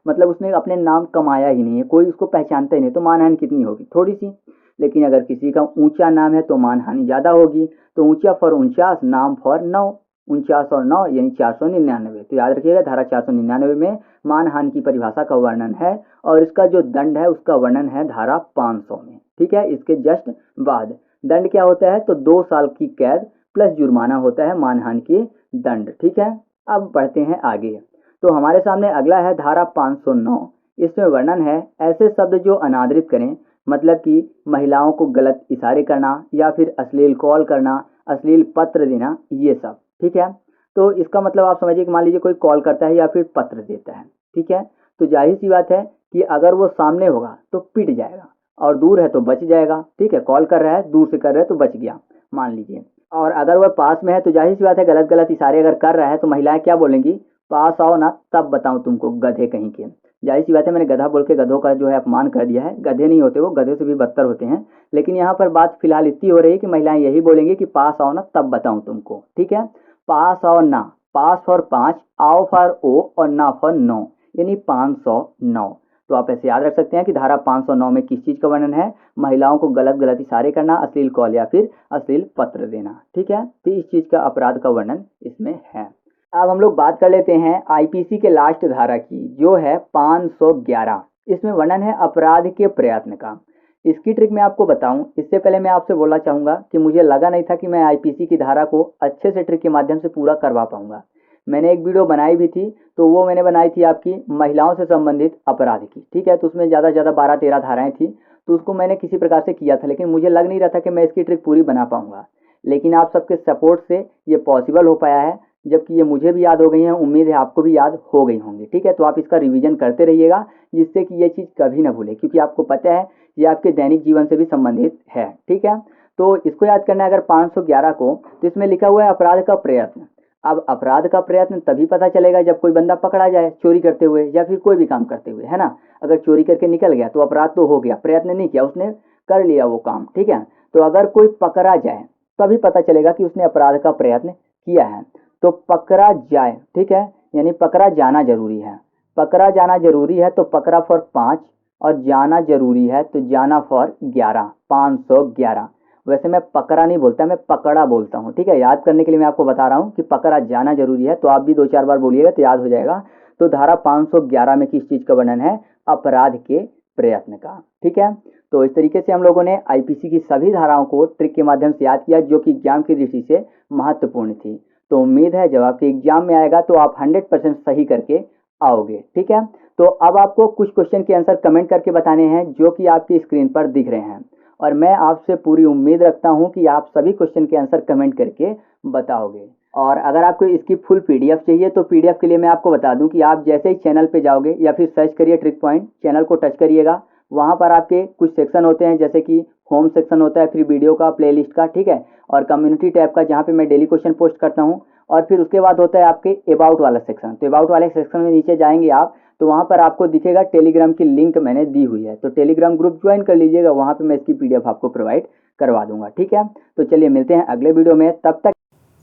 मतलब उसने अपने नाम कमाया ही नहीं है, कोई उसको पहचानता ही नहीं, तो मानहानि कितनी होगी? थोड़ी सी। लेकिन अगर किसी का ऊंचा नाम है तो मानहानि ज़्यादा होगी। तो ऊंचा फॉर 49, नाम फॉर 9, 49 और 9 यानी 499। तो याद रखिएगा धारा 499 में मानहानि की परिभाषा का वर्णन है, और इसका जो दंड है उसका वर्णन है धारा 500 में। ठीक है, इसके जस्ट बाद दंड क्या होता है? तो 2 साल की कैद प्लस जुर्माना होता है मानहानि के दंड। ठीक है, अब बढ़ते हैं आगे। तो हमारे सामने अगला है धारा 509। इसमें वर्णन है ऐसे शब्द जो अनादरित करें, मतलब कि महिलाओं को गलत इशारे करना या फिर अश्लील कॉल करना, अश्लील पत्र देना, ये सब। ठीक है, तो इसका मतलब आप समझिए कि मान लीजिए कोई कॉल करता है या फिर पत्र देता है, ठीक है, तो जाहिर सी बात है कि अगर वो सामने होगा तो पिट जाएगा, और दूर है तो बच जाएगा। ठीक है, कॉल कर रहा है, दूर से कर रहा है तो बच गया मान लीजिए। और अगर वह पास में है तो जाहिर सी बात है गलत गलत इशारे अगर कर रहा है तो महिलाएं क्या बोलेंगी? पास आओ ना तब बताऊं तुमको, गधे कहीं के। जाहिर सी बात है मैंने गधा बोल के गधों का जो है अपमान कर दिया है, गधे नहीं होते वो, गधे से भी बदतर होते हैं। लेकिन यहाँ पर बात फिलहाल इतनी हो रही है कि महिलाएं यही बोलेंगी कि पास आओ ना तब बताऊं तुमको। ठीक है, पास आओ ना, पास फॉर 5, आओ फॉर ओ और ना फॉर 9, यानी 509। तो आप ऐसे याद रख सकते हैं कि धारा 509 में किस चीज़ का वर्णन है? महिलाओं को गलत गलत इशारे करना, अश्लील कॉल या फिर अश्लील पत्र देना। ठीक है, तो इस चीज़ का अपराध का वर्णन इसमें है। अब हम लोग बात कर लेते हैं आईपीसी के लास्ट धारा की, जो है 511। इसमें वर्णन है अपराध के प्रयत्न का। इसकी ट्रिक मैं आपको बताऊं, इससे पहले मैं आपसे बोलना चाहूँगा कि मुझे लगा नहीं था कि मैं आईपीसी की धारा को अच्छे से ट्रिक के माध्यम से पूरा करवा पाऊंगा। मैंने एक वीडियो बनाई भी थी, तो वो मैंने बनाई थी आपकी महिलाओं से संबंधित अपराध की। ठीक है, तो उसमें ज़्यादा से ज़्यादा 12-13 धाराएं थी, तो उसको मैंने किसी प्रकार से किया था, लेकिन मुझे लग नहीं रहा था कि मैं इसकी ट्रिक पूरी बना पाऊंगा। लेकिन आप सबके सपोर्ट से ये पॉसिबल हो पाया है, जबकि ये मुझे भी याद हो गई हैं, उम्मीद है आपको भी याद हो गई होंगी। ठीक है, तो आप इसका रिवीजन करते रहिएगा, जिससे कि ये चीज़ कभी ना भूले, क्योंकि आपको पता है ये आपके दैनिक जीवन से भी संबंधित है। ठीक है, तो इसको याद करना है अगर 511 को, तो इसमें लिखा हुआ है अपराध का प्रयत्न। अब अपराध का प्रयत्न तभी पता चलेगा जब कोई बंदा पकड़ा जाए चोरी करते हुए या फिर कोई भी काम करते हुए, है ना। अगर चोरी करके निकल गया तो अपराध तो हो गया, प्रयत्न नहीं किया, उसने कर लिया वो काम। ठीक है, तो अगर कोई पकड़ा जाए तभी पता चलेगा कि उसने अपराध का प्रयत्न किया है। तो पकड़ा जाए, ठीक है, यानी पकड़ा जाना जरूरी है। पकड़ा जाना जरूरी है तो पकड़ा फॉर 5 और जाना जरूरी है तो जाना फॉर 11, 511। वैसे मैं पकड़ा नहीं बोलता, मैं पकड़ा बोलता हूँ। ठीक है, याद करने के लिए मैं आपको बता रहा हूँ कि पकड़ा जाना जरूरी है, तो आप भी 2-4 बार बोलिएगा तो याद हो जाएगा। तो धारा 511 में किस चीज़ का वर्णन है? अपराध के प्रयत्न का। ठीक है, तो इस तरीके से हम लोगों ने आईपीसी की सभी धाराओं को ट्रिक के माध्यम से याद किया, जो कि एग्जाम की दृष्टि से महत्वपूर्ण थी। तो उम्मीद है जब आपके एग्जाम में आएगा तो आप 100% सही करके आओगे। ठीक है, तो अब आपको कुछ क्वेश्चन के आंसर कमेंट करके बताने हैं, जो कि आपकी स्क्रीन पर दिख रहे हैं, और मैं आपसे पूरी उम्मीद रखता हूं कि आप सभी क्वेश्चन के आंसर कमेंट करके बताओगे। और अगर आपको इसकी फुल पीडीएफ चाहिए तो पीडीएफ के लिए मैं आपको बता दूं कि आप जैसे ही चैनल पे जाओगे या फिर सर्च करिए ट्रिक पॉइंट, चैनल को टच करिएगा, वहां पर आपके कुछ सेक्शन होते हैं, जैसे कि होम सेक्शन होता है, फिर वीडियो का, प्लेलिस्ट का, ठीक है, और कम्युनिटी टैब का, जहाँ पे मैं डेली क्वेश्चन पोस्ट करता हूँ, और फिर उसके बाद होता है आपके अबाउट वाला सेक्शन। तो अबाउट वाले सेक्शन में नीचे जाएंगे आप तो वहाँ पर आपको दिखेगा टेलीग्राम की लिंक मैंने दी हुई है, तो टेलीग्राम ग्रुप ज्वाइन कर लीजिएगा, वहाँ पे मैं इसकी पीडीएफ आपको प्रोवाइड करवा दूंगा। ठीक है, तो चलिए मिलते हैं अगले वीडियो में, तब तक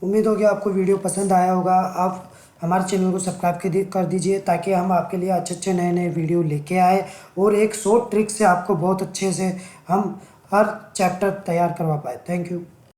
उम्मीद होगी आपको वीडियो पसंद आया होगा। आप हमारे चैनल को सब्सक्राइब कर दीजिए ताकि हम आपके लिए अच्छे अच्छे नए नए वीडियो लेके आए और एक शॉर्ट ट्रिक से आपको बहुत अच्छे से हम हर चैप्टर तैयार करवा पाए। Thank you.